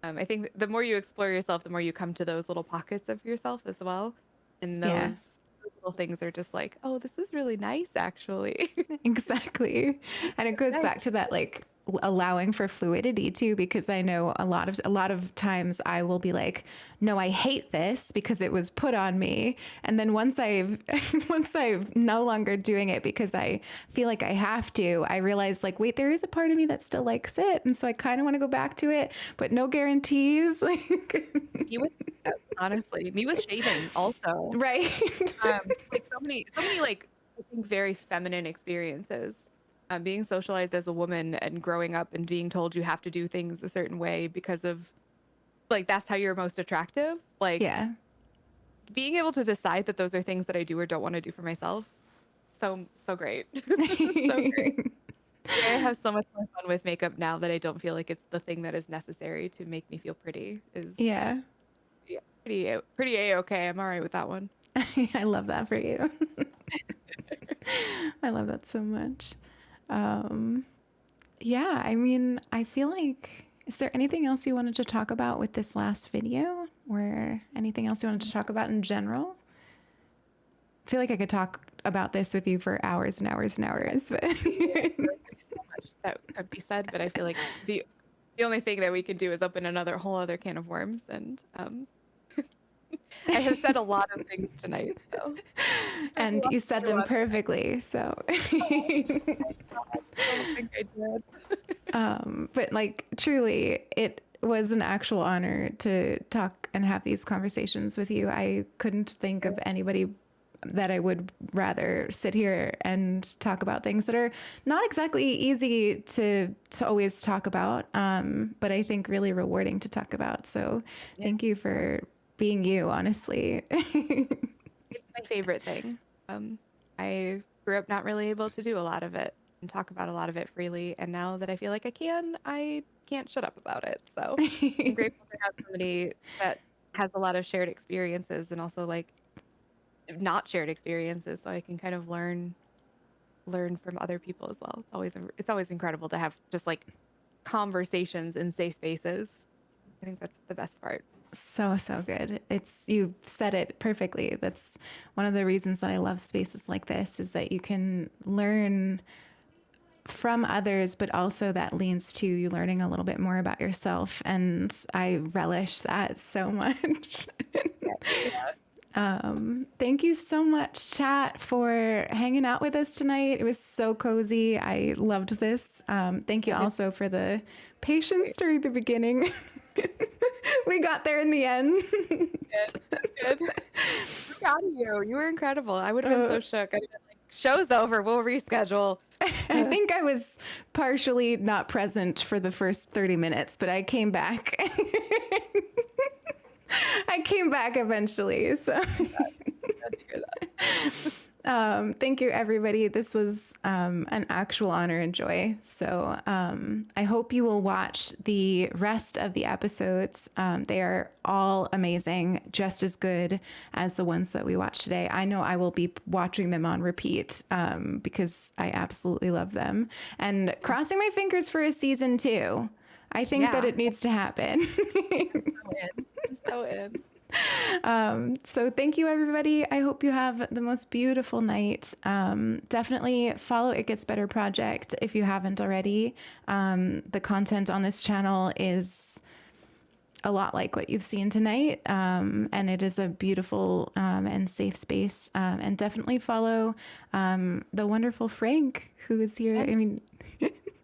I think the more you explore yourself, the more you come to those little pockets of yourself as well. And those little things are just like, oh, this is really nice, actually. Exactly. And it goes back to that, like, allowing for fluidity too, because I know a lot of times I will be like, no, I hate this because it was put on me. And then once I'm no longer doing it because I feel like I have to, I realize like, wait, there is a part of me that still likes it. And so I kind of want to go back to it, but no guarantees. Honestly, me with shaving also. Right. Like so many like I think very feminine experiences. Being socialized as a woman and growing up and being told you have to do things a certain way because of like that's how you're most attractive. Like being able to decide that those are things that I do or don't want to do for myself. So great. So great. I have so much more fun with makeup now that I don't feel like it's the thing that is necessary to make me feel pretty. Pretty A-okay. I'm all right with that one. I love that for you. I love that so much. Yeah, I mean, I feel like, is there anything else you wanted to talk about with this last video, or anything else you wanted to talk about in general? I feel like I could talk about this with you for hours and hours and hours, but There's so much that could be said, but I feel like the only thing that we could do is open another whole other can of worms, and I have said a lot of things tonight, so. And you said them perfectly, so. I don't think I did. But like truly, it was an actual honor to talk and have these conversations with you. I couldn't think of anybody that I would rather sit here and talk about things that are not exactly easy to always talk about, but I think really rewarding to talk about. So thank you for being you, honestly. It's my favorite thing. I grew up not really able to do a lot of it and talk about a lot of it freely. And now that I feel like I can't shut up about it. So I'm grateful to have somebody that has a lot of shared experiences and also like not shared experiences, so I can kind of learn from other people as well. It's always incredible to have just like conversations in safe spaces. I think that's the best part. So good. You said it perfectly. That's one of the reasons that I love spaces like this, is that you can learn from others, but also that leans to you learning a little bit more about yourself. And I relish that so much. Thank you so much, chat, for hanging out with us tonight. It was so cozy. I loved this. Thank you also for the patience during the beginning. We got there in the end. Good. I'm proud of you. You were incredible. I would have been so shook. I'd have been like, show's over. We'll reschedule. I think I was partially not present for the first 30 minutes, but I came back. I came back eventually. So Thank you, everybody. This was an actual honor and joy. So I hope you will watch the rest of the episodes. They are all amazing, just as good as the ones that we watched today. I know I will be watching them on repeat because I absolutely love them. And crossing my fingers for a season 2. I think that it needs to happen. So in. So thank you, everybody. I hope you have the most beautiful night. Definitely follow It Gets Better Project if you haven't already. The content on this channel is a lot like what you've seen tonight, and it is a beautiful and safe space. And definitely follow the wonderful Frank, who is here. I mean,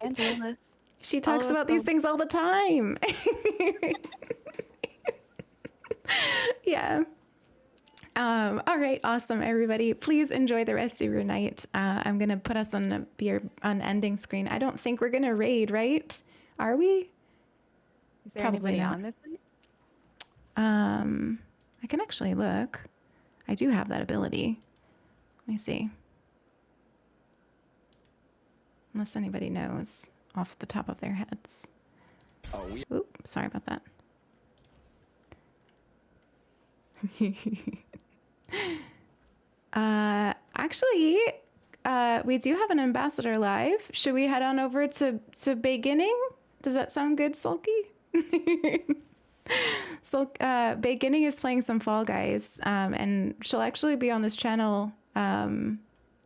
And Lilith. she talks about these things all the time. Yeah. All right. Awesome, everybody. Please enjoy the rest of your night. I'm going to put us on on ending screen. I don't think we're going to raid, right? Are we? Is there Probably anybody not. on this night? I can actually look. I do have that ability. Let me see. Unless anybody knows off the top of their heads. Oop, sorry about that. Actually, we do have an ambassador live. Should we head on over to beginning? Does that sound good, Sulky? So beginning is playing some Fall Guys, and she'll actually be on this channel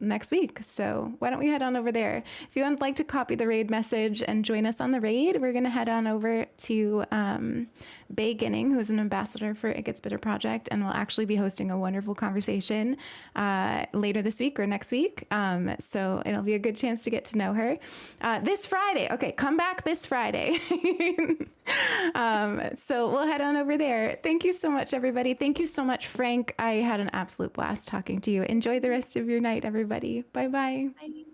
next week. So why don't we head on over there? If you would like to copy the raid message and join us on the raid, we're going to head on over to Beginning, who is an ambassador for It Gets Better Project, and we'll actually be hosting a wonderful conversation later this week or next week. So it'll be a good chance to get to know her. This Friday. Okay, come back this Friday. So we'll head on over there. Thank you so much, everybody. Thank you so much, Frank. I had an absolute blast talking to you. Enjoy the rest of your night, everybody. Bye-bye. Bye.